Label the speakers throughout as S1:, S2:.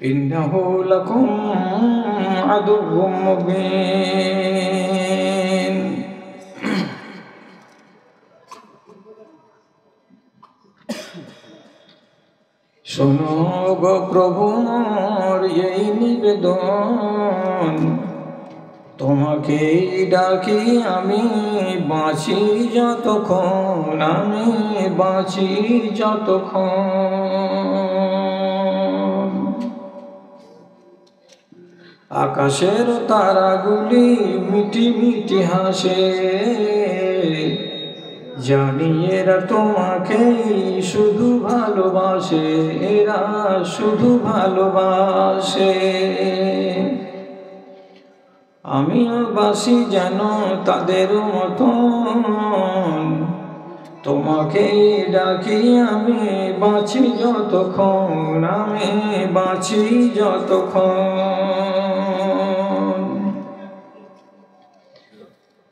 S1: ইন্নাহু লাকুম আদুউম মুবিন। শোনো গো প্রভু মোর এই নিবেদন, তোমাকেই ডাকি আমি বাঁচি যতক্ষণ, আমি বাঁচি যতক্ষণ। আকাশের তারাগুলি মিটি মিটি হাসে, জানি এরা তোমাকেই শুধু ভালোবাসে, এরা শুধু ভালোবাসে। আমিও বাসি যেন তাদের মতন, তোমাকেই ডাকি আমি বাঁচি যতক্ষণ, আমি বাঁচি যতক্ষণ।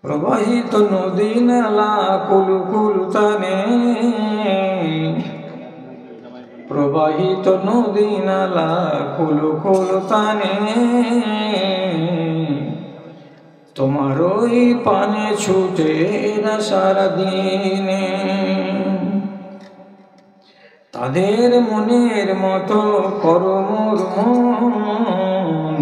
S1: প্রবাহিত নদী নালা কুলকুল টানে, প্রবাহিত নদী নালা কুলকুল টানে, তোমার ওই পানে ছুটে এরা সারাদিনে। তাদের মনের মতো করো মোর মন,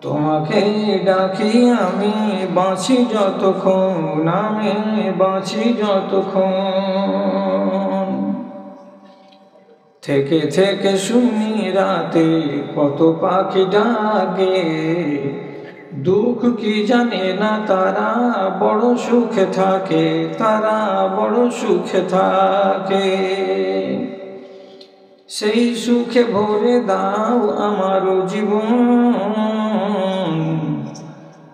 S1: তোমাকে ডাকি আমি বাঁচি যতক্ষণ, আমি বাঁচি যতক্ষণ। থেকে থেকে শুনি রাতে কত পাখি ডাকে, দুঃখ কি জানে না তারা বড় সুখে থাকে, তারা বড় সুখে থাকে। সেই সুখে ভরে দাও আমার জীবন,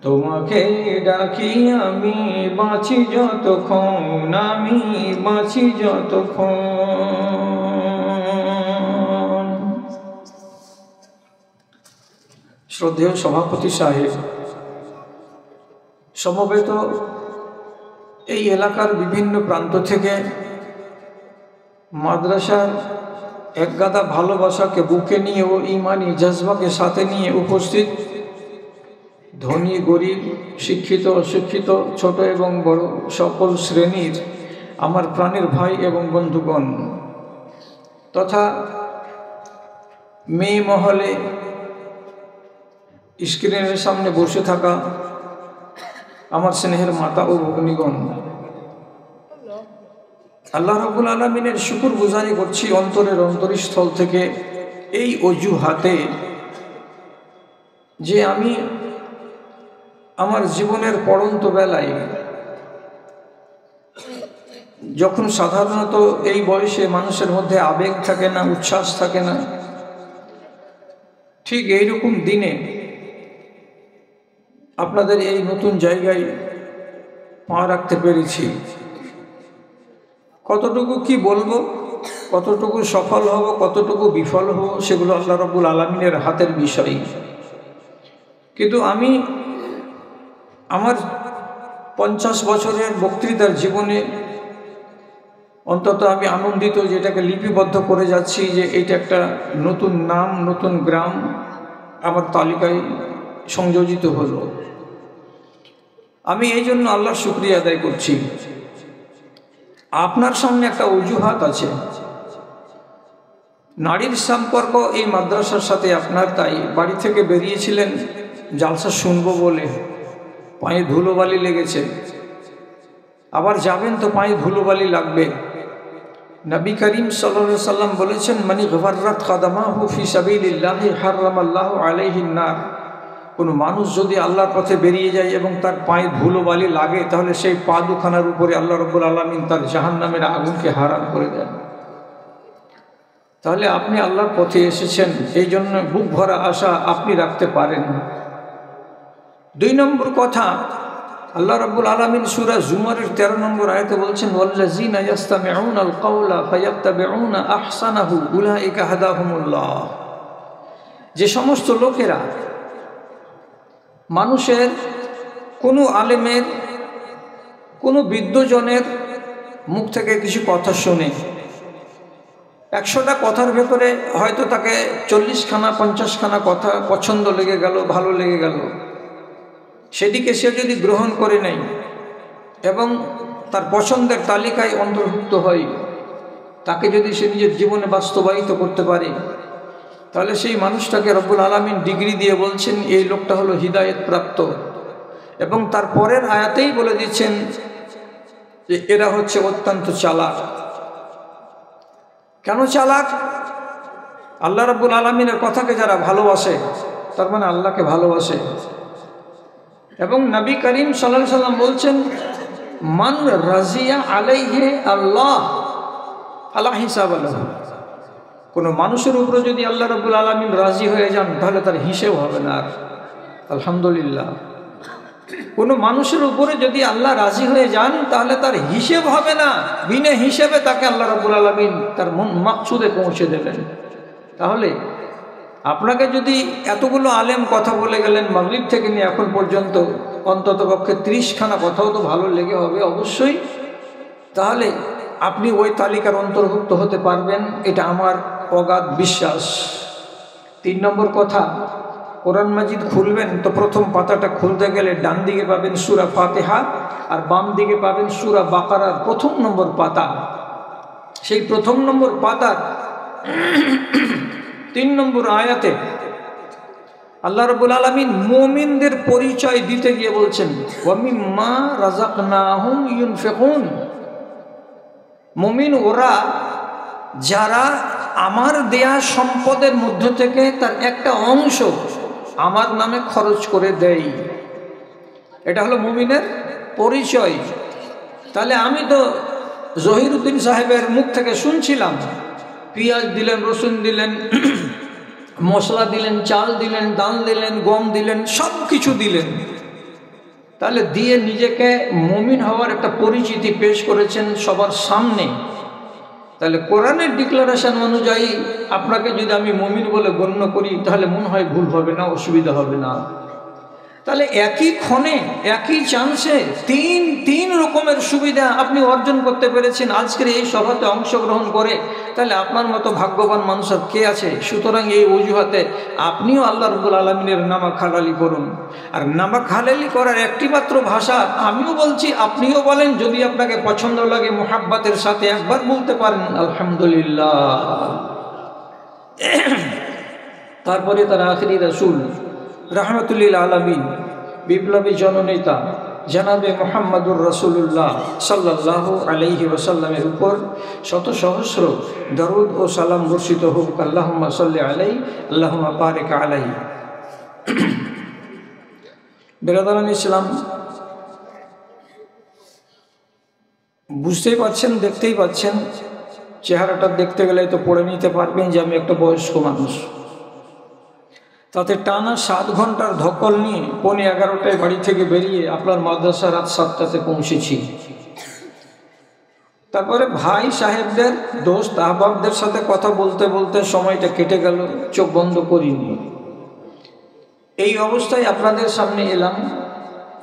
S1: তোমাকে ডাকি আমি বাঁচি যতক্ষণ, আমি বাঁচি যতক্ষণ। শ্রদ্ধেয় সভাপতি সাহেব, সমবেত এই এলাকার বিভিন্ন প্রান্ত থেকে মাদ্রাসার একগাদা ভালোবাসাকে বুকে নিয়ে ও ইমানি জজবাকে সাথে নিয়ে উপস্থিত ধনী গরিব, শিক্ষিত অশিক্ষিত, ছোট এবং বড় সকল শ্রেণীর আমার প্রাণের ভাই এবং বন্ধুগণ, তথা মেয়ে মহলে স্ক্রিনের সামনে বসে থাকা আমার স্নেহের মাতা ও ভগ্নীগণ, আল্লাহ রাব্বুল আলামিনের শুকর গুজারি করছি অন্তরের অন্তরস্থল থেকে এই অজুহাতে যে আমি আমার জীবনের পড়ন্ত বেলায়, যখন সাধারণত এই বয়সে মানুষের মধ্যে আবেগ থাকে না, উচ্ছ্বাস থাকে না, ঠিক এইরকম দিনে আপনাদের এই নতুন জায়গায় পা রাখতে পেরেছি। কতটুকু কি বলবো, কতটুকু সফল হব, কতটুকু বিফল হব, সেগুলো আল্লাহ রাব্বুল আলামিনের হাতের বিষয়। কিন্তু আমি আমার 50 বছরের বক্তৃতার জীবনে অন্তত আমি আনন্দিত, যেটাকে লিপিবদ্ধ করে যাচ্ছি, যে এটা একটা নতুন নাম, নতুন গ্রাম আমার তালিকায় সংযোজিত হলো। আমি এই জন্য আল্লাহর শুকরিয়া আদায় করছি। আপনার সামনে একটা অজুহাত আছে, নারীর সম্পর্ক এই মাদ্রাসার সাথে আপনার, তাই বাড়ি থেকে বেরিয়েছিলেন জালসা শুনবো বলে, পায়ে ধুলোবালি লেগেছে, আবার যাবেন তো পায়ে ধুলোবালি লাগবে। নবী করিম সাল্লাল্লাহু আলাইহি সাল্লাম বলেছেন, মানি গফাররাত কাদামাহু ফি সাবিলিল্লাহি হারামাল্লাহু আলাইহিন নার। কোনো মানুষ যদি আল্লাহর পথে বেরিয়ে যায় এবং তার পায়ে ধুলোবালি লাগে, তাহলে সেই পা দুখানার উপরে আল্লাহ রাব্বুল আলামিন তার জাহান্নামের আগুনকে হারাম করে দেন। তাহলে আপনি আল্লাহর পথে এসেছেন, এই জন্য বুক ভরা আশা আপনি রাখতে পারেন। 2 নম্বর কথা, আল্লাহ রাব্বুল আলামিন সূরা জুমারের 13 নম্বর আয়াতে বলছেন, ওয়াল্লাযীনা ইয়াসতামিউনাল কাওলা ফায়াত্তাবিউনা আহসানাহু উলাইকা হাদাহুমুল্লাহ। যে সমস্ত লোকেরা মানুষের, কোনো আলেমের, কোনো বিদ্বজনের মুখ থেকে কিছু কথা শোনে, 100টা কথার ভেতরে হয়তো তাকে 40খানা 50খানা কথা পছন্দ লেগে গেল, ভালো লেগে গেল, সেদিকে সে যদি গ্রহণ করে নেয় এবং তার পছন্দের তালিকায় অন্তর্ভুক্ত হয়, তাকে যদি সে নিজের জীবনে বাস্তবায়িত করতে পারে, তাহলে সেই মানুষটাকে রব্বুল আলামিন ডিগ্রি দিয়ে বলছেন এই লোকটা হলো হিদায়েত প্রাপ্ত। এবং তার পরের আয়াতেই বলে দিচ্ছেন যে এরা হচ্ছে অত্যন্ত চালাক। কেন চালাক? আল্লাহ রাব্বুল আলামিনের কথাকে যারা ভালোবাসে, তার মানে আল্লাহকে ভালোবাসে। এবং নবী করিম সাল্লাল্লাহু আলাইহি সাল্লাম বলছেন, মান রাজিয়া আলাইহি আল্লাহ আলা হিসাব আলাহ। কোনো মানুষের উপরে যদি আল্লাহ রাব্বুল আলামিন রাজি হয়ে যান, তাহলে তার হিসেব হবে না। আর আলহামদুলিল্লাহ, কোনো মানুষের উপরে যদি আল্লাহ রাজি হয়ে যান, তাহলে তার হিসেব হবে না। বিনা হিসেবে তাকে আল্লাহ রাব্বুল আলামিন তার মাকসুদে পৌঁছে দেবেন। তাহলে আপনাকে যদি এতগুলো আলেম কথা বলে গেলেন মাগরিব থেকে নিয়ে এখন পর্যন্ত, অন্তত পক্ষে 30খানা কথাও তো ভালো লেগে হবে অবশ্যই, তাহলে আপনি ওই তালিকার অন্তর্ভুক্ত হতে পারবেন, এটা আমার অগাধ বিশ্বাস। 3 নম্বর কথা, কোরআন মাজিদ খুলবেন তো প্রথম পাতাটা খুলতে গেলে ডান দিকে পাবেন সূরা ফাতিহা আর বাম দিকে পাবেন সূরা বাকারার 1 নম্বর পাতা। সেই 1 নম্বর পাতার 3 নম্বর আয়াতে আল্লাহ রাব্বুল আলামিন মুমিনদের পরিচয় দিতে গিয়ে বলছেন, ওয়া মিম্মা রাযাকনাহুম ইউনফিকুন। মুমিন ওরা যারা আমার দেয়া সম্পদের মধ্য থেকে তার একটা অংশ আমার নামে খরচ করে দেয়। এটা হলো মুমিনের পরিচয়। তাহলে আমি তো জহিরুদ্দিন সাহেবের মুখ থেকে শুনছিলাম, পেঁয়াজ দিলেন, রসুন দিলেন, মশলা দিলেন, চাল দিলেন, ডাল দিলেন, গম দিলেন, সব কিছু দিলেন। তাহলে দিয়ে নিজেকে মুমিন হওয়ার একটা পরিচিতি পেশ করেছেন সবার সামনে। তাহলে কোরআনের ডিক্লারেশন অনুযায়ী আপনাকে যদি আমি মুমিন বলে গণ্য করি, তাহলে মনে হয় ভুল হবে না, অসুবিধা হবে না। তাহলে একই ক্ষণে একই চান্সে তিন রকমের সুবিধা আপনি অর্জন করতে পেরেছেন আজকের এই সভাতে অংশগ্রহণ করে। তাহলে আপনার মতো ভাগ্যবান মানুষ আর কে আছে? সুতরাং এই অজুহাতে আপনিও আল্লাহ রাব্বুল আলামিনের নামাক হালালি করুন। আর নামাক হালালি করার একটি মাত্র ভাষা আমিও বলছি, আপনিও বলেন, যদি আপনাকে পছন্দ লাগে মুহাব্বতের সাথে একবার বলতে পারেন আলহামদুলিল্লাহ। তারপরে তার আখিরি রাসূল রাহমাতুল্লিল আলামিন, বিপ্লবী জননেতা জনাবে মুহাম্মদুর রাসূলুল্লাহ সাল্লাল্লাহু আলাইহি ওয়াসাল্লামের উপর শত সহস্র দরুদ ও সালাম বর্ষিত হোক। আল্লাহুম্মা সাল্লি আলাইহি আল্লাহুম্মা বারিক আলাইহি। বিরাদারান ইসলাম, বুঝতেই পারছেন, দেখতেই পাচ্ছেন, চেহারাটা দেখতে গেলে তো পড়ে নিতে পারবেন যে আমি একটা বয়স্ক মানুষ। তাতে টানা 7 ঘন্টার ধকল নিয়ে 11:15 বাড়ি থেকে বেরিয়ে আপনার মাদ্রাসা রাত 7টাতে পৌঁছেছি। তারপরে ভাই সাহেবদের, দোস্ত আহবাবদের সাথে কথা বলতে বলতে সময়টা কেটে গেল, চোখ বন্ধ করিনি। এই অবস্থায় আপনাদের সামনে এলাম,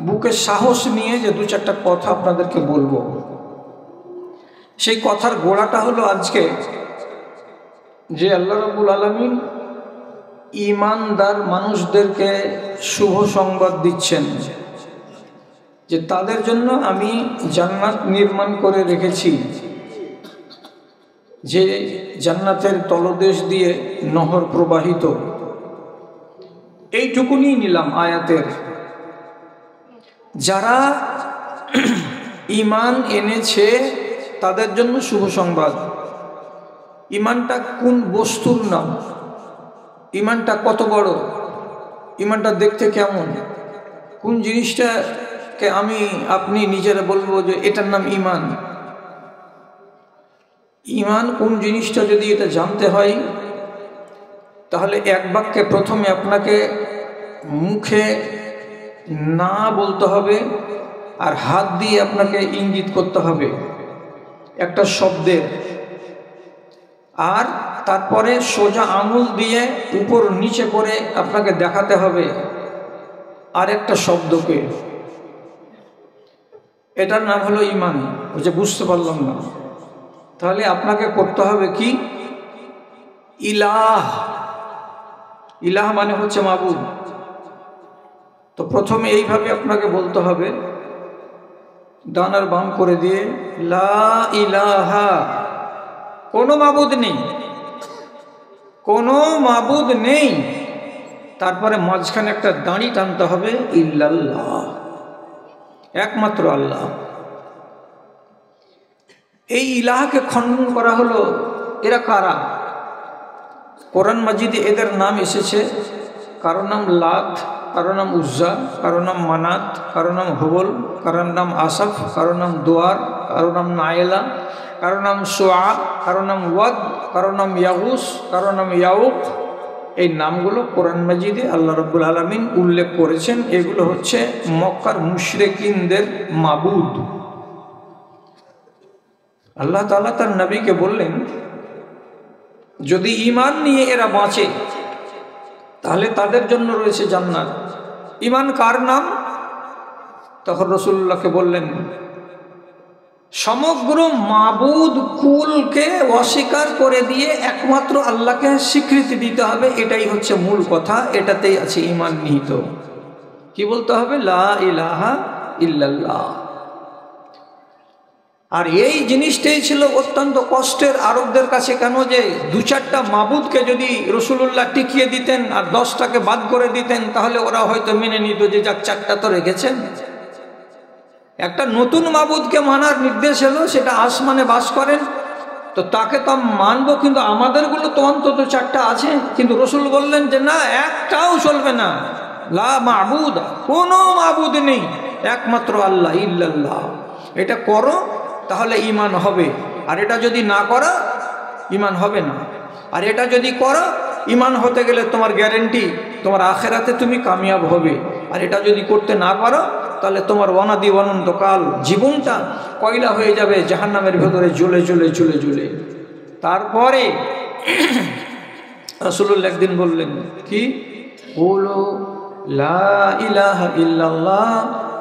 S1: বুকে সাহস নিয়ে যে 2-4টা কথা আপনাদেরকে বলবো। সেই কথার গোড়াটা হলো আজকে যে আল্লাহ রাব্বুল আলামিন ঈমানদার মানুষদেরকে শুভ সংবাদ দিচ্ছেন যে তাদের জন্য আমি জান্নাত নির্মাণ করে রেখেছি, যে জান্নাতের তলদেশ দিয়ে নহর প্রবাহিত। এইটুকুনি নিলাম আয়াতের। যারা ঈমান এনেছে তাদের জন্য শুভ সংবাদ। ঈমানটা কোন বস্তুর নাম? ঈমানটা কত বড়? ঈমানটা দেখতে কেমন? কোন জিনিসটাকে আমি আপনি নিজেরা বলবো যে এটার নাম ঈমান? ঈমান কোন জিনিসটা যদি এটা জানতে হয়, তাহলে এক বাক্যে প্রথমে আপনাকে মুখে না বলতে হবে আর হাত দিয়ে আপনাকে ইঙ্গিত করতে হবে একটা শব্দের, আর তারপরে সোজা আঙুল দিয়ে উপর নিচে করে আপনাকে দেখাতে হবে আর একটা শব্দকে। এটার নাম হলো ঈমান। বুঝতে পারলাম না। তাহলে আপনাকে করতে হবে কি? ইলাহ, ইলাহ মানে হচ্ছে মাবুদ। তো প্রথমে এইভাবে আপনাকে বলতে হবে, ডানার বাম করে দিয়ে লা ইলাহা, কোনো মাবুদ নেই, কোনো মাবুদ নেই। তারপরে মাঝখানে একটা দাঁড়ি টানতে হবে, ইল্লাল্লাহ, একমাত্র আল্লাহ। এই ইলাহকে খণ্ডন করা হলো। এরা কারা? কোরআন মাজিদে এদের নাম এসেছে। কারোর নাম লাত, কারোর নাম উজ্জা, কারোর নাম মানাত, কারোর নাম হবল, কারোর নাম আসাফ, কারোর নাম দোয়ার, কারোর নাম নায়েলা, কারোর নাম সোয়া, কারোর নাম ওয়াদ, কারোর নাম ইয়াগুস, কারোর নাম ইয়াউক। এই নামগুলো কোরআন মাজিদে আল্লাহ রাব্বুল আলামিন উল্লেখ করেছেন। এগুলো হচ্ছে মক্কার মুশরিকিনদের মাবুদ। আল্লাহ তাআলা তার নবীকে বললেন, যদি ঈমান নিয়ে এরা বাঁচে তাহলে তাদের জন্য রয়েছে জান্নাত। ঈমান কার নাম? তখন রাসূলুল্লাহকে বললেন, সমগ্র মাবুদ কুলকে অস্বীকার করে দিয়ে একমাত্র আল্লাহকে স্বীকৃতি দিতে হবে। এটাই হচ্ছে মূল কথা, এটাতেই আছে ঈমান নিহিত। কি বলতে হবে? লা ইলাহা ইল্লাল্লাহ। আর এই জিনিসটাই ছিল অত্যন্ত কষ্টের আরবদের কাছে। কেন? যে দু চারটা মাবুদকে যদি রাসূলুল্লাহ টিকিয়ে দিতেন আর 10টাকে বাদ করে দিতেন, তাহলে ওরা হয়তো মেনে নিত যে যাক, 4টা তো রেখেছেন। একটা নতুন মাবুদকে মানার নির্দেশ এলো, সেটা আসমানে বাস করেন, তো তাকে তো মানবো, কিন্তু আমাদেরগুলো তো অন্তত 4টা আছে। কিন্তু রাসূল বললেন যে না, একটাও চলবে না। লা মাবুদ, কোনো মাবুদ নেই, একমাত্র আল্লাহ, ইল্লাল্লাহ। এটা করো তাহলে ঈমান হবে, আর এটা যদি না করো ঈমান হবে না। আর এটা যদি করো, ঈমান হতে গেলে তোমার গ্যারেন্টি তোমার আখেরাতে তুমি কামিয়াব হবে। আর এটা যদি করতে না পারো, তাহলে তোমার অনাদি অনন্তকাল জীবনটা কয়লা হয়ে যাবে জাহান্নামের ভেতরে জ্বলে জ্বলে জ্বলে জ্বলে। তারপরে রাসূলুল্লাহ একদিন বললেন, কি? কুলু লা ইলাহা ইল্লাল্লাহ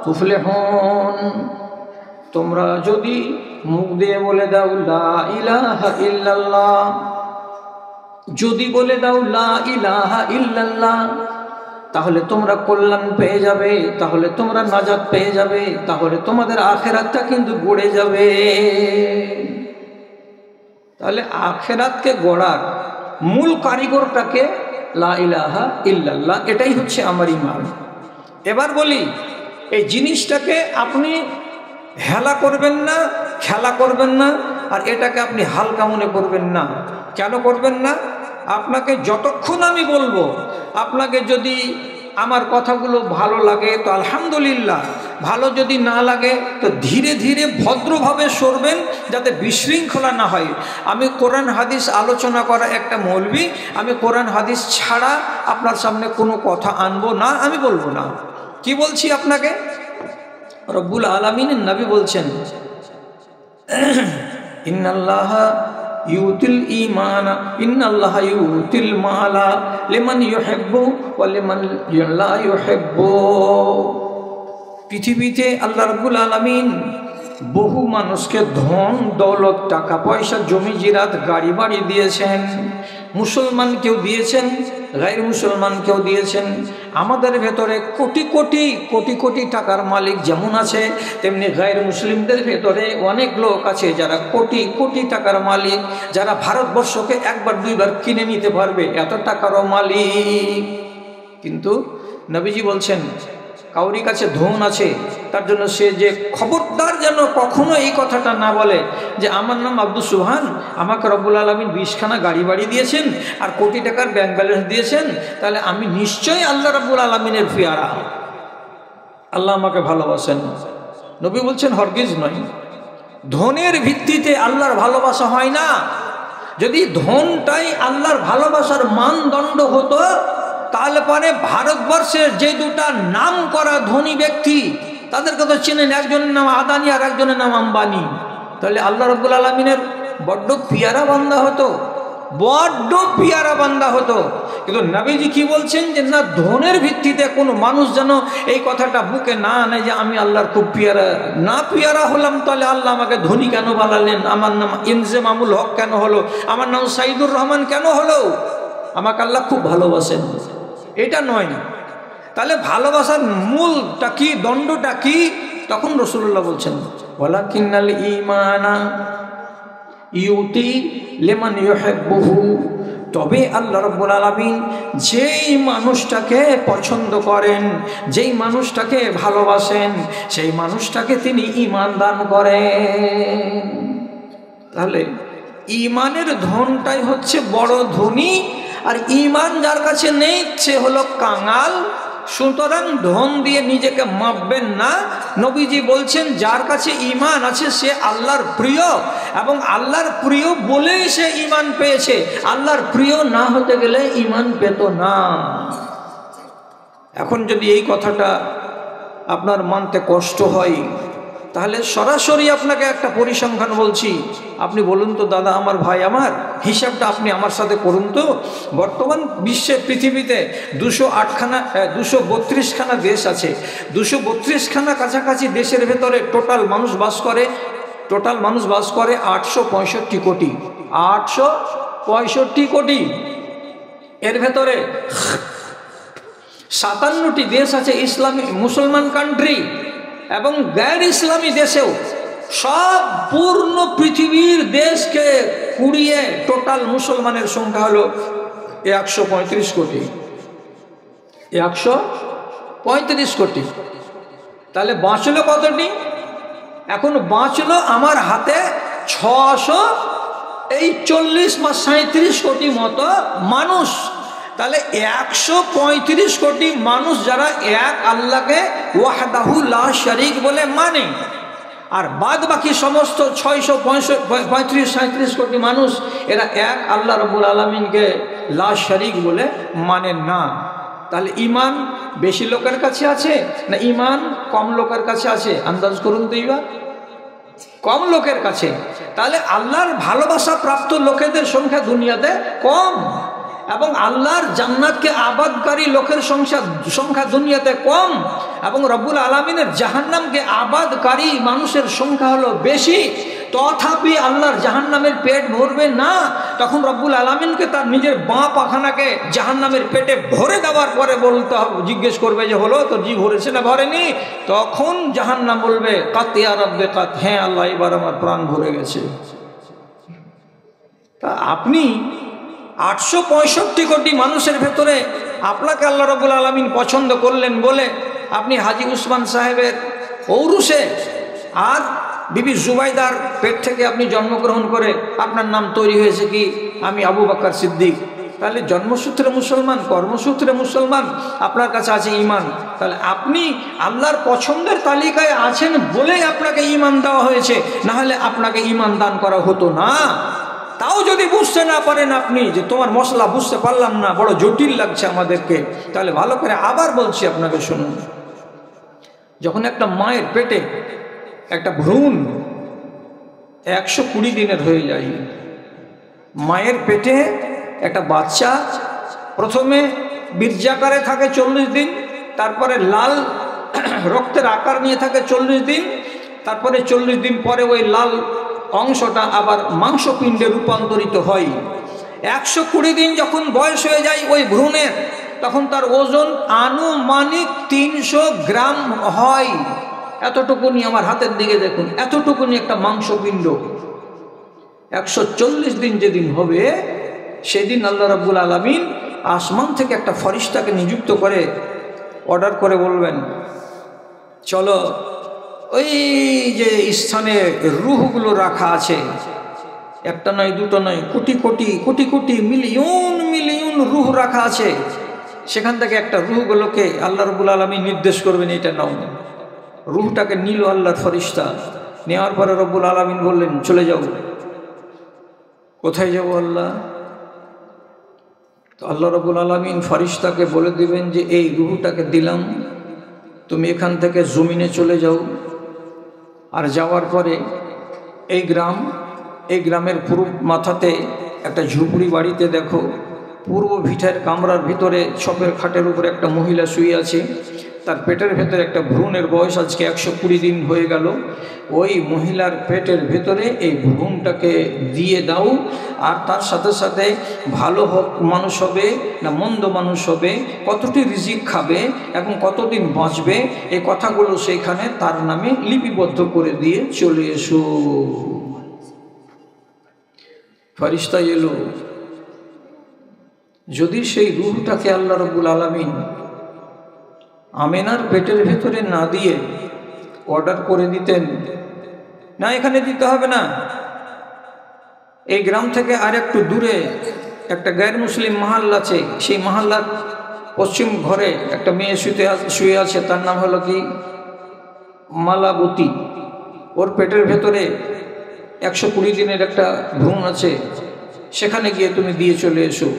S1: তুফলিহুন। তোমরা যদি মুখ দিয়ে বলে দাও লা ইলাহা ইল্লাল্লাহ, যদি বলে দাও লা ইলাহা ইল্লাল্লাহ, তাহলে তোমরা কল্যাণ পেয়ে যাবে, তাহলে তোমরা নাজাত পেয়ে যাবে, তাহলে তোমাদের আখেরাতটা কিন্তু গড়ে যাবে। তাহলে আখেরাতকে গড়ার মূল কারিগরটাকে লা ইলাহা ইল্লাল্লাহ, এটাই হচ্ছে আমার ঈমান। এবার বলি, এই জিনিসটাকে আপনি হেলা করবেন না, খেলা করবেন না, আর এটাকে আপনি হালকা মনে করবেন না। কেন করবেন না? আপনাকে যতক্ষণ আমি বলবো, আপনাকে যদি আমার কথাগুলো ভালো লাগে তো আলহামদুলিল্লাহ, ভালো যদি না লাগে তো ধীরে ধীরে ভদ্রভাবে সরবেন, যাতে বিশৃঙ্খলা না হয়। আমি কোরআন হাদিস আলোচনা করা একটা মৌলবি, আমি কোরআন হাদিস ছাড়া আপনার সামনে কোনো কথা আনবো না, আমি বলবো না। কি বলছি আপনাকে? রব্বুল আলামিনের নবী বলছেন, ইন্নাল্লাহা ইউতিল ঈমানা, ইন্নাল্লাহা ইউতিল মালা লিমান ইউহিব্বু ওয়া লিমান লা ইউহিব্বু। পৃথিবীতে আল্লাহ রাব্বুল আলামিন বহু মানুষকে ধন দৌলত, টাকা পয়সা, জমি জিরাত, গাড়ি বাড়ি দিয়েছেন। মুসলমানকেও দিয়েছেন, গায়র মুসলমানকেও দিয়েছেন। আমাদের ভেতরে কোটি কোটি কোটি কোটি টাকার মালিক যেমন আছে, তেমনি গায়র মুসলিমদের ভেতরে অনেক লোক আছে যারা কোটি কোটি টাকার মালিক, যারা ভারতবর্ষকে একবার দুইবার কিনে নিতে পারবে, এত টাকারও মালিক। কিন্তু নবীজি বলছেন, কাউরি কাছে ধন আছে, তার জন্য সে যে খবরদার যেন কখনো এই কথাটা না বলে যে আমার নাম আব্দুল সুবহান, আমাকে রব্বুল আলামিন 20খানা গাড়ি বাড়ি দিয়েছেন আর কোটি টাকার ব্যাংক ব্যালেন্স দিয়েছেন, তাহলে আমি নিশ্চয়ই আল্লাহ রাব্বুল আলামিনের পেয়ারা, আল্লাহ আমাকে ভালোবাসেন। নবী বলছেন হরগিজ নয়। ধনের ভিত্তিতে আল্লাহর ভালোবাসা হয় না। যদি ধনটাই আল্লাহর ভালোবাসার মানদণ্ড হতো, তাহলে পরে ভারতবর্ষের যে দুটা নাম করা ধনী ব্যক্তি, তাদের কথা চেনেন, একজনের নাম আদানি আর একজনের নাম আম্বানি, তাহলে আল্লাহ রাব্বুল আলামিনের বড্ড পিয়ারা বান্দা হতো, বড্ড পিয়ারা বান্দা হতো। কিন্তু নবীজি কি বলছেন যে না, ধনের ভিত্তিতে কোনো মানুষ যেন এই কথাটা বুকে না আনে যে আমি আল্লাহর খুব পিয়ারা। না পিয়ারা হলাম তাহলে আল্লাহ আমাকে ধনী কেন বানালেন? আমার নাম ইনজেমামুল হক কেন হলো? আমার নাম সাইদুর রহমান কেন হলো? আমাকে আল্লাহ খুব ভালোবাসেন, এটা নয়। তাহলে ভালোবাসার মূলটা কি, দণ্ডটা কি? তখন রাসূলুল্লাহ বলছেন ওয়ালাকিন্নাল ঈমানা ইউতি লিমান ইউহিব্বুহু, তবে আল্লাহ রাব্বুল আলামিন যেই মানুষটাকে পছন্দ করেন, যেই মানুষটাকে ভালোবাসেন, সেই মানুষটাকে তিনি ঈমান দান করেন। তাহলে ঈমানের ধনটাই হচ্ছে বড় ধনী, আর ঈমান যার কাছে নেই সে হলো কাঙাল। সুতরাং ধন দিয়ে নিজেকে মাপবেন না। নবীজি বলছেন যার কাছে ঈমান আছে সে আল্লাহর প্রিয়, এবং আল্লাহর প্রিয় বলেই সে ঈমান পেয়েছে। আল্লাহর প্রিয় না হতে গেলে ঈমান পেত না। এখন যদি এই কথাটা আপনার মানতে কষ্ট হয়, তাহলে সরাসরি আপনাকে একটা পরিসংখ্যান বলছি। আপনি বলুন তো দাদা, আমার ভাই, আমার হিসাবটা আপনি আমার সাথে করুন তো। বর্তমান বিশ্বে, পৃথিবীতে 232খানা দেশ আছে। 232খানা কাছাকাছি দেশের ভেতরে টোটাল মানুষ বাস করে 865 কোটি। 865 কোটি। এর ভেতরে 57টি দেশ আছে ইসলামী মুসলমান কান্ট্রি, এবং গ্যার ইসলামী দেশেও সব পূর্ণ পৃথিবীর দেশকে কুড়িয়ে টোটাল মুসলমানের সংখ্যা হলো 135 কোটি। 135 কোটি। তাহলে বাঁচলো কতটি? এখন বাঁচলো আমার হাতে 640 বা 37 কোটি মতো মানুষ। তাহলে 135 কোটি মানুষ যারা এক আল্লাহকে ওয়াহদাহু লা শারীক বলে মানে, আর বাদ বাকি সমস্ত 635-37 কোটি মানুষ এরা এক আল্লাহ রাব্বুল আলামিনকে লা শারীক বলে মানে না। তাহলে ঈমান বেশি লোকের কাছে আছে না ঈমান কম লোকের কাছে আছে? আন্দাজ করুন তো। এবার কম লোকের কাছে। তাহলে আল্লাহর ভালোবাসা প্রাপ্ত লোকেদের সংখ্যা দুনিয়াতে কম, এবং আল্লাহর জান্নাতকে আবাদকারী লোকের সংখ্যা দুনিয়াতে কম, এবং রব্বুল আলামিনের জাহান্নামকে আবাদকারী মানুষের সংখ্যা হলো বেশি। তথাপি আল্লাহর জাহান্নামের পেট ভরবে না। তখন রব্বুল আলামিনকে তার নিজের বাঁ পাখানাকে জাহান্নামের পেটে ভরে দেওয়ার পরে বলতে হবে, জিজ্ঞেস করবে যে হলো তোর জি ভরেছে না ভরেনি? তখন জাহান্নাম বলবে কাত ইয়া রাব্বে কাত, হ্যাঁ আল্লাহ এবার আমার প্রাণ ভরে গেছে। তা আপনি 865 কোটি মানুষের ভেতরে আপনাকে আল্লাহ রাব্বুল আলামিন পছন্দ করলেন বলে আপনি হাজী উসমান সাহেবের ঔরসে আর বিবি জুবাইদার পেট থেকে আপনি জন্মগ্রহণ করে আপনার নাম তৈরি হয়েছে কি আমি আবু বকর সিদ্দিক। তাহলে জন্মসূত্রে মুসলমান, কর্মসূত্রে মুসলমান, আপনার কাছে আছে ঈমান। তাহলে আপনি আল্লাহর পছন্দের তালিকায় আছেন বলেই আপনাকে ঈমান দেওয়া হয়েছে, না হলে আপনাকে ঈমান দান করা হতো না। তাও যদি বুঝতে না পারেন আপনি যে তোমার মশলা বুঝতে পারলাম না, বড় জটিল লাগছে আমাদেরকে, তাহলে ভালো করে আবার বলছি আপনাকে শুনুন। যখন একটা মায়ের পেটে একটা ভ্রূণ 120 দিনের হয়ে যায়, মায়ের পেটে একটা বাচ্চা প্রথমে বীর্যাকারে থাকে 40 দিন, তারপরে লাল রক্তের আকার নিয়ে থাকে 40 দিন, তারপরে 40 দিন পরে ওই লাল অংশটা আবার মাংসপিণ্ডে রূপান্তরিত হয়। 120 দিন যখন বয়স হয়ে যায় ওই ভ্রূণের, তখন তার ওজন আনুমানিক 300 গ্রাম হয়। এতটুকুনি, আমার হাতের দিকে দেখুন, এতটুকুনি একটা মাংসপিণ্ড। 140 দিন যেদিন হবে সেদিন আল্লাহ রাব্বুল আলামিন আসমান থেকে একটা ফরিস্তাকে নিযুক্ত করে অর্ডার করে বলবেন চলো ওই যে স্থানে রূহগুলো রাখা আছে, একটা নয় দুটো নয়, কোটি কোটি কোটি কোটি মিলিয়ন মিলিয়ন রূহ রাখা আছে, সেখান থেকে একটা রূহগুলোকে আল্লাহ রাব্বুল আলামিন নির্দেশ করবেন এটা নাও। রূহটাকে নিল আল্লাহর ফরিস্তা, নেওয়ার পরে রব্বুল আলামিন বললেন চলে যাও। কোথায় যাব আল্লাহ? তো আল্লাহ রাব্বুল আলামিন ফরিস্তাকে বলে দিবেন যে এই রূহটাকে দিলাম, তুমি এখান থেকে জমিনে চলে যাও। আর যাওয়ার পরে এই গ্রামের পূর্ব মাথাতে একটা ঝুপড়ি বাড়িতে দেখো পূর্ব ভিটের কামরার ভিতরে ছপের খাটের উপরে একটা মহিলা শুয়ে আছে, তার পেটের ভেতরে একটা ভ্রূণের বয়স আজকে 120 দিন হয়ে গেল। ওই মহিলার পেটের ভেতরে এই ভ্রূণটাকে দিয়ে দাও, আর তার সাথে সাথে ভালো মানুষ হবে না মন্দ মানুষ হবে, কতটি রিজিক খাবে এবং কতদিন বাঁচবে, এই কথাগুলো সেইখানে তার নামে লিপিবদ্ধ করে দিয়ে চলে এসো। ফেরেশতা এলো। যদি সেই রূহটাকে আল্লাহ রাব্বুল আলামিন আমেনার পেটের ভেতরে না দিয়ে অর্ডার করে দিতেন, না এখানে দিতে হবে না, এই গ্রাম থেকে আর একটু দূরে একটা গায়ের মুসলিম মহল্লা আছে, সেই মহল্লার পশ্চিম ঘরে একটা মেয়ে শুয়ে আছে, তার নাম হলো কি মালাবতী, ওর পেটের ভেতরে 120 দিনের একটা ভ্রূণ আছে, সেখানে গিয়ে তুমি দিয়ে চলে এসো।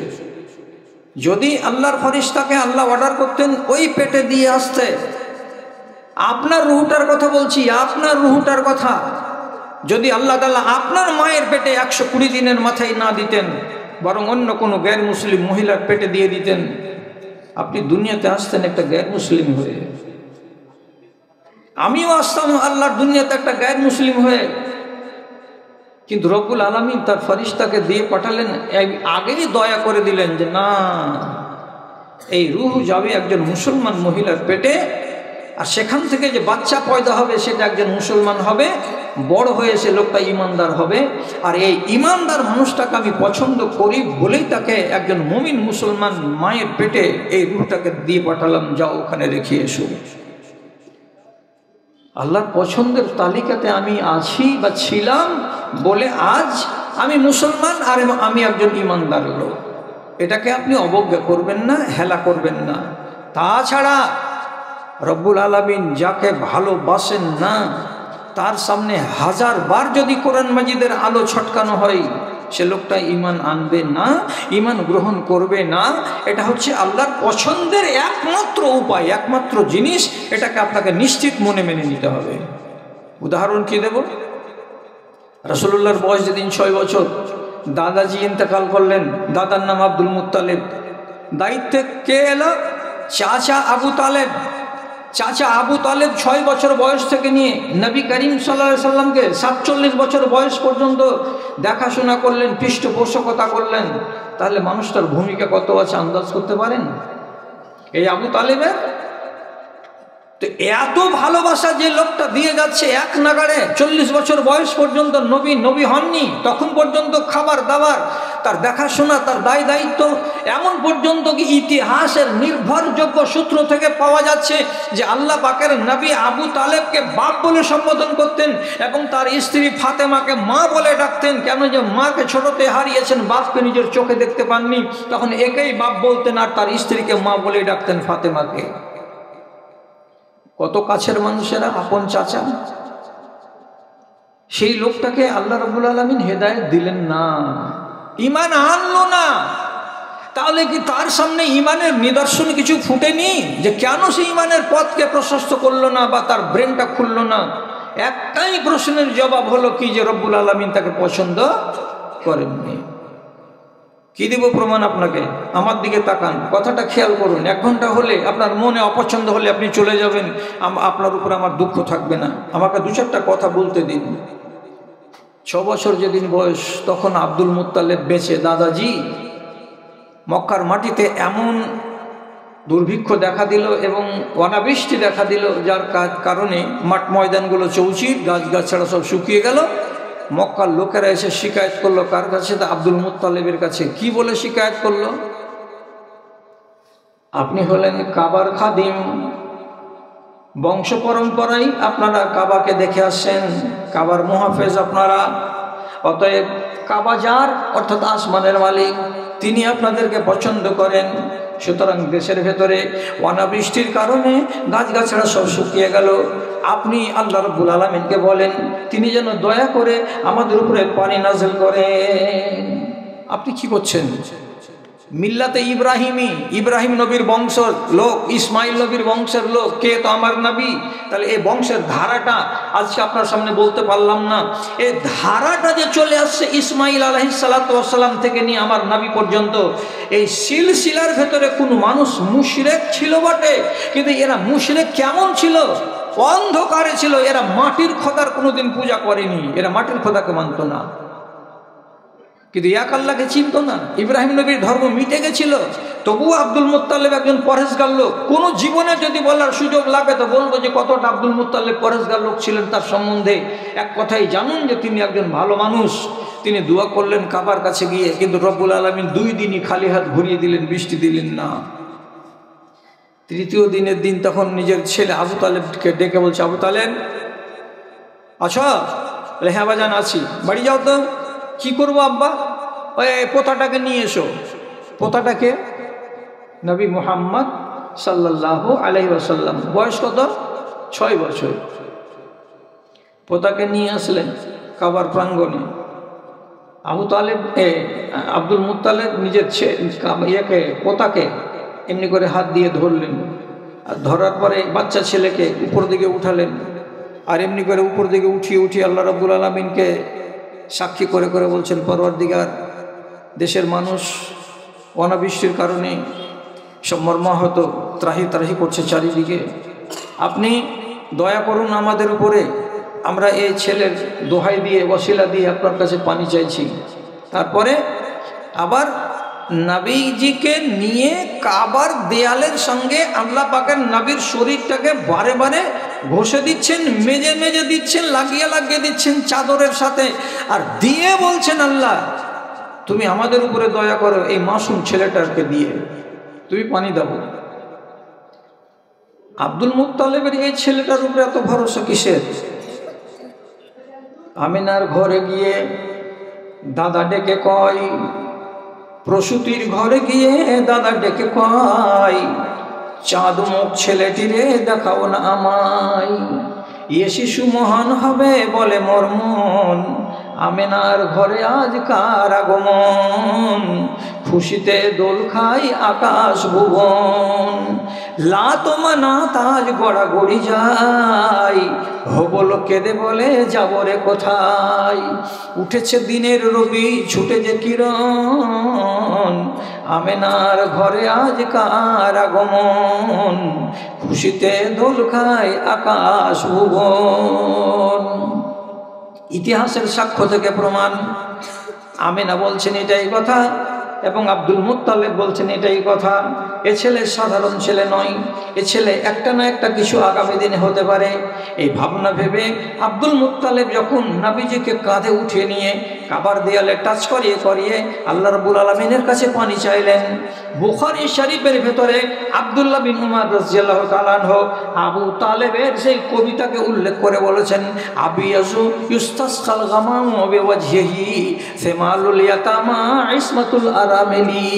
S1: যদি আল্লাহর ফেরেশতাকে আল্লাহ অর্ডার করতেন ওই পেটে দিয়ে আসতে, আপনার রুহটার কথা বলছি, আপনার রুহটার কথা, যদি আল্লাহ তাআলা আপনার মায়ের পেটে 120 দিনের মাথায় না দিতেন, বরং অন্য কোনো গায়ের মুসলিম মহিলার পেটে দিয়ে দিতেন, আপনি দুনিয়াতে আসতেন একটা গায়ের মুসলিম হয়ে, আমিও আসতাম আল্লাহর দুনিয়াতে একটা গায়ের মুসলিম হয়ে। কিন্তু রব্বুল আলামিন তার ফেরেশতাকে দিয়ে পাঠালেন, আগেই দয়া করে দিলেন যে না, এই রূহ যাবে একজন মুসলমান মহিলার পেটে, আর সেখান থেকে যে বাচ্চা পয়দা হবে সেটা একজন মুসলমান হবে, বড় হয়ে সে লোকটা ইমানদার হবে, আর এই ইমানদার মানুষটাকে আমি পছন্দ করি বলেই তাকে একজন মুমিন মুসলমান মায়ের পেটে এই রূহটাকে দিয়ে পাঠালাম, যাও ওখানে রেখে এসো। আল্লাহর পছন্দের তালিকাতে আমি আছি বা ছিলাম বলে আজ আমি মুসলমান আর আমি একজন ইমানদার লোক, এটাকে আপনি অবজ্ঞা করবেন না, হেলা করবেন না। তাছাড়া রব্বুল আলামিন যাকে ভালোবাসেন না তার সামনে 1000 বার যদি কোরআন মাজিদের আলো ছটকানো হয়, সে লোকটা ঈমান আনবে না, ঈমান গ্রহণ করবে না। এটা হচ্ছে আল্লাহর পছন্দের একমাত্র উপায়, একমাত্র জিনিস, এটাকে আপনাকে নিশ্চিত মনে মেনে নিতে হবে। উদাহরণ কি দেব? রাসূলুল্লাহর বয়স যেদিন 6 বছর, দাদাজি ইন্তেকাল করলেন, দাদার নাম আব্দুল মুত্তালিব, দায়িত্বে কে এলো? চাচা আবু তালেব। চাচা আবু তালেব 6 বছর বয়স থেকে নিয়ে নবী করিম সাল্লাল্লাহু আলাইহি সাল্লামকে 47 বছর বয়স পর্যন্ত দেখাশোনা করলেন, পৃষ্ঠপোষকতা করলেন। তাহলে মানুষটার ভূমিকা কত আছে আন্দাজ করতে পারেন? এই আবু তালেবের তো এত ভালোবাসা যে লোকটা দিয়ে যাচ্ছে এক নাগাড়ে, 40 বছর বয়স পর্যন্ত নবী হননি, তখন পর্যন্ত খাবার দাবার, তার দেখাশোনা, তার দায় দায়িত্ব, এমন পর্যন্ত কি ইতিহাসের নির্ভরযোগ্য সূত্র থেকে পাওয়া যাচ্ছে যে আল্লাহ পাকের নবী আবু তালেবকে বাপ বলে সম্বোধন করতেন এবং তার স্ত্রী ফাতেমাকে মা বলে ডাকতেন। কেন? যে মাকে ছোটতে হারিয়েছেন, বাপকে নিজের চোখে দেখতে পাননি, তখন একেই বাপ বলতেন আর তার স্ত্রীকে মা বলে ডাকতেন, ফাতেমাকে। কত কাছের মানুষেরা, আপন চাচা। সেই লোকটাকে আল্লাহ রাব্বুল আলামিন হেদায়েত দিলেন না, ঈমান আনলো না। তাহলে কি তার সামনে ঈমানের নিদর্শন কিছু ফুটেনি? যে কেন সে ঈমানের পথকে প্রশস্ত করলো না বা তার ব্রেনটা খুললো না? একটাই প্রশ্নের জবাব হলো কি, যে রব্বুল আলামিন তাকে পছন্দ করেননি। কি দেব প্রমাণ আপনাকে? আমার দিকে তাকান, কথাটা খেয়াল করুন। 1 ঘন্টা হলে আপনার মনে অপছন্দ হলে আপনি চলে যাবেন, আপনার উপর আমার দুঃখ থাকবে না। আমাকে 2-4টা কথা বলতে দিন। 6 বছর যেদিন বয়স, তখন আব্দুল মুত্তালিব বেঁচে। দাদাজি, মক্কার মাটিতে এমন দুর্ভিক্ষ দেখা দিল এবং অনাবৃষ্টি দেখা দিল, যার কারণে মাঠ ময়দানগুলো চৌচির, গাছগাছড়া সব শুকিয়ে গেল। মক্কার লোকেরা এসে শিকায়ত করলো কার কাছে? আব্দুল মুত্তালিবের কাছে। কি বলে শিকায়ত করলো? আপনি হলেন কাবার খাদিম, বংশ পরম্পরায় আপনারা কাবাকে দেখে আসছেন, কাবার মুহাফেজ আপনারা, অতএব কাবা যার, অর্থাৎ আসমানের মালিক, তিনি আপনাদেরকে পছন্দ করেন। সুতরাং দেশের ভেতরে অনাবৃষ্টির কারণে গাছগাছড়া সব শুকিয়ে গেল। আপনি আল্লাহ রাব্বুল আলামিনকে বলেন তিনি যেন দয়া করে আমাদের উপরে পানি নাযিল করেন। আপনি কি করছেন? মিল্লাতে ইব্রাহিমী, ইব্রাহিম নবীর বংশের লোক, ইসমাইল নবীর বংশের লোক, কে তো আমার নবী। তাহলে এই বংশের ধারাটা আজকে আপনার সামনে বলতে পারলাম না। এই ধারাটা যে চলে আসছে ইসমাইল আলাইহিসসালাম থেকে নিয়ে আমার নবী পর্যন্ত, এই সিলসিলার ভেতরে কোনো মানুষ মুশরিক ছিল বটে, কিন্তু এরা মুশরিক কেমন ছিল? অন্ধকারে ছিল। এরা মাটির খোদার কোনোদিন পূজা করেনি, এরা মাটির খোদাকে মানত না, কিন্তু এক আল্লাহকে চিনত না। ইব্রাহিম নবীর ধর্ম মিটে গেছিল, তবুও আব্দুল মুত্তালিব একজন পরহেজগার লোক। কোনো জীবনে যদি বলার সুযোগ লাগে তো বলবো যে কতটা আব্দুল মুত্তালিব পরহেজগার লোক ছিলেন তার সম্বন্ধে এক কথাই জানুন, যে তিনি একজন ভালো মানুষ। তিনি দোয়া করলেন কাবার কাছে গিয়ে, কিন্তু রব্বুল আলামিন 2 দিনই খালি হাত ঘুরিয়ে দিলেন, বৃষ্টি দিলেন না। তৃতীয় দিনের দিন তখন নিজের ছেলে আবু তালেবকে ডেকে বলছে, আবু তালেব আচ্ছা? বলে হ্যাঁ বাজান আছি। বাড়ি যাও তো। কি করবো আব্বা? ওই পোতাটাকে নিয়ে এসো। পোতাটাকে? নবী মুহাম্মদ সাল্লাল্লাহু আলাইহি ওয়াসাল্লাম। বয়স কত? 6 বছর। পোতাকে নিয়ে আসলেন কাবার প্রাঙ্গণে। আবু তালেব আব্দুল মুত্তালিব নিজের পোতাকে এমনি করে হাত দিয়ে ধরলেন, আর ধরার পরে বাচ্চা ছেলেকে উপর দিকে উঠালেন, আর এমনি করে উপর দিকে উঠিয়ে আল্লাহ রাব্বুল আলামিনকে সাক্ষী করে করে বলছেন, পরওয়ারদিগার, দেশের মানুষ অনাবৃষ্টির কারণে সব মর্মাহত, ত্রাহি ত্রাহি করছে চারিদিকে, আপনি দয়া করুন আমাদের উপরে। আমরা এই ছেলের দোহাই দিয়ে, ওসিলা দিয়ে আপনার কাছে পানি চাইছি। তারপরে আবার নবীজিকে নিয়ে কাবার দেয়ালের সঙ্গে আল্লাহ পাকের নবীর শরীরটাকে বারে বারে ঘষে দিচ্ছেন, মেজে মেজে দিচ্ছেন, লাগিয়ে দিচ্ছেন চাদরের সাথে, আর দিয়ে বলছেন, আল্লাহ তুমি আমাদের উপরে দয়া করো, এই মাসুম ছেলেটাকে দিয়ে তুমি পানি দাও। আব্দুল মুত্তালিবের এই ছেলেটার উপরে এত ভরসা কিসের? আমিনার ঘরে গিয়ে দাদা ডেকে কয়, প্রসূতির ঘরে গিয়ে দাদা ডেকে কয়, চাঁদ মুখ ছেলেটিরে দেখাও না আমায়, এ শিশু মহান হবে বলে মর্মন, আমিনার ঘরে আজ কার আগমন, খুশিতে দোল খাই আকাশ ভুবন, লাত মানাত আজ গড়াগড়ি যায়, হবল কেঁদে বলে যাব রে কোথায়, উঠেছে দিনের রবি ছুটে যে কিরণ, আমিনার ঘরে আজ কার আগমন, খুশিতে দোল খায় আকাশ ভুবন। ইতিহাসের সাক্ষ্য থেকে প্রমাণ, আমিনা বলছেন এটাই কথা এবং আব্দুল মুত্তালিব বলছেন এটাই কথা। এ ছেলে সাধারণ ছেলে নয়, এ ছেলে একটা না একটা কিছু আগামী দিনে হতে পারে। এই ভাবনা ভেবে আব্দুল মুত্তালিব যখন নবীজিকে কাঁধে উঠিয়ে নিয়ে কাবার দেয়ালে টাচ করিয়ে করিয়ে আল্লাহ রাব্বুল আলামিনের কাছে পানি চাইলেন। বুখারী শরীফের ভেতরে আব্দুল্লাহ বিন উমর রাদিয়াল্লাহু তাআলা আনহু আবু তালেবের সেই কবিতাকে উল্লেখ করে বলেছেন, আবিয়াজু ইউস্তাসকাল গামামু বিওয়াজহিহি সিমালুল ইয়াতামা ইসমাতুল আরামিলি।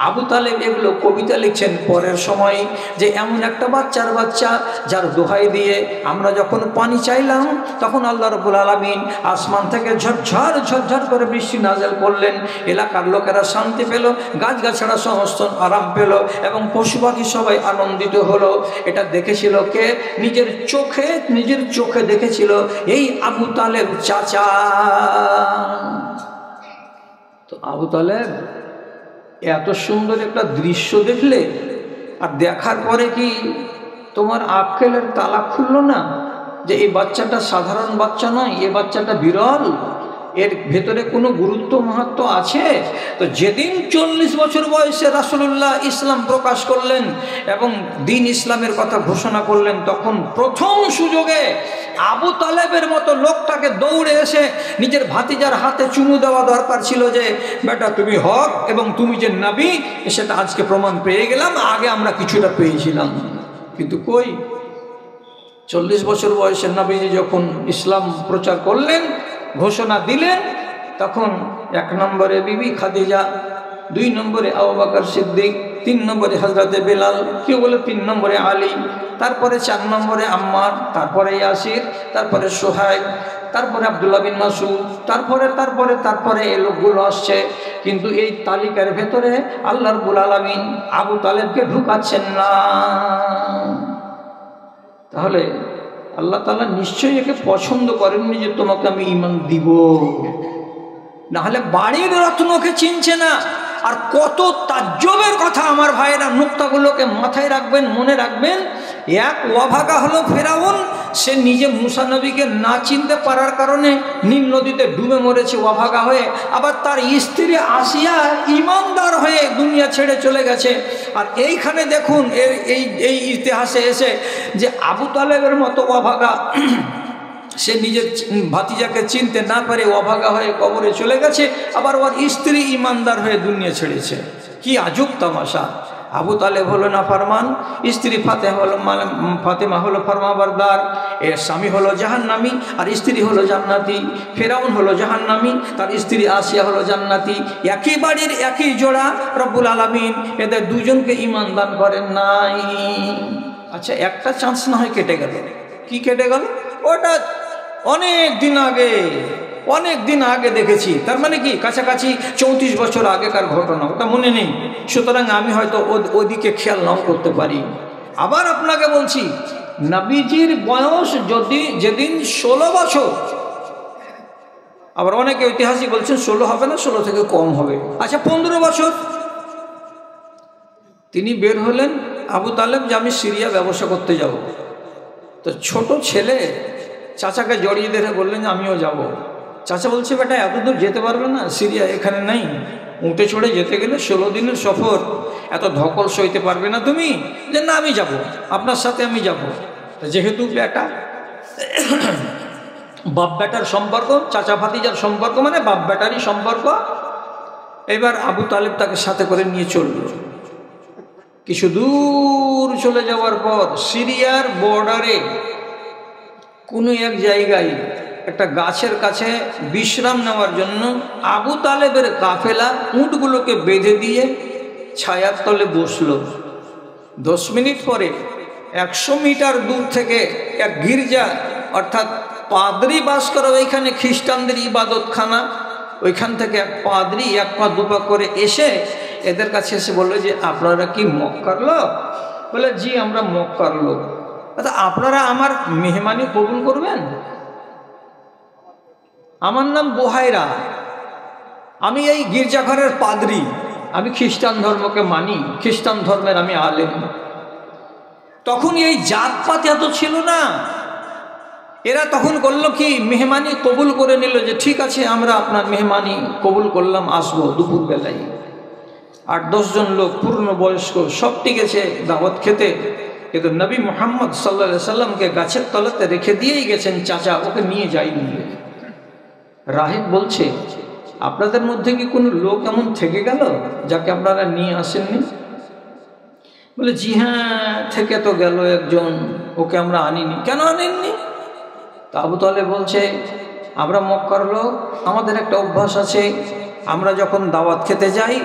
S1: আবু তালেব এগুলো কবিতা লিখছেন পরের সময়, যে এমন একটা বাচ্চা যার দোহাই দিয়ে আমরা যখন পানি চাইলাম তখন আল্লাহ রাব্বুল আলামিন আসমান থেকে ঝরঝর করে বৃষ্টি নাজেল করলেন, এলাকার লোকেরা শান্তি পেল, গাছগাছড়া সমস্ত আরাম পেল এবং পশু পাখি সবাই আনন্দিত হলো। এটা দেখেছিল কে? নিজের চোখে দেখেছিল এই আবু তালেব চাচা। তো আবু তালেব এত সুন্দর একটা দৃশ্য দেখলে, আর দেখার পরে কি তোমার আক্কেলের তালা খুললো না যে এই বাচ্চাটা সাধারণ বাচ্চা নয়, এ বাচ্চাটা বিরল, এর ভেতরে কোনো গুরুত্ব মাহাত্ম আছে? তো যেদিন 40 বছর বয়সে রাসূলুল্লাহ ইসলাম প্রকাশ করলেন এবং দিন ইসলামের কথা ঘোষণা করলেন, তখন প্রথম সুযোগে আবু তালেবের মতো লোকটাকে দৌড়ে এসে নিজের ভাতিজার হাতে চুমু দেওয়া দরকার ছিল, যে বেটা তুমি হক এবং তুমি যে নবী সেটা আজকে প্রমাণ পেয়ে গেলাম, আগে আমরা কিছুটা পেয়েছিলাম। কিন্তু কই, 40 বছর বয়সের নবীজি যখন ইসলাম প্রচার করলেন, ঘোষণা দিলেন, তখন 1 নম্বরে বিবি খাদিজা, 2 নম্বরে আবু বকর সিদ্দিক, 3 নম্বরে হযরতে বেলাল, কেউ বলে 3 নম্বরে আলী, তারপরে 4 নম্বরে আম্মার, তারপরে ইয়াসির, তারপরে সোহাইব, তারপরে আব্দুল্লাহ বিন মাসউদ, তারপরে এই লোকগুলো আসছে। কিন্তু এই তালিকার ভেতরে আল্লাহ রাব্বুল আলামিন আবু তালেবকে ঢুকাচ্ছেন না। তাহলে আল্লাহ তাআলা নিশ্চয়ই একে পছন্দ করেননি যে তোমাকে আমি ঈমান দিব, না হলে বাড়ির রত্নকে চিনছে না। আর কত তাজ্জবের কথা আমার ভাইয়েরা, নুক্তাগুলোকে মাথায় রাখবেন, মনে রাখবেন। এক ওয়াভাগা হলো ফেরাউন, সে নিজে মুসা নবীকে না চিনতে পারার কারণে নীল নদীতে ডুবে মরেছে ওয়াভাগা হয়ে। আবার তার স্ত্রী আসিয়া ইমানদার হয়ে দুনিয়া ছেড়ে চলে গেছে। আর এইখানে দেখুন এই ইতিহাসে এসে যে আবু তালেবের মতো ওয়াভাগা, সে নিজের ভাতিজাকে চিনতে না পারে অভাগা হয়ে কবরে চলে গেছে। আবার ওর স্ত্রী ইমানদার হয়ে দুনিয়া ছেড়েছে। কি আজব তামাশা! আবু তালেব হলো নাফরমান, স্ত্রী ফাতেমা হলো ফরমাবরদার, এর স্বামী হলো জাহান্নামী আর স্ত্রী হলো জান্নাতি। ফেরাউন হলো জাহান্নামী, তার স্ত্রী আসিয়া হলো জান্নাতি। একই বাড়ির একই জোড়া, রব্বুল আলামিন এদের দুজনকে ঈমান দান করেন নাই। আচ্ছা, একটা চান্স না হয় কেটে গেল। কি কেটে গেল? ওটা অনেক দিন আগে দেখেছি। তার মানে কি কাছাকাছি 34 বছর আগেকার ঘটনা, ওটা মনে নেই। সুতরাং আমি হয়তো ওদিকে খেয়াল নাও করতে পারি। আবার আপনাকে বলছি, নবীজির বয়স যেদিন 16 বছর, আবার অনেকে ঐতিহাসিক বলছেন 16 হবে না, 16 থেকে কম হবে। আচ্ছা, 15 বছর তিনি বের হলেন। আবু তালেব যে আমি সিরিয়া ব্যবসা করতে যাব। তো ছোট ছেলে চাচাকে জড়িয়ে ধরে বললেন যে আমিও যাব। চাচা বলছে, বেটা এত দূর যেতে পারবে না, সিরিয়া এখানে নেই। উঠে চড়ে যেতে গেলে 16 দিনের সফর, এত ধকল সইতে পারবে না তুমি। যে না, আমি যাব, আপনার সাথে আমি যাব। যেহেতু বেটা, বাপ বেটার সম্পর্ক, চাচা ভাতিজার সম্পর্ক মানে বাপ বেটারই সম্পর্ক। এবার আবু তালেব তাকে সাথে করে নিয়ে চলল। কিছু দূর চলে যাওয়ার পর সিরিয়ার বর্ডারে কোনো এক জায়গায় একটা গাছের কাছে বিশ্রাম নেওয়ার জন্য আবু তালেবের কাফেলা উটগুলোকে বেঁধে দিয়ে ছায়ার তলে বসল। 10 মিনিট পরে 100 মিটার দূর থেকে এক গির্জা, অর্থাৎ পাদ্রি বাস করে ওইখানে, খ্রিস্টানদের ইবাদতখানা, ওইখান থেকে এক পাদ্রি 1 পা 2 পা করে এসে এদের কাছে এসে বললো যে আপনারা কি মক্কার লোক? বলে জি, আমরা মক্কার লোক। আচ্ছা, আপনারা আমার মেহমানি কবুল করবেন? আমার নাম বুহাইরা, আমি এই গির্জাঘরের পাদ্রি, আমি খ্রিস্টান ধর্মকে মানি, খ্রিস্টান ধর্মের আমি আলেম। তখন এই জাতপাত এত ছিল না। এরা তখন করলো কি, মেহমানি কবুল করে নিল যে ঠিক আছে, আমরা আপনার মেহমানি কবুল করলাম, আসবো দুপুরবেলায়। 8-10 জন লোক পূর্ণ বয়স্ক সব টিকেছে দাওয়াত খেতে। কিন্তু নবী মুহাম্মদ সাল্লাল্লাহু আলাইহি সাল্লামকে গাছের তলাতে রেখে দিয়েই গেছেন চাচা, ওকে নিয়ে যায়নি। রাহিব বলছে, আপনাদের মধ্যে কি কোনো লোক এমন থেকে গেল যাকে আপনারা নিয়ে আসেননি? বলে জি হ্যাঁ, থেকে তো গেল একজন, ওকে আমরা আনিনি। কেন আনেননি? তা আবু তালেব বলছে, আমরা মক্কার লোক, আমাদের একটা অভ্যাস আছে, আমরা যখন দাওয়াত খেতে যাই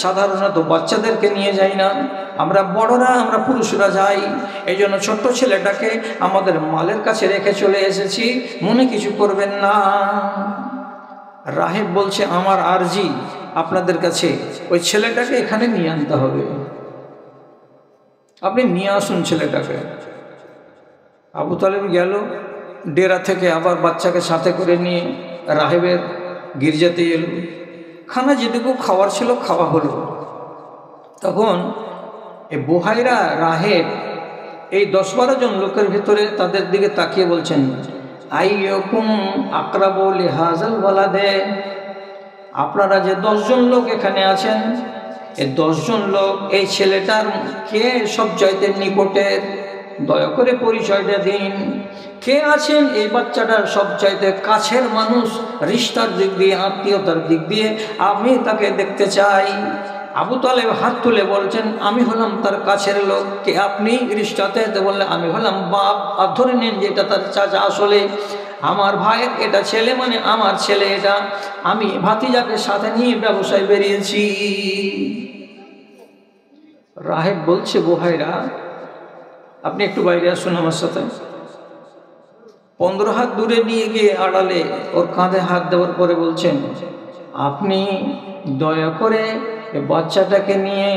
S1: সাধারণত বাচ্চাদেরকে নিয়ে যাই না, আমরা বড়রা, আমরা পুরুষরা যাই। এই জন্য ছোট্ট ছেলেটাকে আমাদের মালের কাছে রেখে চলে এসেছি, মনে কিছু করবেন না। রাহেব বলছে, আমার আরজি আপনাদের কাছে, ওই ছেলেটাকে এখানে নিয়ে আনতে হবে, আপনি নিয়ে আসুন ছেলেটাকে। আবু তালেব গেল ডেরা থেকে, আবার বাচ্চাকে সাথে করে নিয়ে রাহেবের গির্জাতে এলো। খানা যেটুকু খাওয়ার ছিল খাওয়া হলো। তখন এই বুহাইরা রাহেব এই 10-12 জন লোকের ভিতরে তাদের দিকে তাকিয়ে বলছেন, আইয়ুকুম আকরাবু লিহাযাল ওয়ালাদে, আপনারা যে 10 জন লোক এখানে আছেন, এই 10 জন লোক এই ছেলেটার কে সবচাইতে নিকটের? দয়া করে পরিচয়টা দিন। কে আছেন এই বাচ্চাটার সবচাইতে কাছের মানুষ, রিশতার দিক দিয়ে, আত্মীয়তার দিক দিয়ে আমি তাকে দেখতে চাই। আবু তালেব হাত তুলে বলছেন, আমি হলাম তার কাছের লোক। কে আপনি? রিশতাতে বললে আমি হলাম বাপ। আর ধরে নেন যে এটা তার চাচা, আসলে আমার ভাইয়ের এটা ছেলে, মানে আমার ছেলে এটা। আমি ভাতিজাকে সাথে নিয়ে ব্যবসায় বেরিয়েছি। রাহেব বলছে, বুহাইরা আপনি একটু বাইরে আসুন আমার সাথে। 15 হাত দূরে নিয়ে গিয়ে আড়ালে ওর কাঁধে হাত দেওয়ার পরে বলছেন, আপনি দয়া করে বাচ্চাটাকে নিয়ে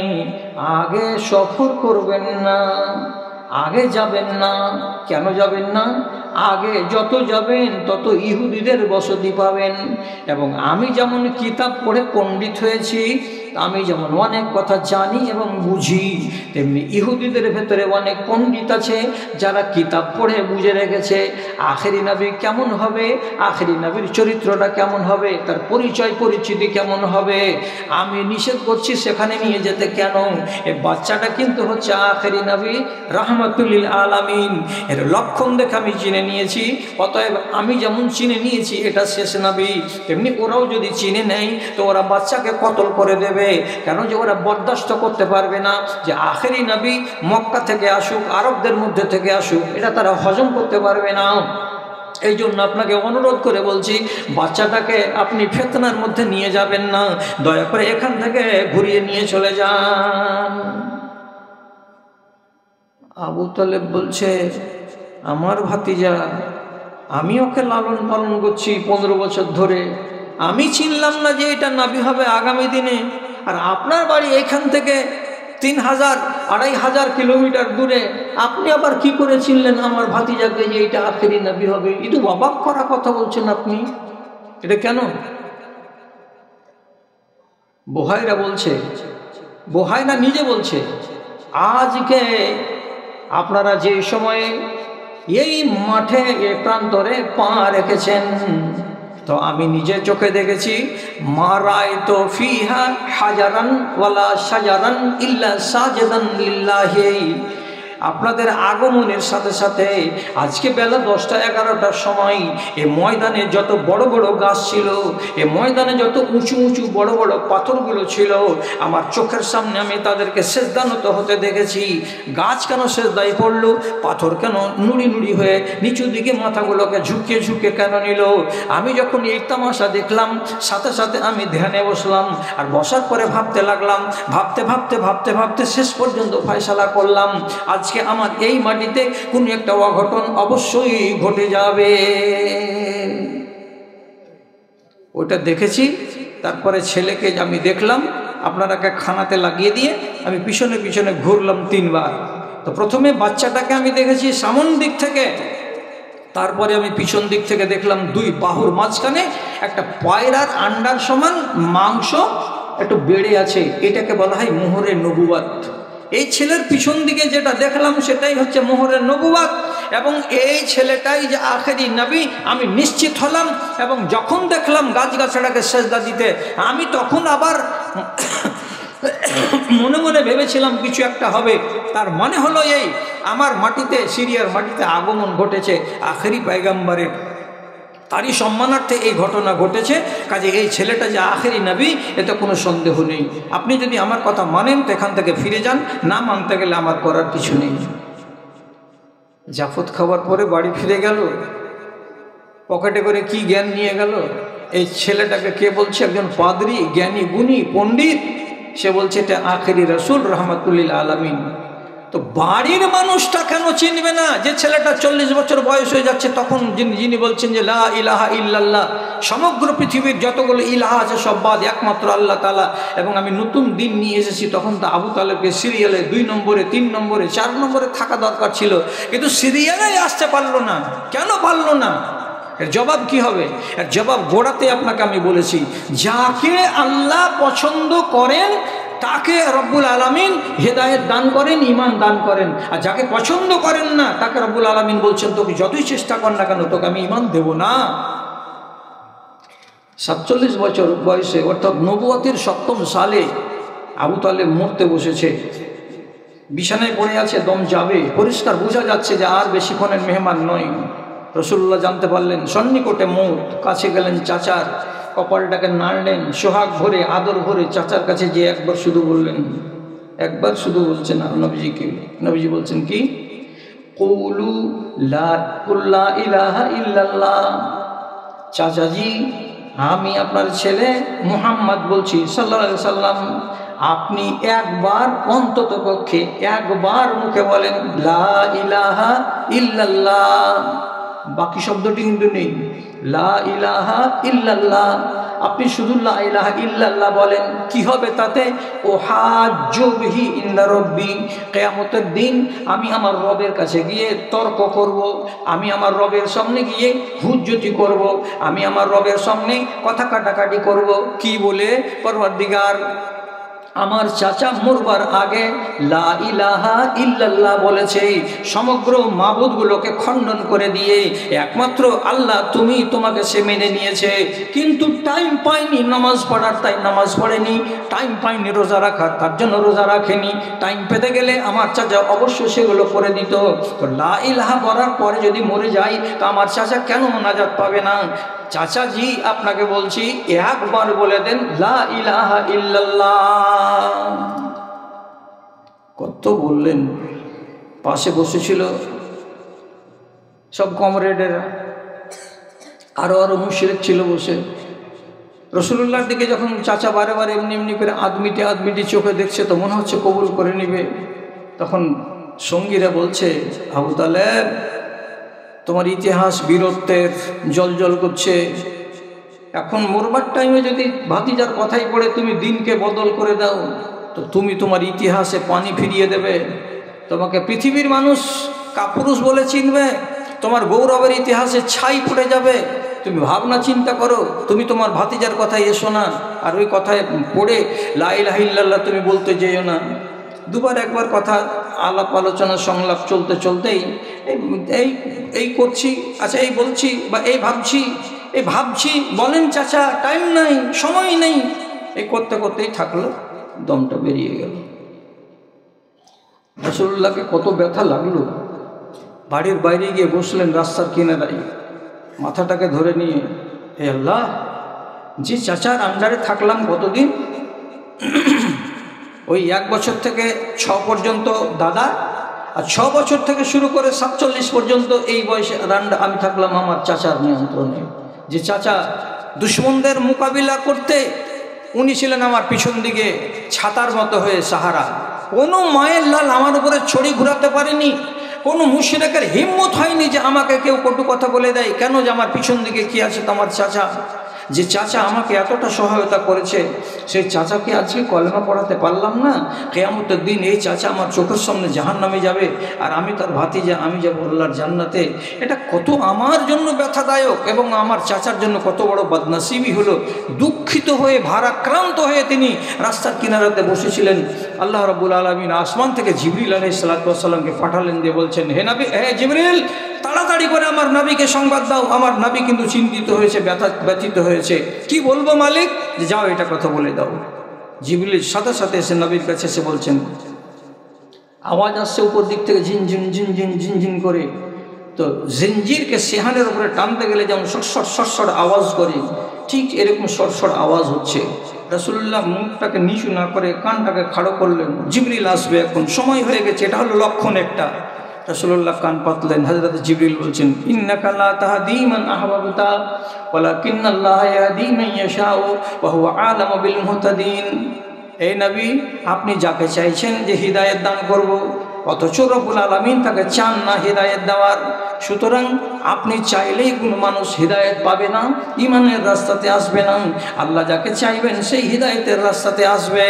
S1: আগে সফর করবেন না, আগে যাবেন না। কেন যাবেন না? আগে যত যাবেন তত ইহুদিদের বসতি পাবেন, এবং আমি যেমন কিতাব পড়ে পণ্ডিত হয়েছি, আমি যেমন অনেক কথা জানি এবং বুঝি, তেমনি ইহুদিদের ভেতরে অনেক পণ্ডিত আছে যারা কিতাব পড়ে বুঝে রেখেছে আখেরি নবী কেমন হবে, আখেরি নবীর চরিত্রটা কেমন হবে, তার পরিচয় পরিচিতি কেমন হবে। আমি নিষেধ করছি সেখানে নিয়ে যেতে। কেন? এই বাচ্চাটা কিন্তু হচ্ছে আখেরি নবী রাহমাতুল লিল আলামিন, এর লক্ষণ দেখে আমি চিনে নিয়েছি। অতএব আমি যেমন চিনে নিয়েছি এটা শেষ নবী, তেমনি ওরাও যদি চিনে নেয় তো ওরা বাচ্চাকে কতল করে দেবে। কেন? যে ওরা বরদাস্ত করতে পারবে না যে আখেরি নবী মক্কা থেকে আসুক, আরবদের মধ্যে থেকে আসুক, এটা তারা হজম করতে পারবে না। এই জন্য আপনাকে অনুরোধ করে বলছি, বাচ্চাটাকে আপনি ফিতনার মধ্যে নিয়ে যাবেন না, দয়া করে এখান থেকে ঘুরিয়ে নিয়ে চলে যান। আবু তালেব বলছে, আমার ভাতিজা, আমি ওকে লালন পালন করছি 15 বছর ধরে, আমি চিনলাম না যে এটা নবী হবে আগামী দিনে, আর আপনার বাড়ি এখান থেকে 3000-2500 কিলোমিটার দূরে, আপনি আবার কি করে চিনলেন আমার ভাতিজাকে যে এটা আখেরি নবী হবে? এ তো অবাক করা কথা বলছেন আপনি। এটা কেন? বুহাইরা বলছে, বুহাইরা নিজে বলছে, আজকে আপনারা যে সময়ে এই মাঠে এ প্রান্তরে পা রেখেছেন, তো আমি নিজে চোখে দেখেছি, মারাই তো ফিহা হাজারান ওয়ালা শাজারান ইল্লা সাজিদান লিল্লাহি। আপনাদের আগমনের সাথে সাথে আজকে বেলা 10টা-11টার সময় এই ময়দানে যত বড় বড় গাছ ছিল, এই ময়দানে যত উঁচু উঁচু বড় বড় পাথরগুলো ছিল, আমার চোখের সামনে আমি তাদেরকে সেজদানত হতে দেখেছি। গাছ কেন সেজদায় পড়লো? পাথর কেন নুড়ি নুড়ি হয়ে নিচু দিকে মাথাগুলোকে ঝুঁকিয়ে ঝুঁকিয়ে কেন নিল? আমি যখন এই তামাশা দেখলাম, সাথে সাথে আমি ধ্যানে বসলাম, আর বসার পরে ভাবতে লাগলাম, ভাবতে ভাবতে ভাবতে ভাবতে শেষ পর্যন্ত ফয়সালা করলাম, আজকে আমার এই মাটিতে কোন একটা অঘটন অবশ্যই ঘটে যাবে। ওটা দেখেছি। তারপরে ছেলেকে আমি দেখলাম আপনারাকে খানাতে লাগিয়ে দিয়ে আমি পিছনে পিছনে ঘুরলাম 3 বার। তো প্রথমে বাচ্চাটাকে আমি দেখেছি সামন দিক থেকে, তারপরে আমি পিছন দিক থেকে দেখলাম 2 বাহুর মাঝখানে একটা পায়রার আন্ডার সমান মাংস একটু বেড়ে আছে, এটাকে বলা হয় মোহরে নবুয়াত। এই ছেলের পিছন দিকে যেটা দেখলাম সেটাই হচ্ছে মোহরে নবুয়াত, এবং এই ছেলেটাই যে আখেরি নবী আমি নিশ্চিত হলাম। এবং যখন দেখলাম গাছগাছড়াকে সেজদা দিতে, আমি তখন আবার মনে মনে ভেবেছিলাম কিছু একটা হবে। তার মানে হলো এই, আমার মাটিতে, সিরিয়ার মাটিতে আগমন ঘটেছে আখেরি পয়গম্বরের, তারই সম্মানার্থে এই ঘটনা ঘটেছে। কাজে এই ছেলেটা যে আখেরি নবী এতে কোনো সন্দেহ নেই। আপনি যদি আমার কথা মানেন তো এখান থেকে ফিরে যান, না মানতে গেলে আমার করার কিছু নেই। জাফত খাবার পরে বাড়ি ফিরে গেল, পকেটে করে কি জ্ঞান নিয়ে গেল। এই ছেলেটাকে কে বলছে? একজন পাদ্রী, জ্ঞানী গুণী পণ্ডিত, সে বলছে এটা আখেরি রসুল রাহমাতুল লিল আলামিন। তো বাড়ির মানুষটা কেন চিনবে না? যে ছেলেটা 40 বছর বয়স হয়ে যাচ্ছে, তখন যিনি বলছেন যে লা ইলাহা ইল্লাল্লাহ, সমগ্র পৃথিবীর যতগুলো ইলাহা আছে সব বাদ, একমাত্র আল্লাহ তাআলা, এবং আমি নতুন দিন নিয়ে এসেছি, তখন তো আবু তালেবকে সিরিয়ালে 2 নম্বরে, 3 নম্বরে, 4 নম্বরে থাকা দরকার ছিল, কিন্তু সিরিয়ালে আসতে পারলো না। কেন পারলো না? এর জবাব কি হবে? এর জবাব গোড়াতে আপনাকে আমি বলেছি, যাকে আল্লাহ পছন্দ করেন তাকে রব্বুল আলামিন হেদায়েত দান করেন, ঈমান দান করেন, আর যাকে পছন্দ করেন না তাকে রব্বুল আলামিন বলছেন তোকে যতই চেষ্টা কর না কেন তোকে আমি ঈমান দেব না। 47 বছর বয়সে, অর্থাৎ নবুয়তের 7ম সালে আবু তালেব মরতে বসেছে, বিছানায় পড়ে আছে, দম যাবে, পরিষ্কার বোঝা যাচ্ছে যে আর বেশিক্ষণের মেহমান নয়। রাসূলুল্লাহ জানতে পারলেন, সন্নিকটে মৌত, কাছে গেলেন চাচার, কপালটাকে নাড়লেন, সোহাগ ভরে আদর ভরে চাচার কাছে যে একবার শুধু বললেন, একবার শুধু বলছেন নবীজিকে, নবীজি বলছেন কি? কুলু লা ইলাহা ইল্লাল্লাহ। চাচাজি, আমি আপনার ছেলে মুহাম্মদ বলছি সাল্লাল্লাহু আলাইহি সাল্লাম, আপনি একবার, অন্তত পক্ষে একবার মুখে বলেন লা ইলাহা ইল্লাল্লাহ। বাকি শব্দটি কিন্তু নেই। লা ইলাহা ইল্লাল্লাহ, আপনি শুধু লা ইলাহা ইল্লাল্লাহ বলেন, কি হবে তাতে? উহাজ্জু বিহি ইনদা রব্বি, কিয়ামতের দিন আমি আমার রবের কাছে গিয়ে তর্ক করব, আমি আমার রবের সামনে গিয়ে হুজ্জতি করব, আমি আমার রবের সামনে কথা কাটাকাটি করব। কি বলে? পরওয়ারদিগার, আমার চাচা মরবার আগে লা ইলাহা ইল্লাল্লাহ বলেছে, সমগ্র মাবুদগুলোকে খণ্ডন করে দিয়ে একমাত্র আল্লাহ তুমি, তোমাকে সে মেনে নিয়েছে, কিন্তু টাইম পায়নি নামাজ পড়ার, তাই নামাজ পড়েনি, টাইম পায়নি রোজা রাখার, তার জন্য রোজা রাখেনি, টাইম পেতে গেলে আমার চাচা অবশ্যই সেগুলো করে দিত। তো লা ইলাহা বলার পরে যদি মরে যায় তা আমার চাচা কেন নাজাত পাবে না? চাচাজি আপনাকে বলছি, একবার বলে দেন লা ইলাহা ইল্লাল্লাহ। কত বললেন। পাশে বসেছিল সব কমরেডেরা, আরো মুশরিক ছিল বসে। রাসূলুল্লাহর দিকে যখন চাচা বারে বারে এমনি এমনি করে আদমিটি চোখে দেখছে, তো মনে হচ্ছে কবুল করে নিবে, তখন সঙ্গীরা বলছে, আবু তালেব, তোমার ইতিহাস বীরত্বের জল করছে, এখন মরবার টাইমে যদি ভাতিজার কথাই পড়ে তুমি দিনকে বদল করে দাও, তো তুমি তোমার ইতিহাসে পানি ফিরিয়ে দেবে, তোমাকে পৃথিবীর মানুষ কাপুরুষ বলে চিনবে, তোমার গৌরবের ইতিহাসে ছাই পড়ে যাবে। তুমি ভাবনা চিন্তা করো, তুমি তোমার ভাতিজার কথায় এসো না, আর ওই কথায় পড়ে লা ইলাহা ইল্লাল্লাহ তুমি বলতে যেও না। দুবার একবার কথা আলাপ আলোচনা সংলাপ চলতে চলতেই এই করছি, আচ্ছা এই বলছি, বা এই ভাবছি, বলেন চাচা টাইম নাই, সময় নেই, এই করতে করতেই থাকলো, দমটা বেরিয়ে গেল। রাসূলুল্লাহকে কত ব্যথা লাগলো। বাড়ির বাইরে গিয়ে বসলেন রাস্তার কিনারায়, মাথাটাকে ধরে নিয়ে, হে আল্লাহ, যে চাচার আন্ডারে থাকলাম কতদিন, ওই 1 বছর থেকে 6 পর্যন্ত দাদা, আর 6 বছর থেকে শুরু করে 47 পর্যন্ত এই বয়সে আমি থাকলাম আমার চাচার নিয়ন্ত্রণে। যে চাচা দুশ্মনদের মোকাবিলা করতে উনি ছিলেন আমার পিছন দিকে ছাতার মতো হয়ে সাহারা। কোনো মায়ের লাল আমার উপরে ছড়ি ঘুরাতে পারেনি, কোনো মুশরিকের হিম্মত হয়নি যে আমাকে কেউ কটু কথা বলে দেয়। কেন? যে আমার পিছন দিকে কি আছে? তোমার চাচা। যে চাচা আমাকে এতটা সহায়তা করেছে, সেই চাচাকে আজকে কলেমা পড়াতে পারলাম না, কিয়ামতের দিন এই চাচা আমার চোখের সামনে জাহান্নামে যাবে, আর আমি তার ভাতিজা, আমি যাব আল্লাহর জান্নাতে। এটা কত আমার জন্য ব্যথাদায়ক, এবং আমার চাচার জন্য কত বড় বদনসিবি হলো। দুঃখিত হয়ে, ভারাক্রান্ত হয়ে তিনি রাস্তার কিনারাতে বসেছিলেন। আল্লাহ রাব্বুল আলামিন আসমান থেকে জিবরিল আলাইহিস সালাতু ওয়াস সালামকে পাঠালেন, দিয়ে বলছেন, হে নবী, হে জিবরিল, তাড়াতাড়ি করে আমার নবীকে সংবাদ দাও, আমার নবী কিন্তু চিন্তিত হয়েছে, ব্যথিত হয়েছে। কি বলবো মালিক? যে যাও এটা কথা বলে দাও। জিবরিল সাথে সাথে এসে নবীর কাছে এসে বলছেন, আওয়াজ আসছে উপর দিক থেকে ঝিনঝিন ঝিনঝিন ঝিনঝিন করে। তো জিঞ্জিরকে সেহানের উপরে টানতে গেলে যেমন সটসট সটসট আওয়াজ করে, ঠিক এরকম সটসট আওয়াজ হচ্ছে। রাসূলুল্লাহ মুখটাকে নিচু না করে কানটাকে খাড়ো করলেন, জিবরিল আসবে, এখন সময় হয়ে গেছে, এটা হলো লক্ষণ একটা। রাসূলুল্লাহ কান পাতলেন। হযরত জিবরিল বলছেন, ইন্নাকা লা তাহদি মান আহবাবতা ওয়ালাকিন্নাল্লাহা ইয়াহদি মান ইয়াশাউ ওয়া হুয়া আলামু বিল মুহতাদিন। এই নবী, আপনি যাকে চাইছেন যে হিদায়াত দান করব, অথচ রব্বুল আলামিন তাকে চান না হিদায়াত দেওয়ার। সুতরাং আপনি চাইলেই কোনো মানুষ হিদায়াত পাবে না, ইমানের রাস্তাতে আসবে না। আল্লাহ যাকে চাইবেন সেই হিদায়াতের রাস্তাতে আসবে।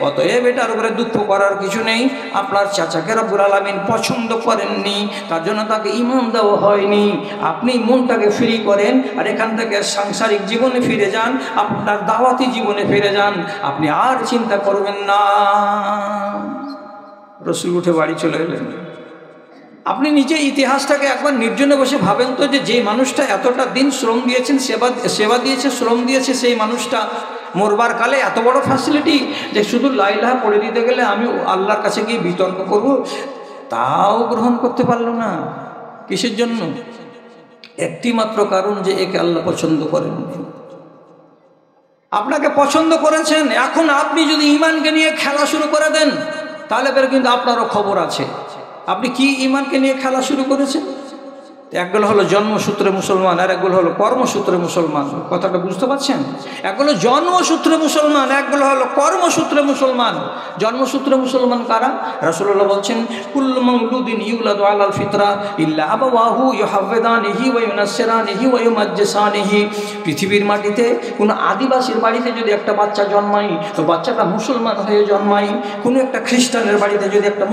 S1: অতএব এটার উপরে দুঃখ করার কিছু নেই। আপনার চাচাকে রব্বুল আলামিন পছন্দ করেননি, তার জন্য তাকে ঈমান দেওয়া হয়নি। আপনি মনটাকে ফ্রি করেন, আর এখান থেকে সাংসারিক জীবনে ফিরে যান, আপনার দাওয়াতি জীবনে ফিরে যান, আপনি আর চিন্তা করবেন না। রসুল উঠে বাড়ি চলে এলেন। আপনি নিজে ইতিহাসটাকে একবার নির্জনে বসে ভাবেন তো, যে মানুষটা এতটা দিন শ্রম দিয়েছেন, সেবা দিয়েছে, শ্রম দিয়েছে, সেই মানুষটা মরবার কালে এত বড় ফ্যাসিলিটি যে শুধু লা ইলাহা পড়ে দিতে গেলে আমি আল্লাহর কাছে গিয়ে বিতর্ক করব, তাও গ্রহণ করতে পারলো না। কিসের জন্য? একটি মাত্র কারণ, যে একে আল্লাহ পছন্দ করেন। আপনাকে পছন্দ করেছেন, এখন আপনি যদি ঈমানকে নিয়ে খেলা শুরু করে দেন, তাহলে কিন্তু আপনারও খবর আছে। আপনি কি ঈমানকে নিয়ে খেলা শুরু করেছেন? একগুলো হলো জন্মসূত্রে মুসলমান, আর একগুলো হলো কর্মসূত্রে মুসলমান। কথাটা বুঝতে পারছেন? একগুলো জন্মসূত্রে মুসলমান, একগুলো হলো কর্মসূত্রে মুসলমান। জন্মসূত্রে মুসলমান কারা? রাসূলুল্লাহ বলছেন, কুল্লু মাউলুদিন ইউলাদু আলাল ফিতরা ইল্লা আবাওয়াহু ইউহাওয়িদানিহি ওয়া ইউনাসসিরানিহি ওয়া ইউমাজ্জিসানিহি। পৃথিবীর মাটিতে কোনো আদিবাসীর বাড়িতে যদি একটা বাচ্চা জন্মায় তো বাচ্চাটা মুসলমান হয়ে জন্মায়। কোনো একটা খ্রিস্টানের বাড়িতে যদি একটা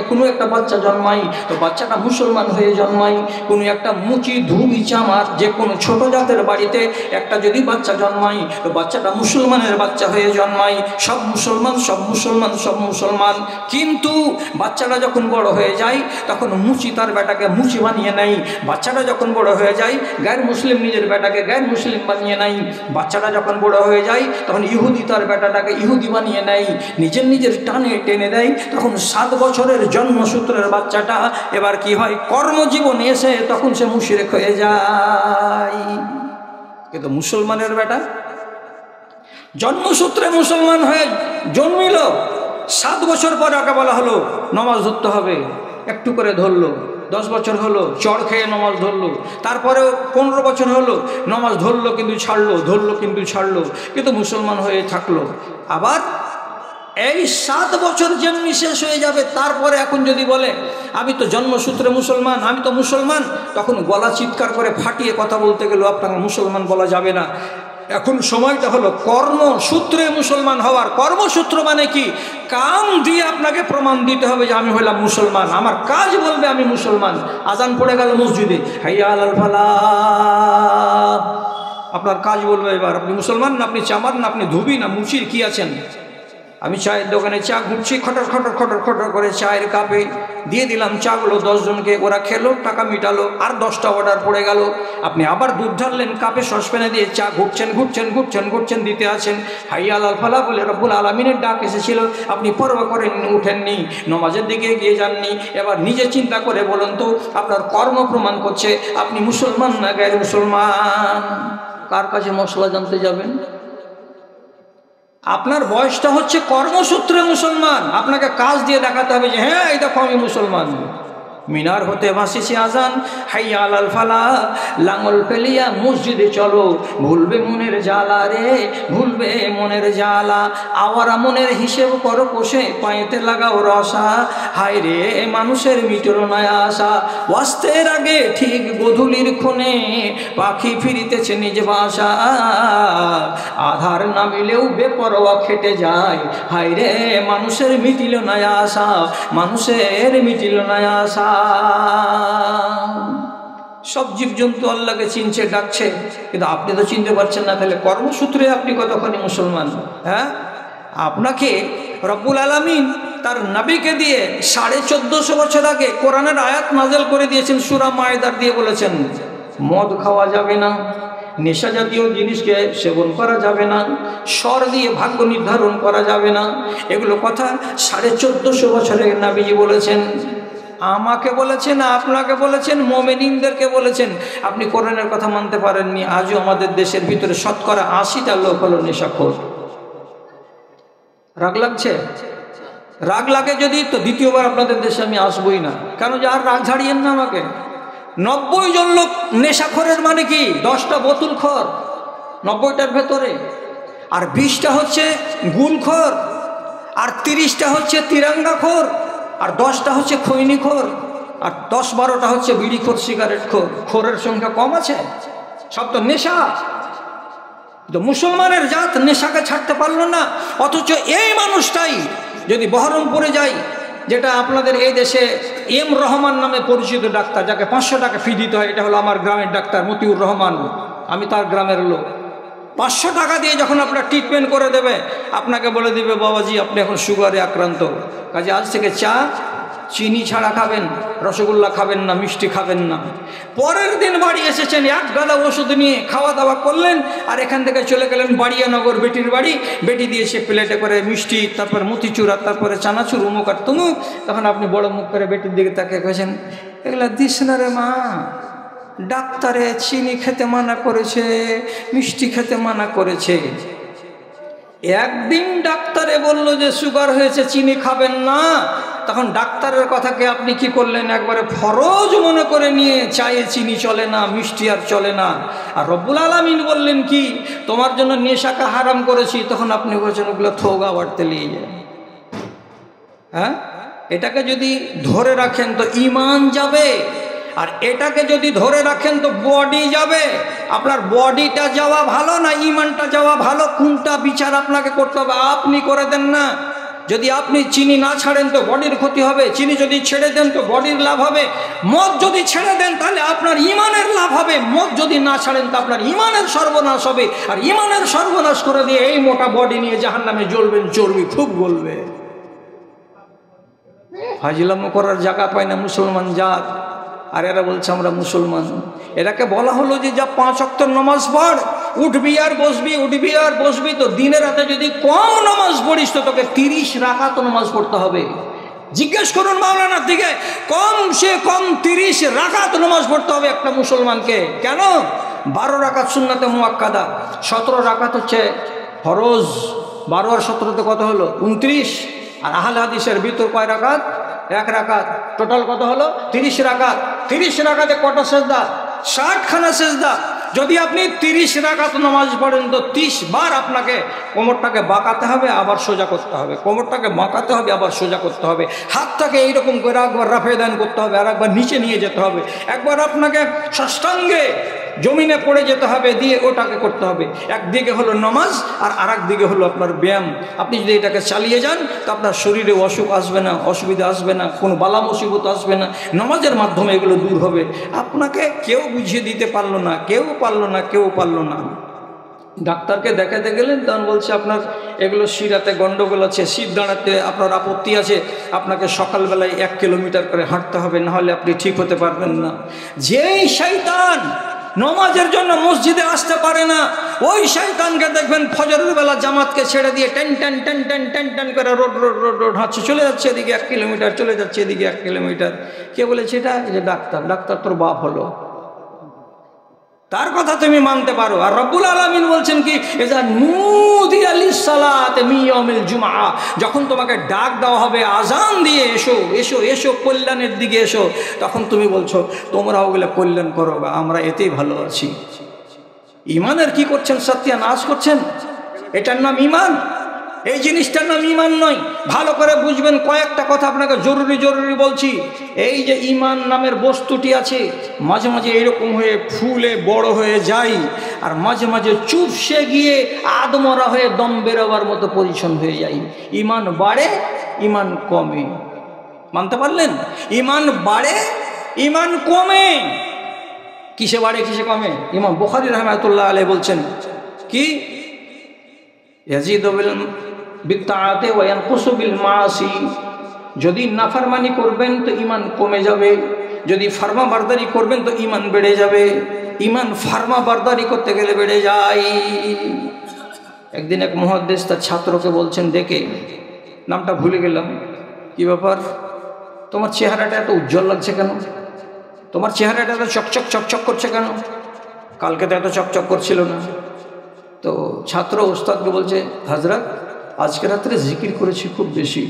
S1: কোনো একটা বাচ্চা জন্মায় তো বাচ্চাটা মুসলমান হয়ে জন্মায়। কোনো একটা মুচি ধুবি চামার যে কোনো ছোট জাতের বাড়িতে একটা যদি বাচ্চা জন্মায় তো বাচ্চাটা মুসলমানের বাচ্চা হয়ে জন্মায়। সব মুসলমান, সব মুসলমান, সব মুসলমান। কিন্তু বাচ্চাটা যখন বড় হয়ে যায় তখন মুচি তার বেটাকে মুচি বানিয়ে নেয়। বাচ্চাটা যখন বড় হয়ে যায় গায়ের মুসলিম নিজের বেটাকে গায়ের মুসলিম বানিয়ে নেয়। বাচ্চাটা যখন বড় হয়ে যায় তখন ইহুদি তার বেটাটাকে ইহুদি বানিয়ে নেয়। নিজের নিজের টানে টেনে দেয়। তখন 7 বছরের জন্মসূত্রের বাচ্চাটা এবার কি হয়, কর্মজীবনে এসে তখন সে মুশরিক হয়ে যায়। কিন্তু মুসলমানের বেটা জন্মসূত্রে মুসলমান হয়ে জন্মিল, 7 বছর পর ওকে বলা হলো নামাজ ধরতে হবে, একটু করে ধরলো। 10 বছর হলো, চড় খেয়ে নামাজ ধরলো। তারপরেও 15 বছর হলো, নামাজ ধরলো কিন্তু ছাড়লো, ধরলো কিন্তু ছাড়লো, কিন্তু মুসলমান হয়ে থাকলো। আবার এই 7 বছর যেমনি শেষ হয়ে যাবে, তারপরে এখন যদি বলে আমি তো জন্মসূত্রে মুসলমান, আমি তো মুসলমান, তখন গলা চিৎকার করে ফাটিয়ে কথা বলতে গেলেও আপনাকে মুসলমান বলা যাবে না। এখন সময়টা হলো কর্মসূত্রে মুসলমান হওয়ার। কর্মসূত্র মানে কি? কাম দিয়ে আপনাকে প্রমাণ দিতে হবে যে আমি হলাম মুসলমান। আমার কাজ বলবে আমি মুসলমান। আজান পড়ে গেল মসজিদে, হাইয়া আলাল ফালাহ, আপনার কাজ বলবে এবার আপনি মুসলমান না আপনি চামার না আপনি ধুবি না মুচির কি আছেন। আমি চায়ের দোকানে চা ঘুরছি, খটর খটর খটর খটর করে চায়ের কাপে দিয়ে দিলাম চাগুলো 10 জনকে, ওরা খেলো, টাকা মিটালো, আর 10টা অর্ডার পড়ে গেল। আপনি আবার দুধ ঢাললেন কাপে, সসপ্যানে দিয়ে চা ঘুরছেন ঘুরছেন ঘুরছেন ঘুরছেন দিতে আছেন। হাইয়া আলাল ফালাহ বলে রব্বুল আলামিনের ডাক এসেছিল, আপনি পরোয়া করেন উঠেননি, নমাজের দিকে এগিয়ে যাননি। এবার নিজে চিন্তা করে বলুন তো, আপনার কর্ম প্রমাণ করছে আপনি মুসলমান না গায়ের মুসলমান। কার কাছে মশলা জানতে যাবেন? আপনার বয়সটা হচ্ছে কর্মসূত্রে মুসলমান। আপনাকে কাজ দিয়ে দেখাতে হবে যে হ্যাঁ এই দেখো আমি মুসলমান। মিনার হতে ভাসিছে আজান, হাইয়া আলাল ফালাহ, লাঙল ফেলিয়া মসজিদে চলো, ভুলবে মনের জ্বালা রে, ভুলবে মনের জ্বালা। আওয়ারা মনের হিসেব করো কষে, পায়েতে লাগাও রসা, হায় রে মানুষের মিটল না আশা। ওয়াস্তের আগে ঠিক গোধূলির ক্ষণে, পাখি ফিরিতেছে নিজ বাসা, আধার নামিলেও বেপরোয়া খেটে যায়, হায় রে মানুষের মিটিল না আশা, মানুষের মিটিল না আশা। সব জীবজন্তু আল্লাহকে চিনছে, ডাকছে, কিন্তু আপনি তো চিনতে পারছেন না। তাহলে কর্মসূত্রে আপনি কতক্ষণই মুসলমান? হ্যাঁ, আপনাকে রব্বুল আলামিন তার নবীকে দিয়ে 1450 বছর আগে কোরআনের আয়াত নাযিল করে দিয়েছেন। সূরা মায়েদার দিয়ে বলেছেন মদ খাওয়া যাবে না, নেশা জাতীয় জিনিসকে সেবন করা যাবে না, স্বর দিয়ে ভাগ্য নির্ধারণ করা যাবে না। এগুলো কথা 1450 বছরের নবীজি বলেছেন। আমাকে বলেছেন, আপনাকে বলেছেন, মুমিনদেরকে বলেছেন। আপনি কোরআনের কথা মানতে পারেননি। আজও আমাদের দেশের ভিতরে 80টা লোক হলো নেশাখোর। রাগ লাগছে? রাগ লাগে যদি, তো দ্বিতীয়বার আপনাদের দেশে আমি আসবই না। কেন যে আর রাগ ঝাড়িয়েন না আমাকে। 90 জন লোক নেশাখোরের মানে কি? 10টা বোতলখোর 90টার ভেতরে, আর 20টা হচ্ছে গুলখোর, আর 30টা হচ্ছে তিরাঙ্গাখোর, আর 10টা হচ্ছে খৈনিখোর, আর 10-12টা হচ্ছে বিড়িখোর, সিগারেটখোর। খোরের সংখ্যা কম আছে? সব তো নেশা। তো মুসলমানের জাত নেশাকে ছাড়তে পারলো না। অথচ এই মানুষটাই যদি বহরমপুরে যাই, যেটা আপনাদের এই দেশে এম রহমান নামে পরিচিত ডাক্তার, যাকে 500 টাকা ফি দিতে হয়, এটা হলো আমার গ্রামের ডাক্তার মতিউর রহমান, আমি তার গ্রামের লোক। 500 টাকা দিয়ে যখন আপনার ট্রিটমেন্ট করে দেবে, আপনাকে বলে দিবে বাবাজি আপনি এখন সুগারে আক্রান্ত, কাজে আজ থেকে চা চিনি ছাড়া খাবেন, রসগোল্লা খাবেন না, মিষ্টি খাবেন না। পরের দিন বাড়ি এসেছেন, 1 গাদা ওষুধ নিয়ে খাওয়া দাওয়া করলেন, আর এখান থেকে চলে গেলেন বাড়িয়ানগর বেটির বাড়ি। বেটি দিয়েছে প্লেটে করে মিষ্টি, তারপর মতিচুর, আর তারপরে চানাচুর, উমুক আর তুমুক। তখন আপনি বড় মুখ করে বেটির দিকে তাকিয়ে কেছেন, এগুলা দিস না রে মা, ডাক্তারে চিনি খেতে মানা করেছে, মিষ্টি খেতে মানা করেছে। একদিন ডাক্তারে বলল যে সুগার হয়েছে, চিনি খাবেন না, তখন ডাক্তারের কথাকে আপনি কি করলেন, একবারে ফরজ মনে করে নিয়ে, চায়ে চিনি চলে না, মিষ্টি আর চলে না। আর রব্বুল আলামিন বললেন কি, তোমার জন্য নেশাকে হারাম করেছি, তখন আপনি বলছেন ওগুলো থোগা বাড়তে নিয়ে যায়। হ্যাঁ, এটাকে যদি ধরে রাখেন তো ঈমান যাবে, আর এটাকে যদি ধরে রাখেন তো বডি যাবে। আপনার বডিটা যাওয়া ভালো না ঈমানটা যাওয়া ভালো, কোনটা বিচার আপনাকে করতে হবে, আপনি করে দেন না। যদি আপনি চিনি না ছাড়েন তো বডির ক্ষতি হবে, চিনি যদি ছেড়ে দেন তো বডির লাভ হবে। মদ যদি ছেড়ে দেন তাহলে আপনার ঈমানের লাভ হবে, মদ যদি না ছাড়েন তো আপনার ঈমানের সর্বনাশ হবে। আর ঈমানের সর্বনাশ করে দিয়ে এই মোটা বডি নিয়ে জাহান্নামে জ্বলবেন, চর্বি খুব গলবে। ফাজিলামো করার জায়গা পায় না মুসলমান জাত। আর এরা বলছে আমরা মুসলমান। এটাকে বলা হলো যে যা 5 ওয়াক্ত নামাজ পড়, উঠবি আর বসবি, উঠবি আর বসবি। তো দিনের রাতে যদি কম নামাজ পড়িস তো তোকে 30 রাকাত নামাজ পড়তে হবে। জিজ্ঞেস করুন মাওলানার দিকে, কম সে কম 30 রাকাত নামাজ পড়তে হবে একটা মুসলমানকে। কেন? 12 রাকাত সুন্নাতে মুআক্কাদা, 17 রাকাত হচ্ছে ফরজ। 12 আর 17তে কত হলো? 29। আর আহলে হাদিসের ভিতর কয় রাকাত? 1 রাকাত। টোটাল কত হলো? 30 রাকাত। 30 রাকাতে কটা সেজদা? 60 খানা সেজদা। যদি আপনি 30 রাকাত নামাজ পড়েন তো 30 বার আপনাকে কোমরটাকে বাঁকাতে হবে, আবার সোজা করতে হবে, কোমরটাকে বাঁকাতে হবে, আবার সোজা করতে হবে, হাতটাকে এইরকম করে একবার রাফে দান করতে হবে, আর একবার নিচে নিয়ে যেতে হবে, একবার আপনাকে সাষ্টাঙ্গে জমিনে পড়ে যেতে হবে, দিয়ে ওটাকে করতে হবে। একদিকে হলো নামাজ আর আরেক দিকে হলো আপনার ব্যায়াম। আপনি যদি এটাকে চালিয়ে যান তো আপনার শরীরে অসুখ আসবে না, অসুবিধা আসবে না, কোনো বালা মুসিবত আসবে না। নামাজের মাধ্যমে এগুলো দূর হবে। আপনাকে কেউ বুঝিয়ে দিতে পারলো না, কেউ পারলো না। ডাক্তারকে দেখাতে গেলেন, তখন বলছে আপনার এগুলো শিরাতে গন্ডগোল আছে, শির দাঁড়াতে আপনার আপত্তি আছে, আপনাকে সকালবেলায় 1 কিলোমিটার করে হাঁটতে হবে, নাহলে আপনি ঠিক হতে পারবেন না। যেই শয়তান নামাজের জন্য মসজিদে আসতে পারে না, ওই শয়তানকে দেখবেন ফজরের বেলা জামাতকে ছেড়ে দিয়ে টেন টেন করে রোড হাঁটছে, চলে যাচ্ছে এদিকে 1 কিলোমিটার, চলে যাচ্ছে এদিকে 1 কিলোমিটার। কে বলেছে এটা? এই যে ডাক্তার তোর বাপ হলো, তার কথা তুমি মানতে পারো। আর রব্বুল আলামিন বলছেন কি, এজা নুদিয়া লিসসালাতি মিন ইয়াউমিল জুমআ, যখন তোমাকে ডাক দেওয়া হবে আজান দিয়ে, এসো এসো এসো কল্যাণের দিকে এসো, তখন তুমি বলছো তোমরা ওগুলো কল্যাণ করো, আমরা এতেই ভালো আছি। ঈমানের কি করছেন? সত্যানাশ করছেন। এটার নাম ঈমান, এই জিনিসটার নাম ঈমান নয়। ভালো করে বুঝবেন, কয়েকটা কথা আপনাকে জরুরি বলছি। এই যে ঈমান নামের বস্তুটি আছে, মাঝে মাঝে এরকম হয়ে ফুলে বড় হয়ে যায়, আর মাঝে মাঝে চুপসে গিয়ে আদমরা হয়ে দম বেরোবার মতো পজিশন হয়ে যায়। ঈমান বাড়ে, ঈমান কমে। মানতে পারলেন? ঈমান বাড়ে, ঈমান কমে। কিসে বাড়ে কিসে কমে? ইমাম বুখারী রাহমাতুল্লাহ আলাইহি বলছেন কি, ইয়াজিদু বিত্তাআতি ওয়া ইয়ানকুসু বিল মাআসি, যদি নাফরমানি করবেন তো ঈমান কমে যাবে, যদি ফরমাবরদারি করবেন তো ঈমান বেড়ে যাবে। ঈমান ফরমাবরদারি করতে গেলে বেড়ে যায়। একদিন এক মুহাদ্দিস তার ছাত্রকে বলছেন, ডেকে, নামটা ভুলে গেলাম, কি ব্যাপার, তোমার চেহারাটা এত উজ্জ্বল লাগছে কেন? তোমার চেহারাটা এত চকচক করছে কেন? কালকে তো এত চকচক করছিল না। তো ছাত্র ওস্তাদকে বলছে, হযরত আজকে রাত্রে জিকির করেছি খুব বেশি।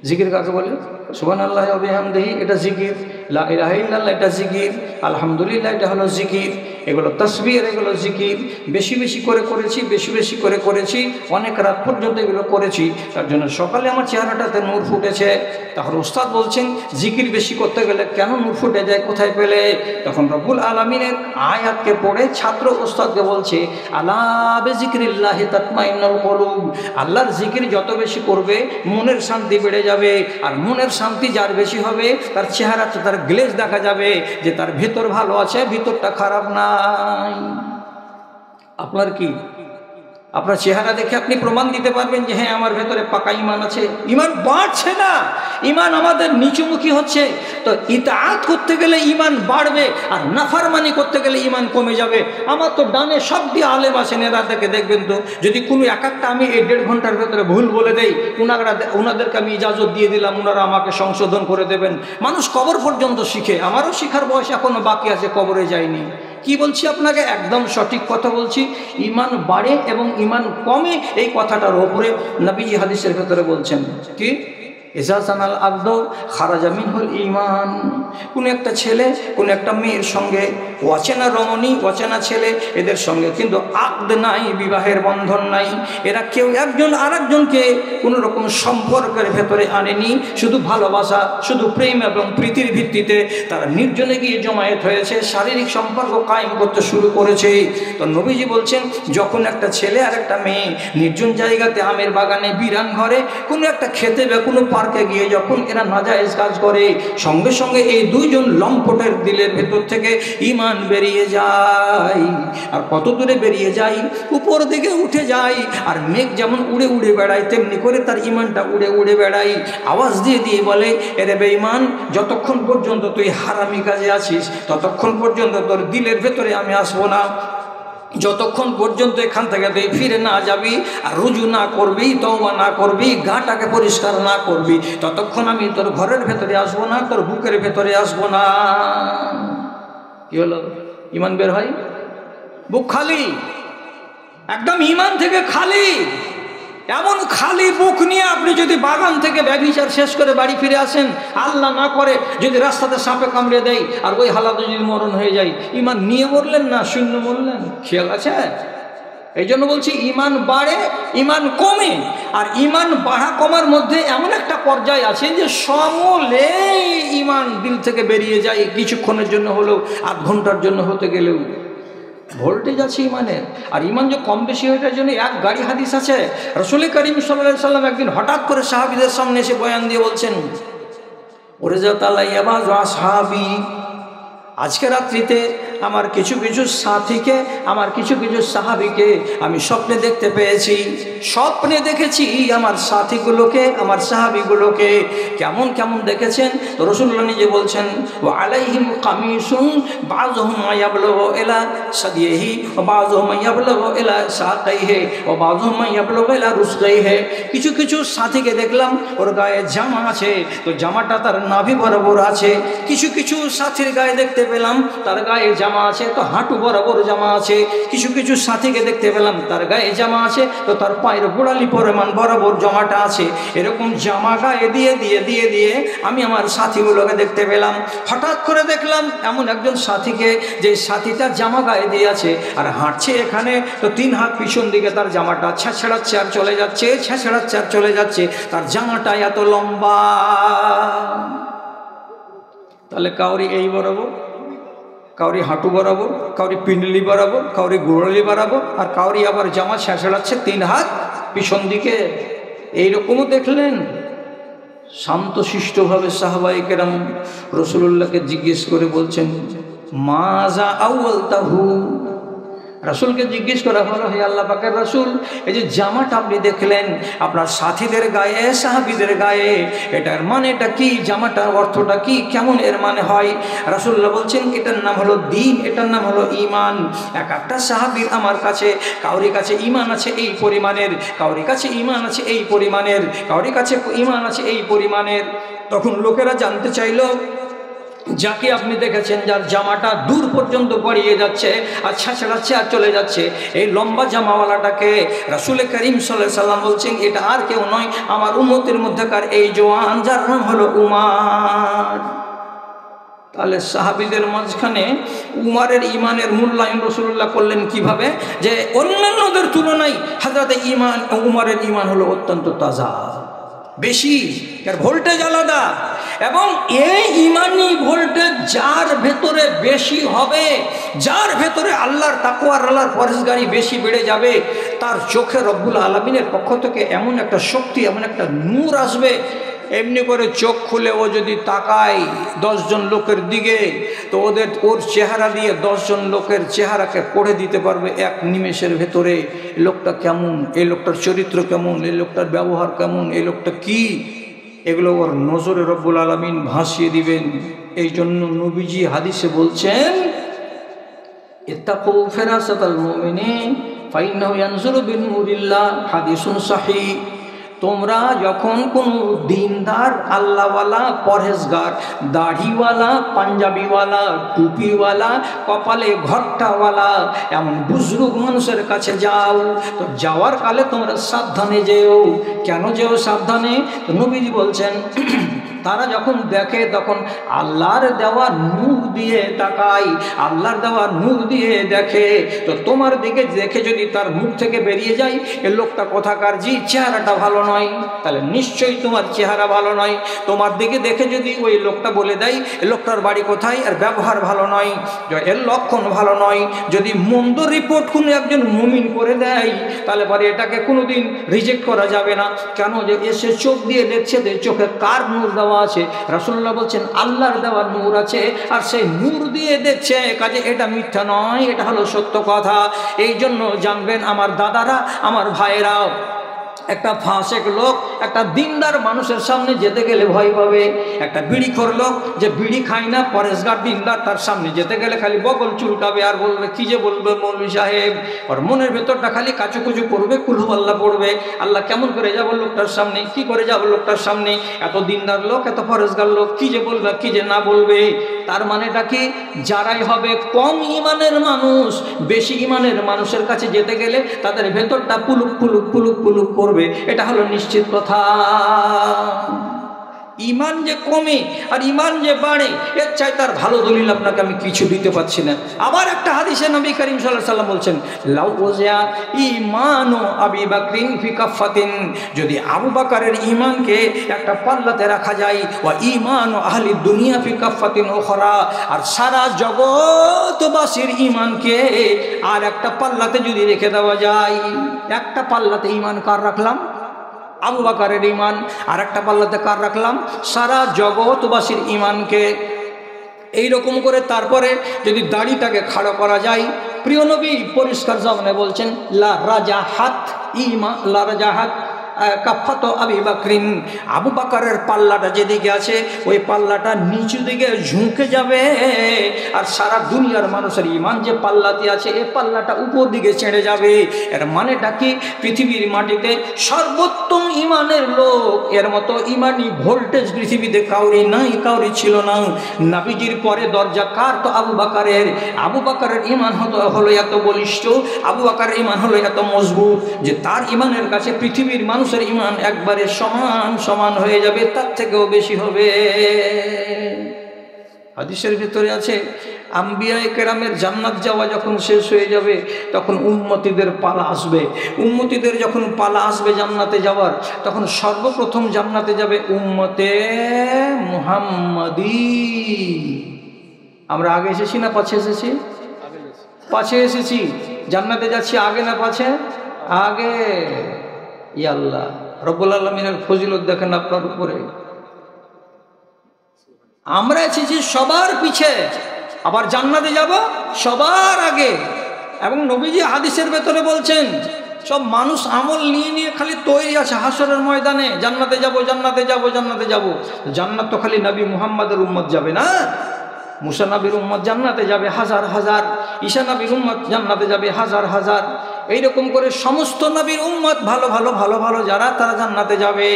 S1: জিকির কাকে বলে? সুবহানাল্লাহ ওয়া বিহামদিহি, এটা জিকির। লা ইলাহা ইল্লাল্লাহ, এটা জিকির। আলহামদুলিল্লাহ, এটা হলো জিকির। এগুলো তাসবিহ, এগুলো জিকির। বেশি করে করেছি, অনেক রাত পর্যন্ত এগুলো করেছি, তার জন্য সকালে আমার চেহারাটাতে নূর ফুটেছে। তখন ওস্তাদ বলছেন, জিকির বেশি করতে গেলে কেন নূর ফুটে যায়, কোথায় পেলে? তখন রব্বুল আলামিনের আয়াতকে পড়ে ছাত্র ওস্তাদকে বলছে, আলা বিযিকরিল্লাহি তাতমাইন্নুল কুলুব, আল্লাহর জিকির যত বেশি করবে মনের শান্তি বেড়ে যাবে। আর মনের শান্তি যার বেশি হবে, তার চেহারাতে তার গ্লেজ দেখা যাবে যে তার ভেতর ভালো আছে, ভিতরটা খারাপ নাই। আপনার কি? আপনার চেহারা দেখে আপনি প্রমাণ দিতে পারবেন যে হ্যাঁ আমার ভেতরে পাকা ঈমান আছে। ঈমান বাড়ছে না, ঈমান আমাদের নিচুমুখী হচ্ছে। তো ইতাআত করতে গেলে ঈমান বাড়বে, আর নাফরমানি করতে গেলে ঈমান কমে যাবে। আমার তো ডানে সব দিয়ে আলেম আছেন, এরা থেকে দেখবেন তো, যদি কোনো একটা আমি এই 1.5 ঘন্টার ভেতরে ভুল বলে দেই, ওনাদেরকে আমি ইজাজত দিয়ে দিলাম, ওনারা আমাকে সংশোধন করে দেবেন। মানুষ কবর পর্যন্ত শিখে, আমারও শিখার বয়স এখনো বাকি আছে, কবরে যায়নি। কি বলছি আপনাকে? একদম সঠিক কথা বলছি। ঈমান বাড়ে এবং ঈমান কমে, এই কথাটার ওপরে নবীজি হাদিসের ভেতরে বলছেন কি, ইজা জানাল আব্দ খারাজা মিনহুল ঈমান। কোনো একটা ছেলে কোনো একটা মেয়ের সঙ্গে, অচেনা রমণী অচেনা ছেলে, এদের সঙ্গে কিন্তু আকদ নাই, বিবাহের বন্ধন নাই। এরা কেউ একজন আরেকজনকে কোনো রকম সম্পর্কের ভেতরে আনেনি, শুধু ভালোবাসা, শুধু প্রেম এবং প্রীতির ভিত্তিতে তারা নির্জনে গিয়ে জমায়েত হয়েছে, শারীরিক সম্পর্ক কায়েম করতে শুরু করেছে। তো নবীজি বলছেন, যখন একটা ছেলে আর একটা মেয়ে নির্জন জায়গাতে, আমের বাগানে, বিরান ঘরে, কোনো একটা খেতে বা কোনো পার্কে গিয়ে যখন এরা নাজায়েজ কাজ করে, সঙ্গে সঙ্গে এই দুইজন লম্পটের দিলের ভেতর থেকে ঈমান বেরিয়ে যায়। আর কত দূরে বেরিয়ে যায়? উপর দিকে উঠে যায়। আর মেঘ যেমন উড়ে উড়ে বেড়ায়, তেমনি করে তার ঈমানটা উড়ে উড়ে বেড়ায়। আওয়াজ দিয়ে দিয়ে বলে, এরে বেঈমান, যতক্ষণ পর্যন্ত তুই হারামি কাজে আছিস ততক্ষণ পর্যন্ত তোর দিলের ভেতরে আমি আসবো না। যতক্ষণ পর্যন্ত এখান থেকে তুই ফিরে না যাবি আর রুজু না করবি, তওবা না করবি, গাটাকে পরিষ্কার না করবি, ততক্ষণ আমি তোর ঘরের ভেতরে আসবো না, তোর বুকের ভেতরে আসবো না। কি হলো? ঈমান বের হয়, বুক খালি, একদম ঈমান থেকে খালি। এমন খালি বুক নিয়ে আপনি যদি বাগান থেকে ব্যভিচার শেষ করে বাড়ি ফিরে আসেন, আল্লাহ না করে যদি রাস্তাতে সাপে কামড়ে দেয় আর ওই হালাতে যদি মরণ হয়ে যায়, ঈমান নিয়ে মরলেন না শূন্য মরলেন? খেয়াল আছে? এই জন্য বলছি, ঈমান বাড়ে, ঈমান কমে। আর ঈমান বাড়া কমার মধ্যে এমন একটা পর্যায় আছে যে সমূলে ঈমান দিল থেকে বেরিয়ে যায়, কিছুক্ষণের জন্য হলেও, আধ ঘন্টার জন্য হতে গেলেও। ভোল্টেজ আছে ঈমানের। আর ঈমান যে কম বেশি হয়ে যাওয়ার জন্য এক গাড়ি হাদিস আছে। রাসূল করিম সাল্লাল্লাহু আলাইহি সাল্লাম একদিন হঠাৎ করে সাহাবীদের সামনে এসে বয়ান দিয়ে বলছেন, ওরে যা তালাইয়া বাযু আসহাবি, আজকে রাত্রিতে আমার কিছু কিছু সাথীকে, আমার কিছু কিছু সাহাবীকে আমি স্বপ্নে দেখতে পেয়েছি। স্বপ্নে দেখেছি আমার সাথীগুলোকে, আমার সাহাবীগুলোকে। কেমন কেমন দেখেছেন? তো রাসূলুল্লাহ নিজে বলছেন, ওয়া আলাইহিম কামিসুন বাযুহুম ইয়াবলুগু ইলা সাদিহি ওয়া বাযুহুম ইয়াবলুগু ইলা সাকাইহি ওয়া বাযুহুম ইয়াবলুগু ইলা রুসগাইহি। কিছু কিছু সাথীকে দেখলাম ওর গায়ে জামা আছে, তো জামাটা তার নাভি বরাবর আছে। কিছু কিছু সাথীর গায়ে দেখতে পেলাম তার গায়ে জামা আছে, তো হাঁটু বরাবর জামা আছে। কিছু কিছু সাথীকে দেখতে পেলাম তার গায়ে জামা আছে, তো তার পায়ের গোড়ালি পরিমাণ বরাবর জামাটা আছে। এরকম জামা গায়ে দিয়ে দিয়ে দিয়ে দিয়ে আমি আমার সাথীগুলোকে দেখতে পেলাম। হঠাৎ করে দেখলাম এমন একজন সাথীকে, যে সাথীটা জামা গায়ে দিয়ে আছে আর হাঁটছে এখানে, তো 3 হাত পিছন দিকে তার জামাটা ছেঁচড়াচ্ছে আর চলে যাচ্ছে, ছেঁচড়াচ্ছে আর চলে যাচ্ছে। তার জামাটা এত লম্বা। তাহলে কাউরি এই বরাবর, কাউরি হাঁটু বরাবর, কাউরি পিণ্ডলি বরাবর, কাউরি গোড়ালি বরাবর, আর কাউরি আবার জামা ছেঁচড়াচ্ছে 3 হাত পিছন দিকে। এইরকমও দেখলেন। শান্তশিষ্টভাবে সাহাবায়ে কেরাম রাসূলুল্লাহকে জিজ্ঞেস করে বলছেন, মাজা আউয়ালতাহু। রাসূলকে জিজ্ঞেস করা হলো, হে আল্লাহ পাকের রাসূল, এই যে জামাটা আপনি দেখলেন আপনার সাথীদের গায়ে, সাহাবীদের গায়ে, এটার মানেটা কি? জামাটার অর্থটা কি? কেমন এর মানে হয়? রাসূলুল্লাহ বলছেন, এটার নাম হলো দ্বীন, এটার নাম হলো ঈমান। এক একটা সাহাবীর আমার কাছে, কাউরি কাছে ঈমান আছে এই পরিমাণের, কাউরি কাছে ঈমান আছে এই পরিমাণের, কাউরি কাছে ঈমান আছে এই পরিমাণের। তখন লোকেরা জানতে চাইল, যাকে আপনি দেখেছেন যার জামাটা দূর পর্যন্ত গড়িয়ে যাচ্ছে আর ছেঁচড়াচ্ছে আর চলে যাচ্ছে, এই লম্বা জামাওয়ালাটাকে? রাসূল করিম সাল্লাল্লাহু আলাইহি সাল্লাম বলছেন, এটা আর কেউ নয়, আমার উম্মতের মধ্যেকার এই জওয়ান, যার নাম হলো উমার। তাহলে সাহাবীদের মাঝখানে উমারের ঈমানের মূল্যায়ন রাসূলুল্লাহ করলেন কিভাবে? যে অন্যান্যদের তুলনায় হযরত উমারের ঈমান হলো অত্যন্ত তাজা, বেশি, এর ভোল্টেজ আলাদা। এবং এই ঈমানি ভোল্টেজ যার ভেতরে বেশি হবে, যার ভেতরে আল্লাহর তাকওয়া আর আল্লাহর পরহেজগারি বেশি বেড়ে যাবে, তার চোখে রব্বুল আলামিনের পক্ষ থেকে এমন একটা শক্তি, এমন একটা নূর আসবে, এমনি করে চোখ খুলে ও যদি তাকায় 10 জন লোকের দিকে, তো ওর চেহারা দিয়ে 10 জন লোকের চেহারাকে পড়ে দিতে পারবে এক নিমেষের ভেতরে। এই লোকটা কেমন, এই লোকটার চরিত্র কেমন, এই লোকটার ব্যবহার কেমন, এই লোকটা কি, এগুলো ওর নজরে রব্বুল আলামিন ভাসিয়ে দিবেন। এই জন্য নবীজি হাদিসে বলছেন, ইত্তাকু ফিরাসাতাল মুমিনিন ফাইন্নাহু ইয়ানজুরু বিনুরিল্লাহ, হাদিসুন সহিহ। তোমরা যখন কোনো দিনদার আল্লাহওয়ালা পরহেজগার দাড়িওয়ালা পাঞ্জাবিওয়ালা টুপিওয়ালা কপালে ঘট্টাওয়ালা এমন বুজরুগ মানুষের কাছে যাও, তো যাওয়ার কালে তোমরা সাবধানে যেও। কেন যেও সাবধানে? তো নবীজি বলছেন তারা যখন দেখে তখন আল্লাহর দেওয়া নূর দিয়ে তাকায়, আল্লাহর দেওয়া নূর দিয়ে দেখে। তো তোমার দিকে দেখে যদি তার মুখ থেকে বেরিয়ে যায় এ লোকটা কোথাকার, জি চেহারাটা ভালো নয়, তাহলে নিশ্চয়ই তোমার চেহারা ভালো নয়। তোমার দিকে দেখে যদি ওই লোকটা বলে দেয় এ লোকটার বাড়ি কোথায়, আর ব্যবহার ভালো নয়, এর লক্ষণ ভালো নয়, যদি মন্দ রিপোর্ট কোনো একজন মুমিন করে দেয় তাহলে পরে এটাকে কোনোদিন রিজেক্ট করা যাবে না। কেন? যে এসে চোখ দিয়ে দেখছে যে চোখে কার নূর দেওয়া আছে। রাসূলুল্লাহ বলছেন আল্লাহর দেওয়া নূর আছে, আর সেই নূর দিয়ে দেখছে, কাজে এটা মিথ্যা নয়, এটা হলো সত্য কথা। এই জন্য জানবেন আমার দাদারা, আমার ভাইয়েরা, একটা ফাঁসেক লোক একটা দিনদার মানুষের সামনে যেতে গেলে ভয় পাবে। একটা বিড়িখোর লোক যে বিড়ি খায় না, পরেশগার দিনদার, তার সামনে যেতে গেলে খালি বগল চুলকাবে আর বলবে কি যে বলবে মৌলভী সাহেব। আর মনের ভেতরটা খালি কাচুকুচু করবে, কুলহু আল্লাহ পড়বে, আল্লাহ কেমন করে যাবো লোকটার সামনে, কি করে যাবো লোকটার সামনে, এত দিনদার লোক, এত পরেশগার লোক, কি যে বলবে কি যে না বলবে। তার মানেটা কি? যারাই হবে কম ইমানের মানুষ বেশি ইমানের মানুষের কাছে যেতে গেলে তাদের ভেতরটা পুলুক পুলুক পুলুক পুলুক করবে, এটা হলো নিশ্চিত কথা। ইমান যে কমে আর ইমান যে বাড়ে এর চাই তার ভালো দলিল আপনাকে আমি কিছু দিতে পারছি না। আবার একটা হাদিসে নবী করিম সাল্লাল্লাহু আলাইহি ওয়াসাল্লাম বলছেন লাউ ওযিয়া ঈমানু আবি বকরিন ফি কাফাতিন, যদি আবু বকরের ঈমানকে একটা পাল্লাতে রাখা যায়, ওয়া ঈমানু আহলি দুনিয়া ফি কাফাতিন উখরা, আর সারা জগৎবাসীর ঈমানকে আর একটা পাল্লাতে যদি রেখে দেওয়া যায়, একটা পাল্লাতে ঈমান কার রাখলাম? আবু বকরের ঈমান, আর একটা পাল্লাতে কার রাখলাম? সারা জগৎবাসীর ঈমানকে। এইরকম করে তারপরে যদি দাড়িটাকে খাড়া করা যায়, প্রিয় নবী পরিষ্কার জবানে বলছেন লা রাজাহাত ঈমান, লা রাজাহাত কাফাত আবি বকরিন, আবু বকরের পাল্লাটা যেদিকে আছে ওই পাল্লাটা নিচু দিকে ঝুঁকে যাবে, আর সারা দুনিয়ার মানুষের ঈমান যে পাল্লাতে আছে এই পাল্লাটা উপর দিকে ছেড়ে যাবে। এর মানেটা কি? পৃথিবীর মাটিতে সর্বোত্তম ঈমানের লোক, এর মতো ঈমানি ভোল্টেজ পৃথিবীতে কাউরি নাই, কাউরি ছিল না। নবীজির পরে দরজা কার? তো আবু বকরের। আবু বকরের ঈমান হলো এত বলিষ্ঠ, আবু বকরের ঈমান হলো এত মজবুত যে তার ঈমানের কাছে পৃথিবীর মানুষের ঈমান একবারে সমান সমান হয়ে যাবে, তার থেকেও বেশি হবে। হাদিসের ভিতরে আছে আম্বিয়ায়ে কেরামের জান্নাত যাওয়া যখন শেষ হয়ে যাবে তখন উম্মতিদের পালা আসবে। উম্মতিদের যখন পালা আসবে জান্নাতে যাওয়ার, তখন সর্বপ্রথম জান্নাতে যাবে উম্মতে মুহাম্মাদি। আমরা আগে এসেছি না পাছে এসেছি? পাছে এসেছি। জান্নাতে যাচ্ছি আগে না পাছে? আগে। ইয়া আল্লাহ, রব্বুল আলামিনের ফজিলত দেখেন আপনার উপরে। আমরা এসেছি সবার পিছে, আবার জান্নাতে যাব সবার আগে। এবং নবীজি হাদিসের ভেতরে বলছেন সব মানুষ আমল নিয়ে নিয়ে খালি তৈরি আছে হাসরের ময়দানে, জান্নাতে যাব জান্নাতে যাব জান্নাতে যাব। জান্নাত তো খালি নবী মুহাম্মাদের উম্মত যাবে না, মুসা নবীর উম্মত জান্নাতে যাবে হাজার হাজার, ঈসা নবীর উম্মত জান্নাতে যাবে হাজার হাজার। এইরকম করে সমস্ত নবীর উম্মত ভালো ভালো ভালো ভালো যারা তারা জান্নাতে যাবে।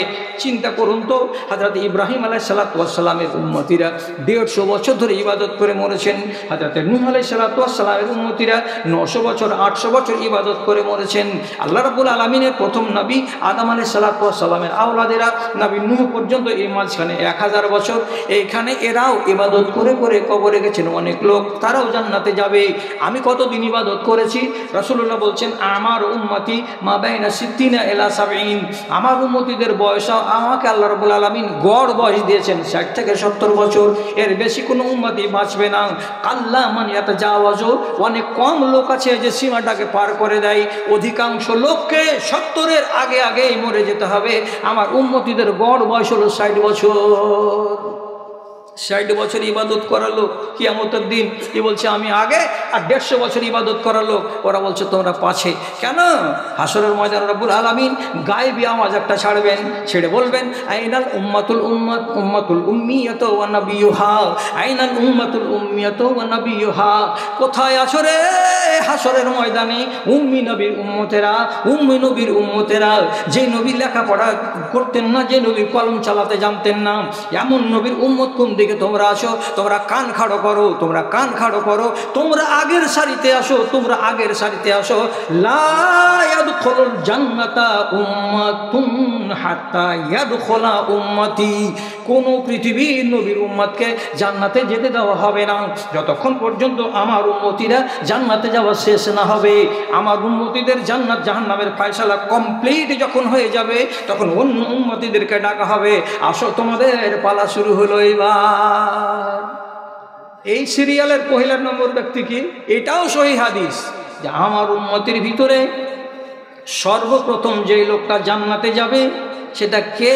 S1: চিন্তা করুন তো, হযরত ইব্রাহিম আলাইহিস সালাতু ওয়াস সালামের উম্মতিরা 150 বছর ধরে ইবাদত করে মরেছেন। হযরত নূহ আলাইহিস সালাতু ওয়াস সালামের উম্মতিরা 900 বছর 800 বছর ইবাদত করে মরেছেন। আল্লাহ রাব্বুল আলামিনের প্রথম নবী আদম আলাইহিস সালাতু ওয়াস সালামের আওলাদেরা নবী নূহ পর্যন্ত এই মাঝখানে 1000 বছর এইখানে এরাও ইবাদত করে করে কবরে গেছেন অনেক লোক, তারাও জান্নাতে যাবে। আমি কতদিন ইবাদত করেছি? রাসূলুল্লাহ বলছেন আমার উম্মতি মা বাইনা 60 ইলা 70, আমার উম্মতিদের বয়স আমাকে আল্লাহ রাব্বুল আলামিন গড় বয়স দিয়েছেন 60 থেকে 70 বছর, এর বেশি কোনো উম্মতি বাঁচবে না। কাল্লা মান ইয়াতাজাওয়াজু, অনেক কম লোক আছে যে সীমাটাকে পার করে দেয়, অধিকাংশ লোককে 70-এর আগে আগেই মরে যেতে হবে। আমার উম্মতিদের গড় বয়স হলো 60 বছর। 60 বছর ইবাদত করালো, কিয়ামতের দিন এ বলছে আমি আগে, আর 150 বছর ইবাদত করালো, ওরা বলছে তোমরা পাছে। কেন? হাসরের ময়দান রব্বুল আলামিন গায়েবী আওয়াজ একটা ছাড়বেন, ছেড়ে বলবেন আইনাল উম্মাতুল উম্মাতুল উম্মিয়াতু ওয়া নাবিয়ুহা, আইনাল উম্মাতুল উম্মিয়াতু ওয়া নাবিয়ুহা। কোথায় আছো রে হাসরের ময়দানে উম্মি নবীর উম্মতেরা, উম্মি নবীর উম্মতেরা, যে নবী লেখাপড়া করতেন না, যে নবী কলম চালাতে জানতেন না, এমন নবীর উম্মত কোন দিকে তোমরা আসো? তোমরা কান খাড়ো করো, তোমরা কান খাড়ো করো, তোমরা আগের সারিতে আসো, তোমরা আগের সারিতে আসো। লা ইয়াদখুলুল জান্নাতা উম্মাতুন হাত্তা ইয়াদখুলা উম্মতি। কোন পৃথিবীর নবীর উম্মতকে জান্নাতে যেতে দেওয়া হবে না যতক্ষণ পর্যন্ত আমার উম্মতিরা জান্নাতে যাওয়া শেষ না হবে। আমার উম্মতিদের জান্নাত জাহান্নামের ফয়সালা কমপ্লিট যখন হয়ে যাবে, তখন অন্য উম্মতিদেরকে ডাকা হবে, আসো তোমাদের পালা শুরু হলো এবার। এই সিরিয়ালের পহিলা নম্বর ব্যক্তি কি? এটাও সহিহ হাদিস যে আমার উম্মতির ভিতরে সর্বপ্রথম যেই লোকটা জান্নাতে যাবে সেটা কে?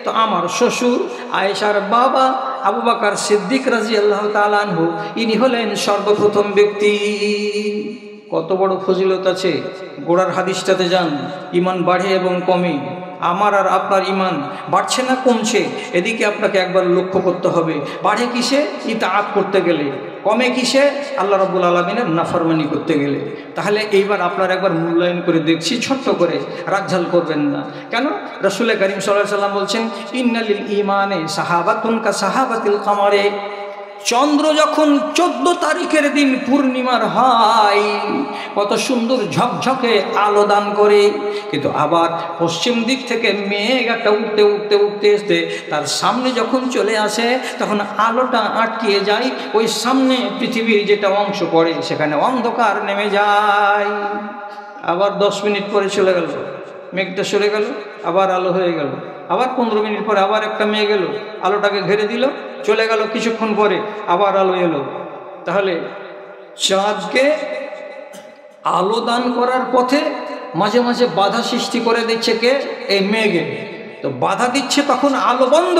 S1: তো আমার শ্বশুর আয়েশার বাবা আবু বকর সিদ্দিক রাদিয়াল্লাহু তাআলা আনহু, ইনি হলেন সর্বপ্রথম ব্যক্তি। কত বড় ফজিলত আছে! গোড়ার হাদিসটাতে যান, ইমান বাড়ে এবং কমে। আমার আর আপনার ইমান বাড়ছে না কমছে, এদিকে আপনাকে একবার লক্ষ্য করতে হবে। বাড়ে কিসে? ইতাআত করতে গেলে। কমে কিসে? আল্লাহ রাব্বুল আলামিনের নাফরমানি করতে গেলে। তাহলে এইবার আপনার একবার মূল্যায়ন করে দেখছি, ছোট্ট করে, রাগঝাল করবেন না। কেন? রাসূল করিম সাল্লাল্লাহু আলাইহি ওয়াসাল্লাম বলছেন ইন্নালিল ঈমানে সাহাবাতুন কা সাহাবাতিল কামারে। চন্দ্র যখন 14 তারিখের দিন পূর্ণিমার হয়, কত সুন্দর ঝকঝকে আলো দান করে, কিন্তু আবার পশ্চিম দিক থেকে মেঘ একটা উঠতে উঠতে উঠতে এসে তার সামনে যখন চলে আসে, তখন আলোটা আটকিয়ে যায়। ওই সামনে পৃথিবীর যেটা অংশ পড়ে সেখানে অন্ধকার নেমে যায়। আবার 10 মিনিট পরে চলে গেল, মেঘটা সরে গেল, আবার আলো হয়ে গেল। আবার 15 মিনিট পরে আবার একটা মেঘ এলো, আলোটাকে ঘিরে দিল, চলে গেল। কিছুক্ষণ পরে আবার আলো এলো। তাহলে চাঁদকে আলো দান করার পথে মাঝে মাঝে বাধা সৃষ্টি করে দিচ্ছে কে? এই মেঘে। তো বাধা দিচ্ছে তখন আলো বন্ধ,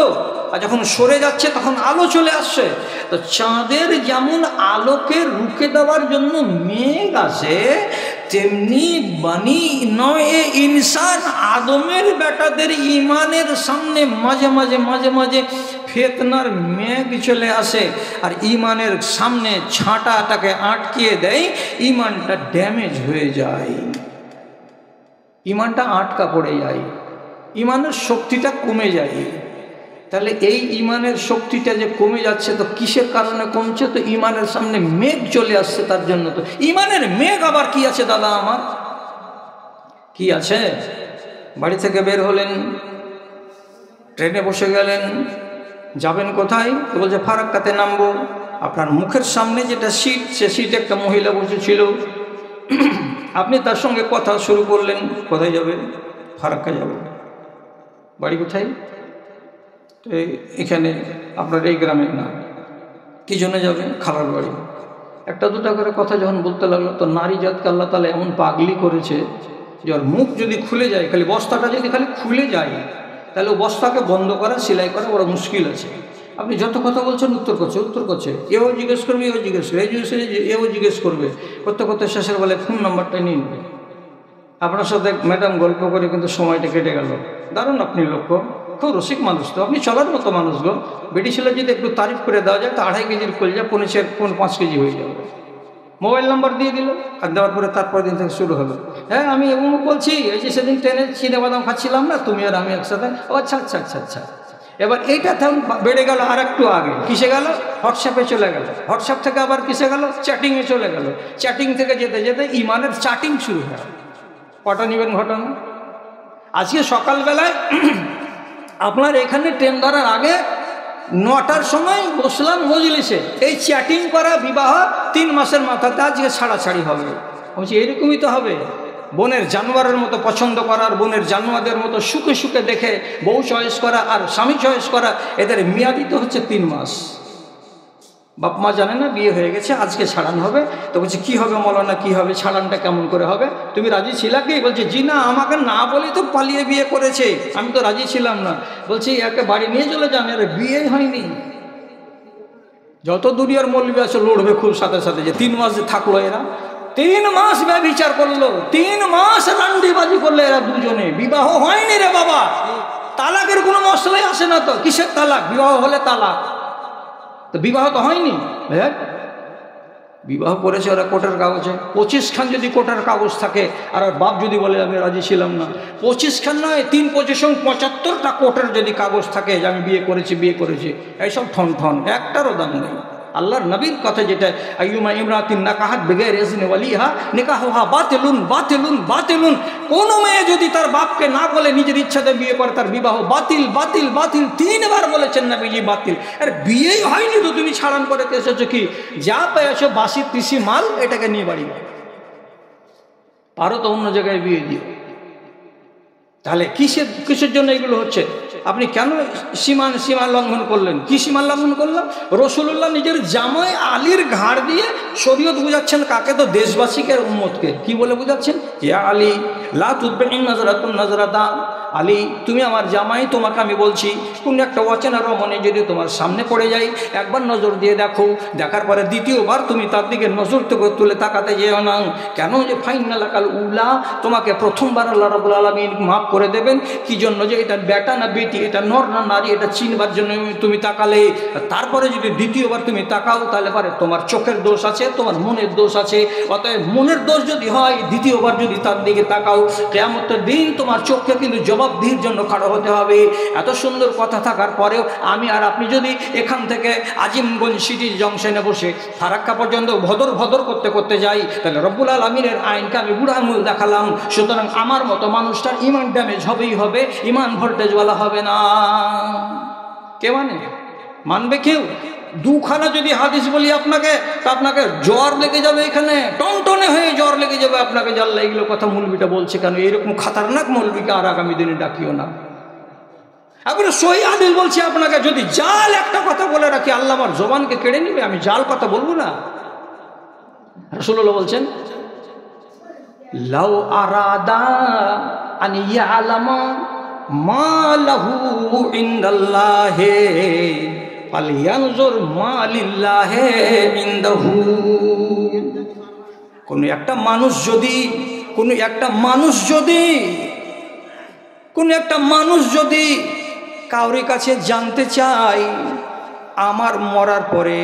S1: আর যখন সরে যাচ্ছে তখন আলো চলে আসছে। তো চাঁদের যেমন আলোকে রুখে দেওয়ার জন্য মেঘ আসে, তেমনি বানি নয় ইনসান আদমের বেটাদের ইমানের সামনে মাঝে মাঝে মাঝে মাঝে ফিতনার মেঘ চলে আসে, আর ইমানের সামনে ছাঁটাটাকে আটকিয়ে দেয়, ইমানটা ড্যামেজ হয়ে যায়, ইমানটা আটকা পড়ে যায়, ইমানের শক্তিটা কমে যায়। তাহলে এই ইমানের শক্তিটা যে কমে যাচ্ছে, তো কিসের কারণে কমছে? তো ইমানের সামনে মেঘ চলে আসছে, তার জন্য। তো ইমানের মেঘ আবার কি আছে দাদা আমার? কি আছে? বাড়ি থেকে বের হলেন, ট্রেনে বসে গেলেন, যাবেন কোথায়? তো বলছে ফারাক্কাতে নামবো। আপনার মুখের সামনে যেটা সিট, সে সিটে একটা মহিলা বসেছিল, আপনি তার সঙ্গে কথা শুরু করলেন। কোথায় যাবে? ফারাক্কা যাবে। বাড়ি কোথায়? তো এখানে আপনার এই গ্রামে। না, কি জন্য যাবে? খালার বাড়ি। একটা দুটা করে কথা যখন বলতে লাগলো, তো নারী জাতকে আল্লাহ তাআলা এমন পাগলি করেছে যে ওর মুখ যদি খুলে যায়, খালি বস্তাটা যদি খালি খুলে যায়, তাহলে ও বস্তাকে বন্ধ করা, সেলাই করা বড় মুশকিল আছে। আপনি যত কথা বলছেন উত্তর করছে, এও জিজ্ঞেস করবে, এও জিজ্ঞেস করবে, এও জিজ্ঞেস করবে, করতে করতে শেষের বলে ফোন নাম্বারটা নিয়ে নেবে। আপনার সাথে ম্যাডাম গল্প করে কিন্তু সময়টা কেটে গেল। দারুণ আপনি লক্ষ্য, খুব রসিক মানুষ, তো আপনি চলার মতো মানুষ গো। বেটি ছেলে যদি একটু তারিফ করে দেওয়া যায়, তো 2.5 কেজির কলজা 5 কেজি হয়ে যাবে। মোবাইল নাম্বার দিয়ে দিল, আর দেওয়ার পরে তারপর দিন থেকে শুরু হলো, হ্যাঁ আমি অমুক বলছি, এই যে সেদিন ট্রেনে চিনেবাদাম খাচ্ছিলাম না, তুমি আর আমি একসাথে। ও আচ্ছা আচ্ছা আচ্ছা আচ্ছা। এবার এইটা তখন বেড়ে গেল আর একটু আগে, কিসে গেল? হোয়াটসঅ্যাপে চলে গেল। হোয়াটসঅ্যাপ থেকে আবার কিসে গেল? চ্যাটিংয়ে চলে গেল। চ্যাটিং থেকে যেতে যেতে ইমানের চ্যাটিং শুরু হয়। কটা নেবেন ঘটনা? আজকে সকালবেলায় আপনার এখানে ট্রেন ধরার আগে 9টার সময় বসলাম মজলিসে, এই চ্যাটিং করা বিবাহ 3 মাসের মাথাতে আজকে ছাড়াছাড়ি হবে। বলছি এরকমই তো হবে। বোনের জানোয়ারের মতো পছন্দ করা, আর বোনের জানোয়ারদের মতো সুখে সুখে দেখে বউ চয়েস করা আর স্বামী চয়েস করা, এদের মেয়াদি তো হচ্ছে 3 মাস। বাপ মা জানে না বিয়ে হয়ে গেছে, আজকে ছাড়ানো হবে। তো বলছে কী হবে মৌলানা, কী হবে, ছাড়ানটা কেমন করে হবে? তুমি রাজি ছিলা কি? বলছে জি না, আমাকে না বলেই তো পালিয়ে বিয়ে করেছে, আমি তো রাজি ছিলাম না। বলছি একে বাড়ি নিয়ে চলে যান, এর বিয়ে হয়নি। যত দুনিয়ার মৌলবি আছে লড়বে খুব সাথে সাথে, যে 3 মাস যে থাকলো এরা, 3 মাস ব্যভিচার করলো, 3 মাস রান্ডিবাজি করলো এরা দুজনে, বিবাহ হয়নি রে বাবা। তালাকের কোনো মশলাই আসে না তো, কিসের তালাক? বিবাহ হলে তালাক, তো বিবাহ তো হয়নি। হ্যাঁ, বিবাহ করেছে ওরা কোর্টের কাগজে। 25 খান যদি কোর্টের কাগজ থাকে, আর বাপ যদি বলে আমি রাজি ছিলাম না, 25 খান নয়, 3 25 75টা কোর্টের যদি কাগজ থাকে যে আমি বিয়ে করেছি, এইসব ঠন ঠন, একটারও দাম নেই। আল্লাহর নবীর কথা যেটা, আইয়ুমা ইমরাতিন নাকাহাত বিগাইরি ইজনি ওয়ালিহা নিকাহুহা বাতিলুন বাতিলুন বাতিলুন। কোন মেয়ে যদি তার বাপকে না বলে নিজের ইচ্ছাতে বিয়ে করে, তার বিবাহ বাতিল বাতিল বাতিল। 3 বার বলেছেন নবীজি বাতিল। আর বিয়েই হয়নি তো তুমি ছাড়ান করে এসেছো কি? যা পেয়েছো বাসি তিসি মাল, এটাকে নিয়ে বাড়ি পারো তো অন্য জায়গায় বিয়ে দিও। তাহলে কিসের জন্য এগুলো হচ্ছে? আপনি কেন সীমা লঙ্ঘন করলেন? কি সীমা লঙ্ঘন করলাম? রাসূলুল্লাহ নিজের জামাই আলীর ঘাড় দিয়ে শরীয়ত বুঝাচ্ছেন কাকে? তো দেশবাসীকে, উম্মতকে। কি বলে বুঝাচ্ছেন? ইয়া আলী লা তুতবিন নাজরাতুন নাজরাতা। আলী, তুমি আমার জামাই, তোমাকে আমি বলছি, কোন একটা অচেনা রমণী যদি তোমার সামনে পড়ে যায়, একবার নজর দিয়ে দেখো, দেখার পরে দ্বিতীয়বার তুমি তার দিকে নজর তুলে তাকাতে যেও না। কেন? যে ফাইনালাকাল উলা, তোমাকে প্রথমবার আল্লাহ রাব্বুল আলামিন মাফ করে দেবেন। কি জন্য? যে এটা বেটা না বেটি, এটা নর না নারী, এটা চিনবার জন্য তুমি তাকালে। তারপরে যদি দ্বিতীয়বার তুমি তাকাও, তাহলে পরে তোমার চোখের দোষ আছে, তোমার মনের দোষ আছে। অতএব মনের দোষ যদি হয়, দ্বিতীয়বার যদি তার দিকে তাকাও, কিয়ামতের দিন তোমার চোখকে কিন্তু জবাবদিহির জন্য খাড়া হতে হবে। এত সুন্দর কথা থাকার পরেও আমি আর আপনি যদি এখান থেকে আজিমগঞ্জ সিটি জংশনে বসে ফারাক্কা পর্যন্ত ভদর করতে যাই, তাহলে রব্বুল আলামিনের আইনকে আমি বুড়া আঙুল দেখালাম। সুতরাং আমার মতো মানুষটার ইমান ড্যামেজ হবেই হবে, ইমান ভোল্টেজওয়ালা হবে না। কে মানবে কেউ? 2খানা যদি হাদিস বলি আপনাকে, তা আপনাকে জ্বর লেগে যাবে, এখানে টনটনে হয়ে জ্বর লেগে যাবে আপনাকে। জানলা এগুলো কথা মৌলবিটা বলছে কেন? এইরকম খাতারনাক মৌলবিকে আর আগামী দিনে ডাকিও না। একবারে সহি হাদিস বলছি আপনাকে, যদি জাল একটা কথা বলে রাখি, আল্লাহ আমার জবানকে কেড়ে নিবে, আমি জাল কথা বলবো না। রাসূলুল্লাহ বলছেন, লাউ আরাদা আন ইয়ালামা মা লাহু ইনদাল্লাহি ফালইয়ানজুর মা লিল্লাহি ইনদাহু। কোন একটা মানুষ যদি কাউরি কাছে জানতে চায় আমার মরার পরে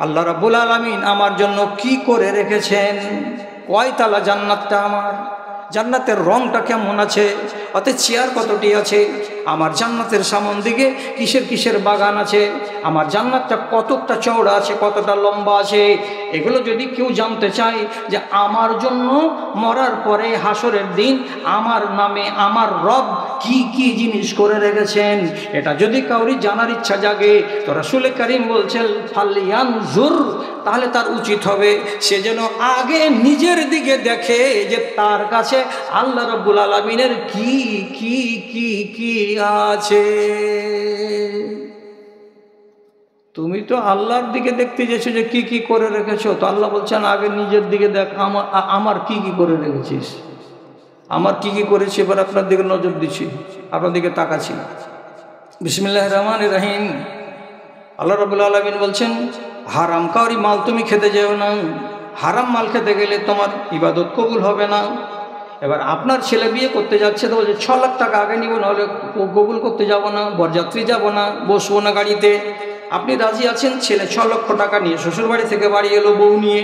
S1: আল্লাহ রাব্বুল আলামিন আমার জন্য কি করে রেখেছেন, কয়তলা জান্নাতটা আমার, জান্নাতের রংটা কেমন আছে, অতে চেয়ার কতটি আছে, আমার জান্নাতের সামন দিকে কিসের বাগান আছে, আমার জান্নাতটা কতটা চওড়া আছে, কতটা লম্বা আছে, এগুলো যদি কেউ জানতে চায়, যে আমার জন্য মরার পরে হাসরের দিন আমার নামে আমার রব কি কি জিনিস করে রেখেছেন, এটা যদি কাউরি জানার ইচ্ছা জাগে, তো রাসূল কারীম বলছেন ফালইয়ানজুর, তাহলে তার উচিত হবে সে যেন আগে নিজের দিকে দেখে যে তার কাছে আল্লাহ রাব্বুল আলামিনের কি কি কি কি আছে। তুমি তো আল্লাহর দিকে দেখতে যেছো যে কি কি করে রেখেছো, তো আল্লাহ বলছেন আগে নিজের দিকে দেখ, আমার কি কি করে রেখেছিস, আমার কি কি করেছি। এবার আপনার দিকে নজর দিচ্ছি, আপনার দিকে তাকাচ্ছি। বিসমিল্লাহির রহমানির রহিম। আল্লাহ রাব্বুল আলামিন বলছেন, হারাম কাউরি মাল তুমি খেতে যেও না, হারাম মাল খেতে গেলে তোমার ইবাদত কবুল হবে না। এবার আপনার ছেলে বিয়ে করতে যাচ্ছে, তো বলছে 6 লাখ টাকা আগে নিব, নাহলে কবুল করতে যাব না, বরযাত্রী যাব না, বসবো না গাড়িতে। আপনি রাজি আছেন, ছেলে 6 লক্ষ টাকা নিয়ে শ্বশুর বাড়ি থেকে বাড়ি এলো বউ নিয়ে,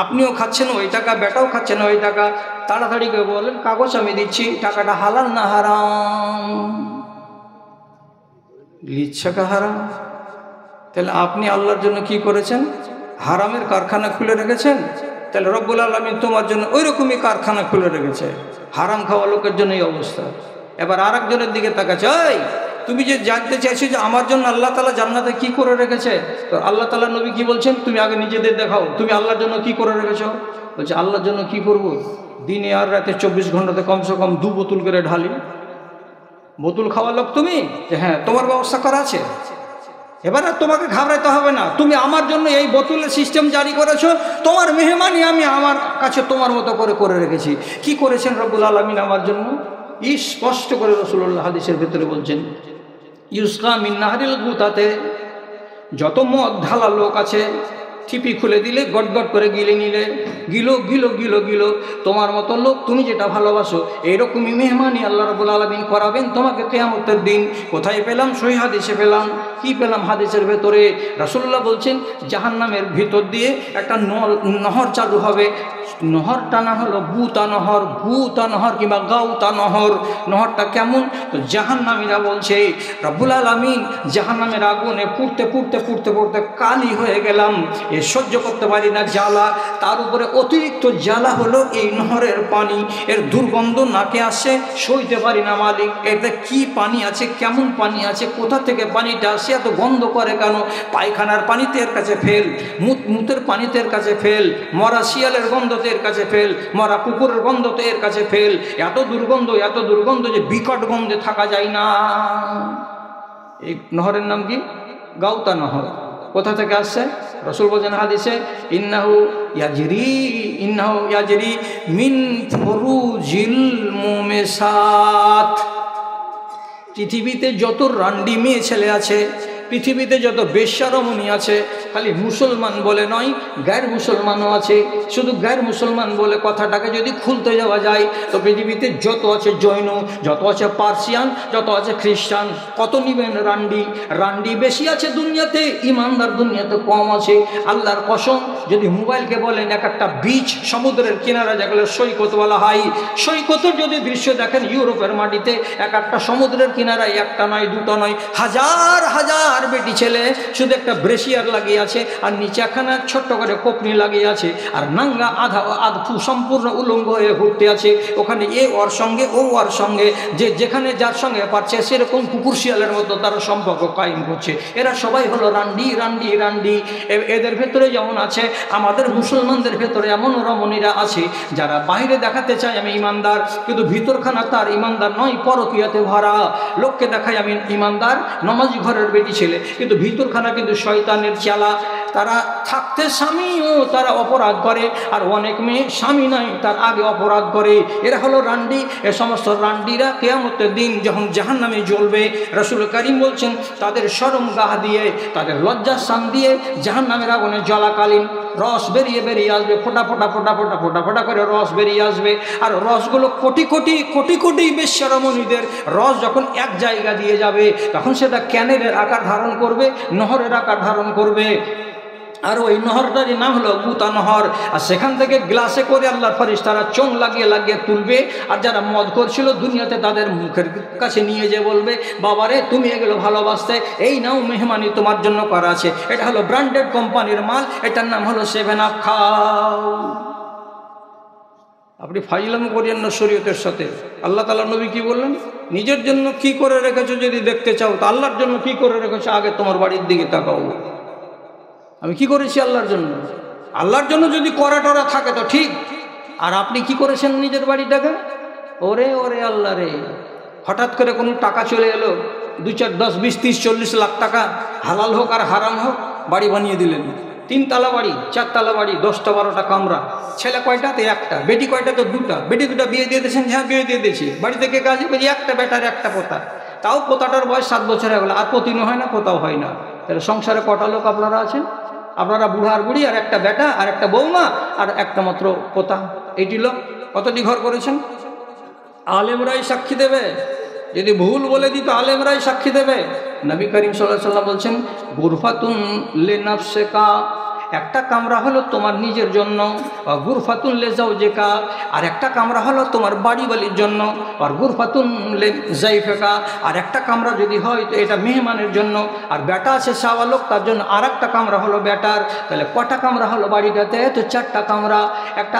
S1: আপনিও খাচ্ছেন ওই টাকা, বেটাও খাচ্ছেন ওই টাকা। তাড়াতাড়ি করে বলেন কাগজ আমি দিচ্ছি, টাকাটা হালাল না হারাম? লিচ্ছাকা হারাম। তাহলে আপনি আল্লাহর জন্য কি করেছেন? হারামের কারখানা খুলে রেখেছেন। তাহলে রব্বুল আলামিন তোমার জন্য ওই রকমই কারখানা খুলে রেখেছে, হারাম খাওয়া লোকের জন্য এই অবস্থা। এবার আর একজনের দিকে তাকাচ্ছে, এই তুমি যে জানতে চাইছো যে আমার জন্য আল্লাহ তাআলা জান্নাতে কি করে রেখেছে, তো আল্লাহ তাআলা নবী কি বলছেন, তুমি আগে নিজেদের দেখাও তুমি আল্লাহর জন্য কি করে রেখেছো। বলছে আল্লাহর জন্য কি করব, দিনে আর রাতে 24 ঘন্টাতে কমসে কম 2 বোতল করে ঢালি। বোতল খাওয়া লোক তুমি? যে হ্যাঁ, তোমার ব্যবস্থা করা আছে। এবার আর তোমাকে ঘাবড়াতে হবে না, তুমি আমার জন্য এই বোতলের সিস্টেম জারি করেছো, তোমার মেহমানি আমি আমার কাছে তোমার মতো করে রেখেছি। কি করেছেন রব্বুল আলামিন আমার জন্য? স্পষ্ট করে রাসূলুল্লাহ হাদিসের ভিতরে বলছেন, ইউসকা মিন নাহরিল গুতাতে, যত মদ ঢালা লোক আছে ছিপি খুলে দিলে গটগট করে গিলে নিলে গিলো গিলো গিলো গিলো। তোমার মতো লোক তুমি যেটা ভালোবাসো এইরকমই মেহমানি আল্লাহ রাব্বুল আলামিন করাবেন তোমাকে কিয়ামতের দিন। কোথায় পেলাম? সহিহ হাদিসে পেলাম। কি পেলাম হাদিসের ভেতরে? রাসূলুল্লাহ বলছেন জাহান্নামের ভিতর দিয়ে একটা নহর চালু হবে। নহরটা না হলো গুতা নহর, গুতা নহর কিংবা গাউতা নহর। নহরটা কেমন? তো জাহান্নামীরা বলছে রব্বুল আলামিন জাহান্নামের আগুনে পুড়তে পুড়তে পুড়তে পুড়তে কালি হয়ে গেলাম, এ সহ্য করতে পারি না জ্বালা। তার উপরে অতিরিক্ত জ্বালা হলো এই নহরের পানি, এর দুর্গন্ধ নাকে আসে, সইতে পারি না মালিক। এতে কি পানি আছে, কেমন পানি আছে, কোথা থেকে পানিটা আসে, এত গন্ধ করে কেন? পায়খানার পানিতে এর কাছে ফেল, মুতের পানিতে এর কাছে ফেল, মরা শিয়ালের গন্ধতে এর কাছে ফেল, মরা কুকুরের গন্ধতে এর কাছে ফেল। এত দুর্গন্ধ যে বিকট গন্ধে থাকা যায় না। এই নহরের নাম কি? গাউতা নহর। কোথা থেকে আসছে? রাসূল বলেন হাদিসে ইন্নাহু ইয়াজরি মিন ফুরুজিল মুমিসাত। পৃথিবীতে যত রান্ডি মেয়ে ছেলে আছে, পৃথিবীতে যত বেশ্যা রমণী আছে, খালি মুসলমান বলে নয়, গায়ের মুসলমানও আছে। শুধু গায়ের মুসলমান বলে কথাটাকে যদি খুলতে যাওয়া যায় তো পৃথিবীতে যত আছে জৈন, যত আছে পার্সিয়ান, যত আছে খ্রিস্টান, কত নিবেন রান্ডি? রান্ডি বেশি আছে দুনিয়াতে, ইমানদার দুনিয়াতে কম আছে। আল্লাহর কসম, যদি মোবাইলকে বলেন এক একটা বিচ সমুদ্রের কিনারা যেগুলো সৈকত বলা হয়, সৈকতের যদি দৃশ্য দেখেন ইউরোপের মাটিতে, এক একটা সমুদ্রের কিনারায় একটা নয় দুটো নয় হাজার হাজার বেটি ছেলে শুধু একটা ব্রেসিয়ার লাগিয়ে আছে আর নিচে একখানা ছোট্ট করে কোপনি লাগিয়ে আছে আর নাঙ্গা আধা সম্পূর্ণ উলঙ্গ হয়ে ঘুরতে আছে। ওখানে এ ওর সঙ্গে ও ওর সঙ্গে, যে যেখানে যার সঙ্গে পারছে সেরকম কুকুর শিয়ালের মতো তারা সম্পর্ক কায়েম করছে। এরা সবাই হলো রান্ডি রান্ডি রান্ডি। এদের ভেতরে যেমন আছে, আমাদের মুসলমানদের ভেতরে এমন রমণীরা আছে যারা বাইরে দেখাতে চায় আমি ইমানদার, কিন্তু ভিতরখানা তার ইমানদার নয়, পরকীয়াতে ভরা। লোককে দেখায় আমি ইমানদার, নমাজি ঘরের বেটি ছেলে, কিন্তু ভিতরখানা কিন্তু শয়তানের চালা। তারা থাকতে স্বামীও তারা অপরাধ করে, আর অনেক মেয়ে স্বামী নাই তার আগে অপরাধ করে। এরা হলো রান্ডি। এ সমস্ত রান্ডিরা কিয়ামতের দিন যখন জাহান্নামে জ্বলবে, রাসূল কারীম বলছেন তাদের শরম গাহ দিয়ে, তাদের লজ্জার স্থান দিয়ে জাহান্নামের আগুনে জ্বলাকালীন রস বেরিয়ে বেরিয়ে আসবে, ফোটা ফোটা ফোটা ফোটা ফোটা ফোটা করে রস বেরিয়ে আসবে। আর রসগুলো কোটি কোটি কোটি কোটি বেশ্যা রমণীদের রস যখন এক জায়গা দিয়ে যাবে, তখন সেটা ক্যানেলের আকার ধারণ করবে, নহরের আকার ধারণ করবে। আর ওই নহরটারই নাম হলো গুতা নহর। আর সেখান থেকে গ্লাসে করে আল্লাহর ফেরেশতারা চোঙ লাগিয়ে লাগিয়ে তুলবে। আর যারা মদ করছিল দুনিয়াতে তাদের মুখের কাছে নিয়ে যেয়ে বলবে, বাবারে তুমি এগুলো ভালোবাসতে, এই নাও মেহমানি তোমার জন্য করা আছে, এটা হলো ব্র্যান্ডেড কোম্পানির মাল, এটার নাম হলো 7 আপ, খাও। আপনি ফাইজলামি করিয়েন না শরীয়তের সাথে। আল্লাহ তাআলা নবী কি বললেন? নিজের জন্য কি করে রেখেছো যদি দেখতে চাও, তো আল্লাহর জন্য কি করে রেখেছো আগে তোমার বাড়ির দিকে তাকাও। আমি কি করেছি আল্লাহর জন্য? আল্লাহর জন্য যদি করা টরা থাকে তো ঠিক, আর আপনি কি করেছেন নিজের বাড়িটাকে? ওরে ওরে আল্লাহ রে, হঠাৎ করে কোনো টাকা চলে এলো, 2, 4, 10, 20, 30, 40 লাখ টাকা, হালাল হোক আর হারাম হোক, বাড়ি বানিয়ে দিলেন। 3 তলা বাড়ি, 4 তলা বাড়ি, 10টা 12টা কামরা। ছেলে কয়টাতে? একটা। বেটি কয়টা? তো 2টা। বেটি 2টা বিয়ে দিয়ে দিয়েছেন? হ্যাঁ বিয়ে দিয়ে দিয়েছি। বাড়িতে কে কাজে? বলি একটা বেটার একটা পোতা। তাও পোতাটার বয়স 7 বছর হয়ে গেল, আর পতিনও হয় না, পোতাও হয় না। তাহলে সংসারে কটা লোক আপনারা আছেন? আপনারা বুড়া আর বুড়ি, আর একটা বেটা, আর একটা বৌমা, আর একটা মাত্র পোতা। এইটি লোক কতটি ঘর করেছেন? আলেমরাই সাক্ষী দেবে। যদি ভুল বলে দিত আলেমরাই সাক্ষী দেবে। নবী করিম সাল্লাল্লাহু আলাইহি ওয়াসাল্লাম বলছেন, গুরফাতুন লিনাফসিকা, একটা কামরা হলো তোমার নিজের জন্য, আর গুরফাতুন লিজাওজিকা, আর একটা কামরা হলো তোমার বাড়িওয়ালির জন্য, আর গুরফাতুন লিজাইফিকা, আর একটা কামরা যদি হয় তো এটা মেহমানের জন্য, আর বেটা আছে শাওয়ালোক তার জন্য আর একটা কামরা হলো বেটার। তাহলে কটা কামরা হলো বাড়িটাতে? তো 4টা কামরা, একটা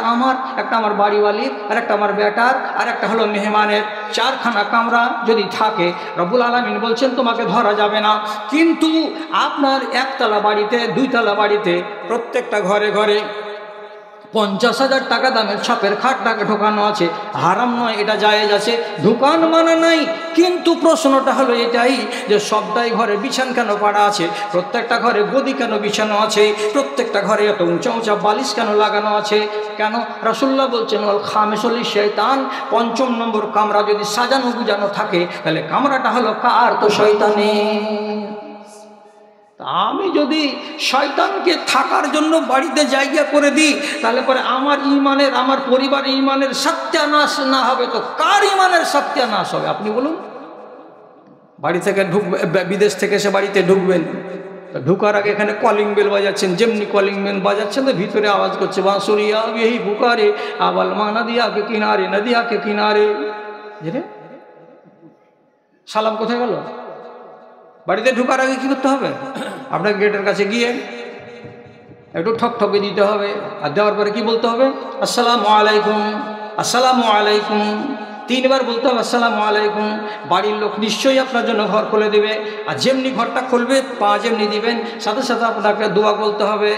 S1: আমার বাড়িওয়ালির, আর একটা আমার বেটার, আর একটা হলো মেহমানের। 4খানা কামরা যদি থাকে, রব্বুল আলামিন বলছেন তোমাকে ধরা যাবে না। কিন্তু আপনার 1 তলা বাড়িতে, 2 তলা বাড়িতে, প্রত্যেকটা ঘরে ঘরে 50,000 টাকা দামের ছাপের খাটটাকে ঢোকানো আছে। হারাম নয়, এটা জায়েজ আছে, দোকান মানা নাই। কিন্তু প্রশ্নটা হলো এটাই যে সবটাই ঘরে বিছান কেন পাড়া আছে, প্রত্যেকটা ঘরে গদি কেন বিছানো আছে, প্রত্যেকটা ঘরে এত উঁচা উঁচা বালিশ কেন লাগানো আছে? কেন? রাসূলুল্লাহ বলছেন ওয়াল খামিসুল শয়তান, 5ম নম্বর কামরা যদি সাজানো গুজানো থাকে তাহলে কামরাটা হলো কার? তো শয়তানের। আমি যদি শয়তানকে থাকার জন্য বাড়িতে জায়গা করে দিই, তাহলে পরে আমার ইমানের, আমার পরিবারের ইমানের সত্যানাশ না হবে তো কার ইমানের সত্যানাশ হবে? আপনি বলুন। বাড়ি থেকে বিদেশ থেকে এসে বাড়িতে ঢুকবেন, ঢুকার আগে এখানে কলিং বেল বাজাচ্ছেন, যেমনি কলিং বেল বাজাচ্ছেন তো ভিতরে আওয়াজ করছে বাঁশুরিয়া এই পুকারে আবাল মা নদিয়া কে কিনারে, নদিয়া কে কিনারে। সালাম কোথায় গেল? বাড়িতে ঢুকার আগে কি করতে হবে? আপনার গেটের কাছে গিয়ে একটু ঠকঠকে দিতে হবে, আর দেওয়ার পরে কি বলতে হবে? আসসালামু আলাইকুম, আসসালামু আলাইকুম। 3 বার বলতে হবে আসসালামু আলাইকুম। বাড়ির লোক নিশ্চয়ই আপনার জন্য ঘর খুলে দেবে, আর যেমনি ঘরটা খুলবে পা যেমনি দিবেন সাথে সাথে আপনাকে দোয়া বলতে হবে,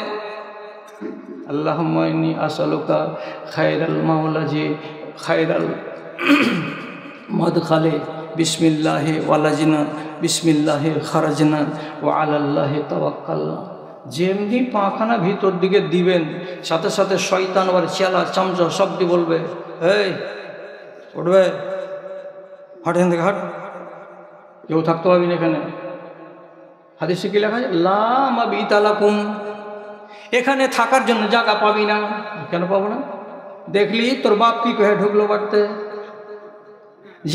S1: আল্লাহুম্মা ইন্নী আসআলুকা খায়রাল মাওলাজি খায়রাল মাদখালে বিসমিল্লাহি ওয়ালাজিনা বিসমিল্লাহি খারাজনা ওয়া আলাল্লাহি তাওয়াক্কালনা। যেমনি পাখানা ভিতর দিকে দিবেন সাথে সাথে শয়তান আর চেলা চামচা সবটি বলবে, এই উঠবে, হাট এখান থেকে হাট, কেউ থাকতে পারবি না এখানে। হাদিসে কি লেখা আছে? লা মাবিতা লাকুম, এখানে থাকার জন্য জায়গা পাবি না। কেন পাবো না? দেখলি তোর বাপ কি কহে ঢুকলো বাড়তে।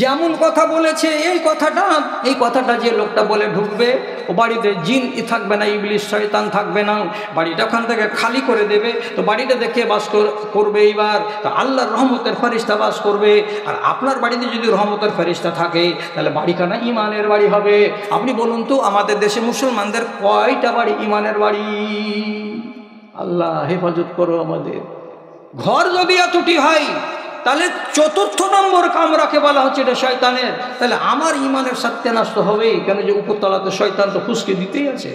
S1: যেমন কথা বলেছে এই কথাটা যে লোকটা বলে ঢুকবে, ও বাড়িতে জিন থাকবে না, ইবলিশ শয়তান থাকবে না, বাড়িটা ওখান থেকে খালি করে দেবে। তো বাড়িটা দেখে বাস করবে এইবার তো আল্লাহর রহমতের ফেরেশতা বাস করবে। আর আপনার বাড়িতে যদি রহমতের ফেরেশতা থাকে তাহলে বাড়িখানা ইমানের বাড়ি হবে। আপনি বলুন তো আমাদের দেশে মুসলমানদের কয়টা বাড়ি ইমানের বাড়ি? আল্লাহ হেফাজত করো আমাদের। ঘর যদি এতটি হয় তাহলে 4র্থ নম্বর কামরাকে বলা হচ্ছে এটা শয়তানের। তাহলে আমার ইমানের সত্যানাশ তো হবেই, কেন যে উপরতলাতে শয়তান তো ফুসকে দিতেই আছে।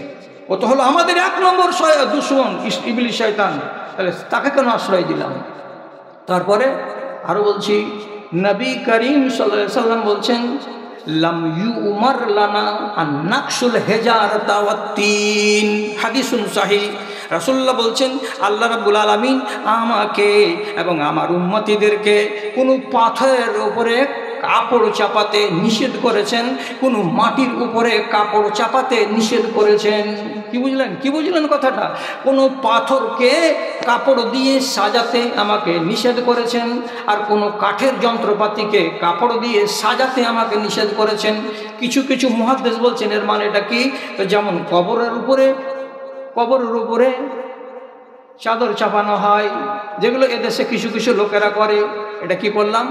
S1: ও তো হলো আমাদের 1 নম্বর দুশমন ইবলিশ শয়তান, তাহলে তাকে কেন আশ্রয় দিলাম? তারপরে আরো বলছি, নবী করিম সাল্লাল্লাহু আলাইহি সাল্লাম বলছেন লাম ইউমার লানা আন নাকসুল হিজারাতা ওয়াত-তিন, হাদিসুন সহিহ। রাসূলুল্লাহ বলছেন আল্লাহ রাব্বুল আলামিন আমাকে এবং আমার উম্মতিদেরকে কোনো পাথরের উপরে কাপড় চাপাতে নিষেধ করেছেন, কোনো মাটির উপরে কাপড় চাপাতে নিষেধ করেছেন। কি বুঝলেন কথাটা? কোনো পাথরকে কাপড় দিয়ে সাজাতে আমাকে নিষেধ করেছেন, আর কোনো কাঠের যন্ত্রপাতিকে কাপড় দিয়ে সাজাতে আমাকে নিষেধ করেছেন। কিছু কিছু মুহাদ্দিস বলছেন এর মানেটা কি, যেমন কবরের উপরে চাদর চাপানো হয়, যেগুলো এদেশে কিছু কিছু লোকেরা করে। এটা কি করলাম?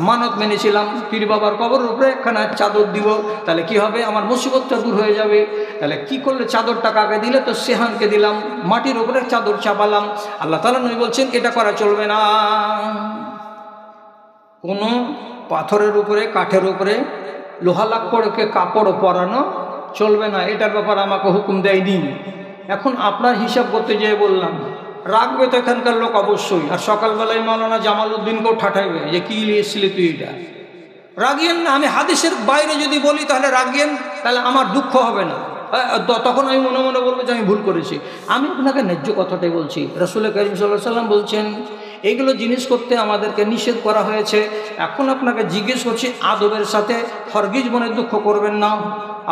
S1: মানত মেনেছিলাম পীর বাবার কবরের উপরে একখানা চাদর দিব, তাহলে কি হবে? আমার মুসিবতটা দূর হয়ে যাবে। তাহলে কি করলে? চাদরটা কাকে দিলে? তো সেহানকে দিলাম, মাটির উপরে চাদর চাপালাম। আল্লাহ তাআলা নবী বলছেন এটা করা চলবে না। কোনো পাথরের উপরে কাঠের উপরে লোহা লাক্কড়কে কাপড় পরানো চলবে না, এটার ব্যাপারে আমাকে হুকুম দেয়নি। এখন আপনার হিসাব করতে যেয়ে বললাম, রাখবে তো এখানকার লোক অবশ্যই, আর সকালবেলায় মাওলানা জামালউদ্দিনকেও ঠাঠাইবে যে কি লিয়েছিলি তুই এটা। রাগিয়েন না, আমি হাদিসের বাইরে যদি বলি তাহলে রাগিয়েন, তাহলে আমার দুঃখ হবে না। তখন আমি মনে মনে বলবো যে আমি ভুল করেছি। আমি আপনাকে ন্যায্য কথাটাই বলছি। রাসূল কারীম সাল্লাল্লাহু আলাইহি সাল্লাম বলছেন এইগুলো জিনিস করতে আমাদেরকে নিষেধ করা হয়েছে। এখন আপনাকে জিজ্ঞেস করছি আদবের সাথে, হরগিজ মনে দুঃখ করবেন না।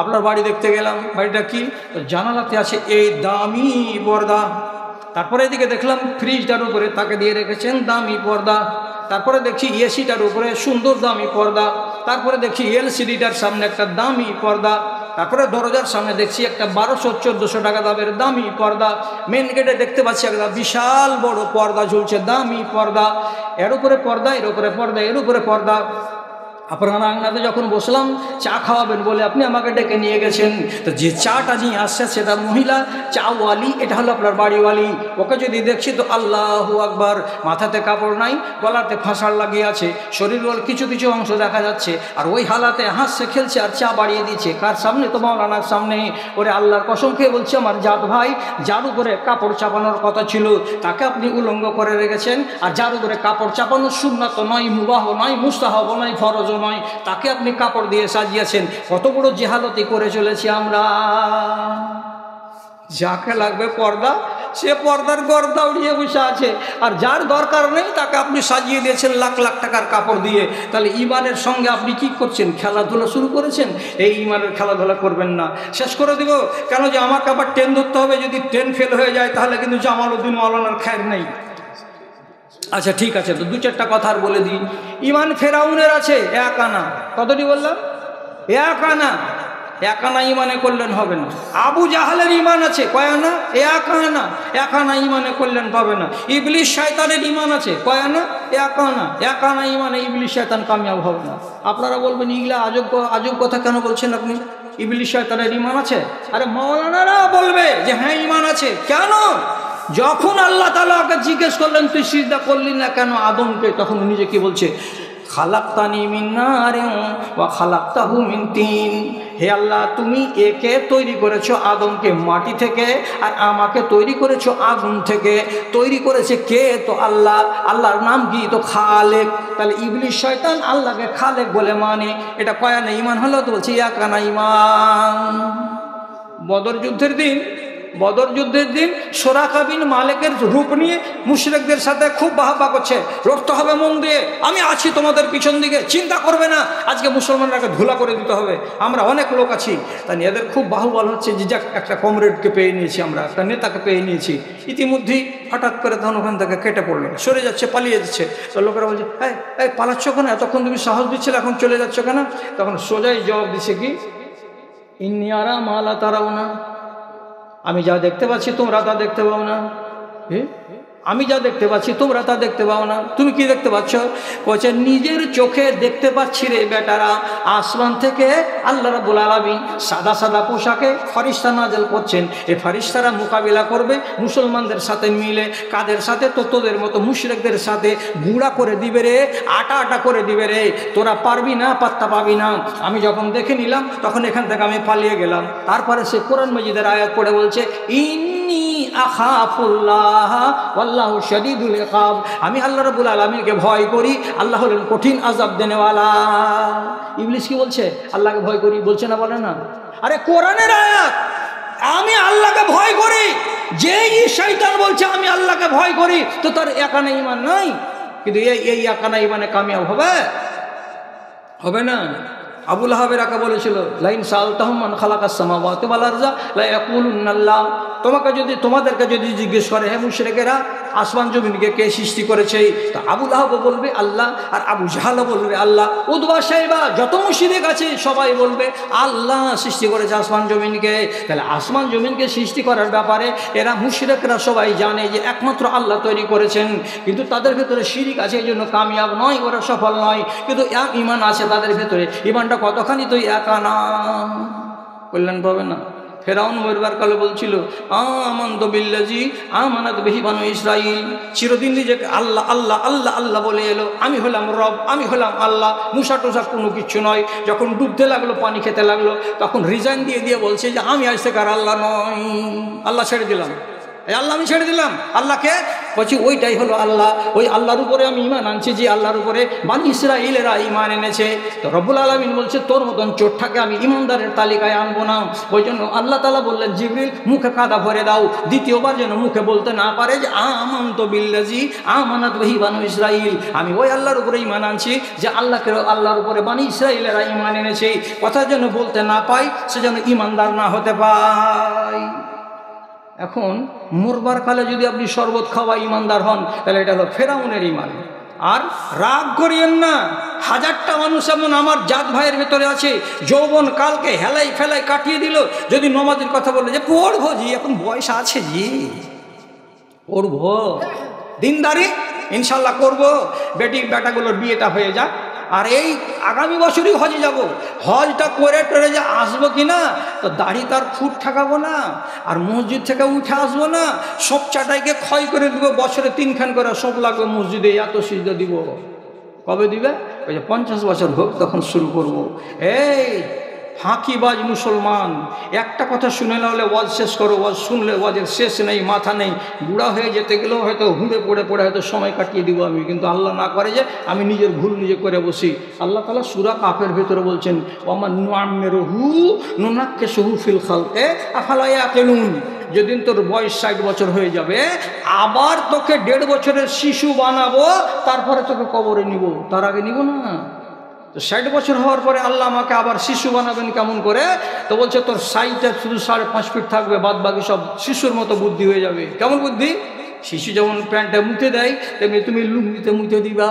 S1: আপনার বাড়ি দেখতে গেলাম, বাড়িটা কি? জানালাতে আছে এই দামি পর্দা। তারপরে এদিকে দেখলাম ফ্রিজটার উপরে তাকে দিয়ে রেখেছেন দামি পর্দা। তারপরে দেখছি এসিটার উপরে সুন্দর দামি পর্দা। তারপরে দেখছি এলসিডিটার সামনে একটা দামি পর্দা। তারপরে দরজার সামনে দেখছি একটা 1200-1400 টাকা দামের দামি পর্দা। মেন গেটে দেখতে পাচ্ছি একটা বিশাল বড় পর্দা ঝুলছে, দামি পর্দা। এর উপরে পর্দা, এর উপরে পর্দা, এর উপরে পর্দা। আপনার আঙনাতে যখন বসলাম চা খাওয়াবেন বলে আপনি আমাকে ডেকে নিয়ে গেছেন, তো যে চাটা নিয়ে আসছে সেটা মহিলা চাওয়ালি, এটা হলো আপনার বাড়িওয়ালি। ওকে যদি দেখছি তো আল্লাহু আকবার, মাথাতে কাপড় নাই, গলাতে ফাঁসাড় লাগিয়ে আছে, শরীরের কিছু কিছু অংশ দেখা যাচ্ছে, আর ওই হালাতে হাসছে খেলছে আর চা বাড়িয়ে দিচ্ছে। কার সামনে? তো মাওলানার সামনে। ওরে আল্লাহর কসম খেয়ে বলছে আমার জাত ভাই, যার উপরে কাপড় চাপানোর কথা ছিল তাকে আপনি উলঙ্গ করে রেখেছেন, আর যার উপরে কাপড় চাপানোর সুন্নাত নয়, মুবাহ নয়, মুস্তাহাব নয়, ফরজ নয়, তাকে আপনি কাপড় দিয়ে সাজিয়েছেন। কত বড় জেহালতি করে চলেছি আমরা। যাকে লাগবে পর্দা সে পর্দার গর্দা উড়িয়ে বসে আছে, আর যার দরকার নেই তাকে আপনি সাজিয়ে দিয়েছেন লাখ লাখ টাকার কাপড় দিয়ে। তাহলে ইমানের সঙ্গে আপনি কি করছেন? খেলাধুলা শুরু করেছেন। এই ইমানের খেলাধুলা করবেন না। শেষ করে দিব কেন যে আমাকে আবার ট্রেন ধরতে হবে, যদি ট্রেন ফেল হয়ে যায় তাহলে কিন্তু জামালউদ্দিন মাওলানার খায়ের নেই। আচ্ছা ঠিক আছে, তো দু চারটা কথা আর বলে দিই। ইমান ফেরাউনের আছে এক আনা। কতটি বললাম? এক আনা। এক আনা ইমানে করলেন হবে না। আবু জাহালের ইমান আছে কয় আনা? এক আনা। এক আনা ইমানে করলেন পাবে না। ইবলিশ শয়তানের ইমান আছে কয় আনা? এক আনা। এক আনা ইমানে ইবলিশ শয়তান কামিয়াব হবে না। আপনারা বলবেন ইগলা আজব আজব কথা কেন বলছেন আপনি? ইবলিশ শয়তানের ইমান আছে? আরে মাওলানারা বলবে যে হ্যাঁ ইমান আছে। কেন? যখন আল্লাহ তাআলা ওকে জিজ্ঞেস করলেন তুই সিজদা করলি না কেন আদমকে, তখন নিজে কি বলছে? খালাকতানি মিন নারিন ওয়া খালাকতাহু মিন তিন। হে আল্লাহ, তুমি একে তৈরি করেছো আদমকে মাটি থেকে, আর আমাকে তৈরি করেছো আগুন থেকে। তৈরি করেছে কে? তো আল্লাহ। আল্লাহর নাম কি? তো খালেক। তাহলে ইবলিশ শয়তান আল্লাহকে খালেক বলে মানে। এটা কয় আনা ইমান হলো? তো বলছি এক আনা ইমান। বদর যুদ্ধের দিন সুরাকা বিন মালিকের রূপ নিয়ে মুশরিকদের সাথে খুব বাহাবা করছে, রক্ত হবে মন দিয়ে, আমি আছি তোমাদের পিছন দিকে, চিন্তা করবে না, আজকে মুসলমানরাকে ধুলা করে দিতে হবে, আমরা অনেক লোক আছি। তাই এদের খুব বাহুবল হচ্ছে যে যাক একটা কমরেডকে পেয়ে নিয়েছি, আমরা একটা নেতাকে পেয়ে নিয়েছি। ইতিমধ্যেই হঠাৎ করে তখন ওখান থেকে কেটে পড়লো, সরে যাচ্ছে, পালিয়ে যাচ্ছে। তো লোকেরা বলছে এই পালাচ্ছ কেন? এতক্ষণ তুমি সাহস দিচ্ছিলে, এখন চলে যাচ্ছ কেন? তখন সোজাই জবাব দিছে কি, ইন্নী আরা মা লা তারাউনা। আমি যা দেখতে পাচ্ছি তোমরা তা দেখতে পাও না। আমি যা দেখতে পাচ্ছি তোমরা তা দেখতে পাও না। তুমি কি দেখতে পাচ্ছ? বলছে নিজের চোখে দেখতে পাচ্ছি রে বেটারা, আসমান থেকে আল্লাহ রাব্বুল আলামিন সাদা সাদা পোশাকে ফেরেশতা নাযিল করছেন। এই ফেরেশতারা মোকাবিলা করবে মুসলমানদের সাথে মিলে। কাদের সাথে? তো তোদের মতো মুশরিকদের সাথে গুঁড়া করে দিবে রে, আটা আটা করে দিবে রে, তোরা পারবি না, পাত্তা পাবি না। আমি যখন দেখে নিলাম তখন এখান থেকে আমি পালিয়ে গেলাম। তারপরে সে কোরআন মাজিদের আয়াত পড়ে বলছে ইন্নী আখাফুল্লাহ ওয়াল্লাহু শাদীদুল ইকাব। আমি আল্লাহ রাব্বুল আলামিনকে ভয় করি, আল্লাহ হলেন কঠিন আযাব দেনেওয়ালা। ইবলিস কি বলছে? আল্লাহকে ভয় করি বলছে না, বলে না? আরে কোরআনের আয়াত, আমি আল্লাহকে ভয় করি। যেই শয়তান বলছে আমি আল্লাহকে ভয় করি, তো তার একানা ঈমান নাই। কিন্তু এই একানা ঈমানে কামিয়াব হবে না। আবু লাহাবের আকা বলেছিল লাইন সালতাহুম মান খালাকাস সামাওয়াতি ওয়াল আরযা লা ইয়াকুলুন্না আল্লাহ। তোমাদেরকে যদি জিজ্ঞেস করে হে মুশরিকেরা আসমান জমিনকে কে সৃষ্টি করেছে, তো আবু লাহাব বলবে আল্লাহ, আর আবু জাহাল বলবে আল্লাহ। উদবা সাহেবা যত মুশরিক আছে সবাই বলবে আল্লাহ সৃষ্টি করেছে আসমান জমিনকে। তাহলে আসমান জমিনকে সৃষ্টি করার ব্যাপারে এরা মুশরিকরা সবাই জানে যে একমাত্র আল্লাহ তৈরি করেছেন, কিন্তু তাদের ভেতরে শিরিক আছে, এই জন্য কামিয়াব নয়, ওরা সফল নয়। কিন্তু এক ঈমান আছে তাদের ভেতরে, ঈমানটা কতখানি? তো একানা, কল্যাণ পাবে না। ফেরাউন মরবার কালে বলছিল আমানতু বিল্লাযী আমানাত বিহি বানু ইসরাঈল। চিরদিন নিজেকে আল্লাহ আল্লাহ আল্লাহ আল্লাহ বলে এলো, আমি হলাম রব, আমি হলাম আল্লাহ। মুসা টুসা কোনো কিছু নয়। যখন ডুবতে লাগলো, পানি খেতে লাগলো, তখন রিজাইন দিয়ে বলছে যে আমি আজ থেকে আর আল্লাহ নয়, আল্লাহ ছেড়ে দিলাম, আল্লাহ আমি ছেড়ে দিলাম। আল্লাহকে বলছি ওইটাই হলো আল্লাহ, ওই আল্লাহর উপরে আমি ঈমান আনছি, যে আল্লাহর উপরে বানি ইসরাঈলেরা ঈমান এনেছে। তো রব্বুল আলামিন বলছে তোর মতন চোরটাকে আমি ঈমানদারের তালিকায় আনবো না। ওই জন্য আল্লাহ তাআলা বললেন জিবরিল মুখে কাদা ভরে দাও, দ্বিতীয়বার যেন মুখে বলতে না পারে যে আমানতু বিল্লাযী আমানাত বিহি বানু ইসরাঈল। আমি ওই আল্লাহর উপরে ঈমান আনছি যে আল্লাহর উপরে বানি ইসরাঈলেরা ঈমান এনেছে। কথা যেন বলতে না পাই, সে যেন ঈমানদার না হতে পায়। এখন মরবার কালে যদি আপনি শরবত খাওয়া ইমানদার হন, তাহলে এটা হলো ফেরাউনের ইমান। আর রাগ করিয়েন না, হাজারটা মানুষ এমন আমার জাত ভাইয়ের ভেতরে আছে, যৌবন কালকে হেলাই ফেলাই কাটিয়ে দিল। যদি নমাজের কথা বলে যে পড়বো জি, এখন বয়স আছে জি, পড়বো, দিনদারি ইনশাল্লাহ করবো, বেটাগুলোর বিয়েটা হয়ে যাক, আর এই আগামী বছরই হজে যাব, হজটা করে টরে যে আসবো কিনা, তো দাড়ি তার ফুট ঠাকাবো না, আর মসজিদ থেকে উঠে আসবো না, সব চাটাইকে ক্ষয় করে দেবো, বছরে 3 খান করে সব লাগবে মসজিদে, এত সিজদা দিব। কবে দিবে? ওই যে 50 বছর হোক তখন শুরু করব। এই ফাঁকিবাজ মুসলমান। একটা কথা শুনে না হলে ওয়াজ শেষ করো, ওয়াজ শুনলে ওয়াজের শেষ নেই, মাথা নেই। বুড়া হয়ে যেতে গেলেও হয়তো হুঁড়ে পড়ে পড়ে হয়তো সময় কাটিয়ে দিব আমি, কিন্তু আল্লাহ না করে যে আমি নিজের ভুল নিজে করে বসি। আল্লাহ তাআলা সূরা কাফের ভেতরে বলছেন, ওয়ামান নুআম্মিরুহু নুনাক্কিসুহু ফিল খালকি আফালা ইয়াকিলুন। যেদিন তোর বয়স 60 বছর হয়ে যাবে, আবার তোকে 1.5 বছরের শিশু বানাবো, তারপরে তোকে কবরে নিব, তার আগে নিব না। তো 60 বছর হওয়ার পরে আল্লাহ আমাকে আবার শিশু বানাবেন কেমন করে? তো বলছে তোর সাইজটা শুধু 5.5 ফিট থাকবে, বাদ বাকি সব শিশুর মতো বুদ্ধি হয়ে যাবে। কেমন বুদ্ধি? শিশু যেমন প্যান্টে মুতে দেয় তেমনি তুমি লুঙ্গিতে মুতে দিবা।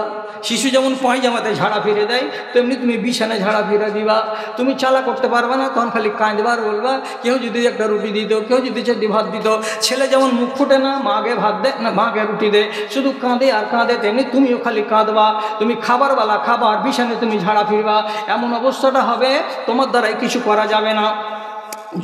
S1: শিশু যেমন পায়জামাতে ঝাড়া ফিরে দেয় তেমনি তুমি বিছানায় ঝাড়া ফিরে দিবা। তুমি চালা করতে পারবে না, তখন খালি কাঁদবার বলবা। কেউ যদি একটা রুটি দিত, কেউ যদি 4টি ভাত দিত। ছেলে যেমন মুখ ফুটে না, মাকে ভাত দেয় না, মাকে রুটি দেয়, শুধু কাঁদে আর কাঁদে, তেমনি তুমিও খালি কাঁদবা। তুমি খাবারবেলা খাবার, বিছানায় তুমি ঝাড়া ফিরবা। এমন অবস্থাটা হবে, তোমার দ্বারাই কিছু করা যাবে না।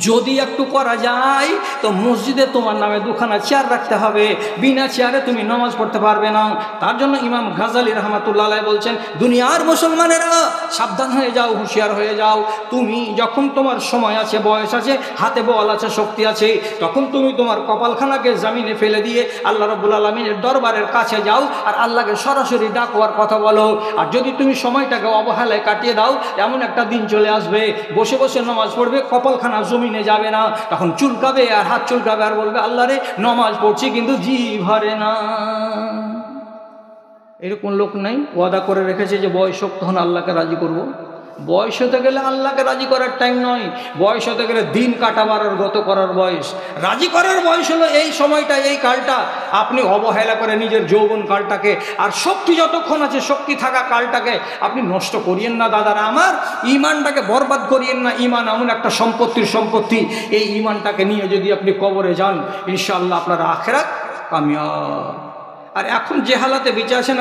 S1: যদি একটু করা যায় তো মসজিদে তোমার নামে 2খানা চেয়ার রাখতে হবে, বিনা চেয়ারে তুমি নামাজ পড়তে পারবে না। তার জন্য ইমাম গাজালি রহমাতুল্লাহ আলাইহি বলছেন, দুনিয়ার মুসলমানেরা সাবধান হয়ে যাও, হুঁশিয়ার হয়ে যাও। তুমি যখন তোমার সময় আছে, বয়স আছে, হাতে বল আছে, শক্তি আছে, তখন তুমি তোমার কপালখানাকে জমিনে ফেলে দিয়ে আল্লাহ রাব্বুল আলামিনের দরবারের কাছে যাও আর আল্লাহকে সরাসরি ডাকওয়ার কথা বলো। আর যদি তুমি সময়টাকে অবহেলায় কাটিয়ে দাও, এমন একটা দিন চলে আসবে বসে বসে নামাজ পড়বে, কপালখানা জমিনে যাবে না, তখন চুলকাবে আর হাত চুলকাবে আর বলবে আল্লাহ রে নামাজ পড়ছি কিন্তু জি ভরে না। এরকম লোক নাই ওয়াদা করে রেখেছে যে বয়স তখন আল্লাহকে রাজি করব। বয়স হতে গেলে আল্লাহকে রাজি করার টাইম নয়, বয়স হতে গেলে দিন কাটাবার আর গত করার বয়স। রাজি করার বয়স হলো এই সময়টা, এই কালটা। আপনি অবহেলা করে নিজের যৌবন কালটাকে আর শক্তি যতক্ষণ আছে, শক্তি থাকা কালটাকে আপনি নষ্ট করিয়েন না দাদারা আমার। ইমানটাকে বরবাদ করিয়েন না। ইমান এমন একটা সম্পত্তির সম্পত্তি, এই ইমানটাকে নিয়ে যদি আপনি কবরে যান, ইনশাআল্লাহ আপনার আখিরাত কামিয়াব। আর এখন যে হালাতে বেঁচে আছেন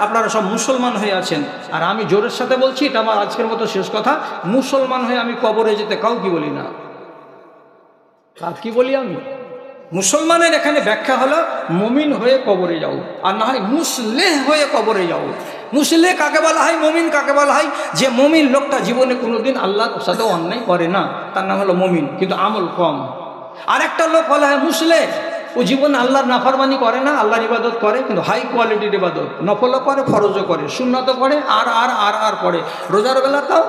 S1: আপনারা সব মুসলমান হয়ে আছেন। আর আমি জোরের সাথে বলছি, এটা আমার আজকের মতো শেষ কথা, মুসলমান হয়ে আমি কবরে যেতে কাউকে বলি না। আর কি বলি আমি? মুসলমানের এখানে ব্যাখ্যা হলো মুমিন হয়ে কবরে যাও, আর না হয় মুসলেহ হয়ে কবরে যাও। মুসলেহ কাকে বলা হয়, মুমিন কাকে বলা হয়? যে মুমিন লোকটা জীবনে কোনোদিন আল্লাহর সাথে অন্যায় করে না, তার নাম হলো মুমিন, কিন্তু আমল কম। আর একটা লোক বলা হয় মুসলেহ, ও জীবনে আল্লাহর নাফরমানি করে না, আল্লাহর ইবাদত করে, কিন্তু হাই কোয়ালিটির ইবাদত, নফলও করে, ফরজও করে, সুন্নাতও করে, আর পড়ে, রোজার বেলা তাও,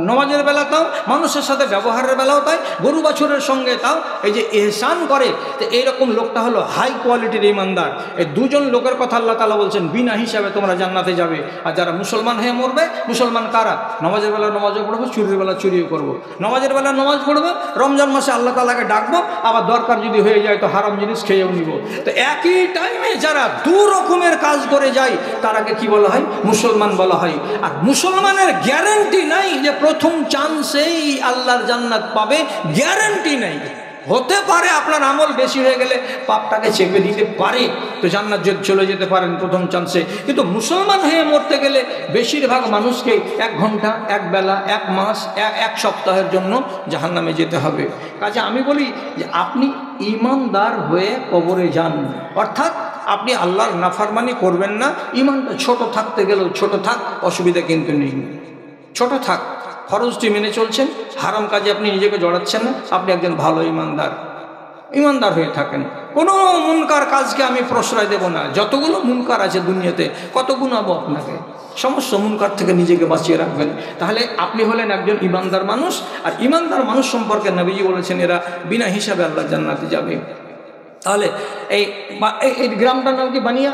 S1: নমাজের বেলা তাও, মানুষের সাথে ব্যবহারের বেলাও তাই, গরু বাছুরের সঙ্গে তাও, এই যে ইহসান করে। তো এইরকম লোকটা হলো হাই কোয়ালিটির ইমানদার। এই দুজন লোকের কথা আল্লাহ তাআলা বলছেন, বিনা হিসাবে তোমরা জান্নাতে যাবে। আর যারা মুসলমান হয়ে মরবে, মুসলমান কারা? নমাজের বেলা নমাজও পড়বো, চুরির বেলা চুরিও করবো। নমাজের বেলা নমাজ পড়বো, রমজান মাসে আল্লাহ তাআলাকে ডাকবো, আবার দরকার যদি হয়ে যায় তো হারাম জিনিস খেয়েও নিব। তো একই টাইমে যারা 2 রকমের কাজ করে যায়, তারাকে কি বলা হয়? মুসলমান বলা হয়। আর মুসলমানের গ্যারান্টি নাই যে প্রথম চান্সেই আল্লাহর জান্নাত পাবে, গ্যারান্টি নাই। হতে পারে আপনার আমল বেশি হয়ে গেলে পাপটাকে চেপে দিতে পারে, তো জান্নাত চলে যেতে পারেন প্রথম চান্সে। কিন্তু মুসলমান হয়ে মরতে গেলে বেশিরভাগ মানুষকে 1 ঘন্টা, 1 বেলা, 1 মাস, 1 সপ্তাহের জন্য জাহান্নামে যেতে হবে। কাজে আমি বলি যে আপনি ইমানদার হয়ে কবরে যান, অর্থাৎ আপনি আল্লাহর নাফরমানি করবেন না। ইমানটা ছোট থাকতে গেলেও ছোট থাক, অসুবিধা কিন্তু নেই, ছোট থাক। ফরজটি মেনে চলছেন, হারাম কাজে আপনি নিজেকে জড়াচ্ছেন না, আপনি একজন ভালো ইমানদার হয়ে থাকেন। কোনো মুনকার কাজকে আমি প্রশ্রয় দেব না। যতগুলো মুনকার আছে দুনিয়াতে, কত গুনাবো আপনাকে, সমস্ত মুনকার থেকে নিজেকে বাঁচিয়ে রাখবেন। তাহলে আপনি হলেন একজন ইমানদার মানুষ। আর ইমানদার মানুষ সম্পর্কে নবীজি বলেছেন, এরা বিনা হিসাবে আল্লাহ জান্নাতে যাবে। তাহলে এই গ্রামটার নাম কি? বানিয়া।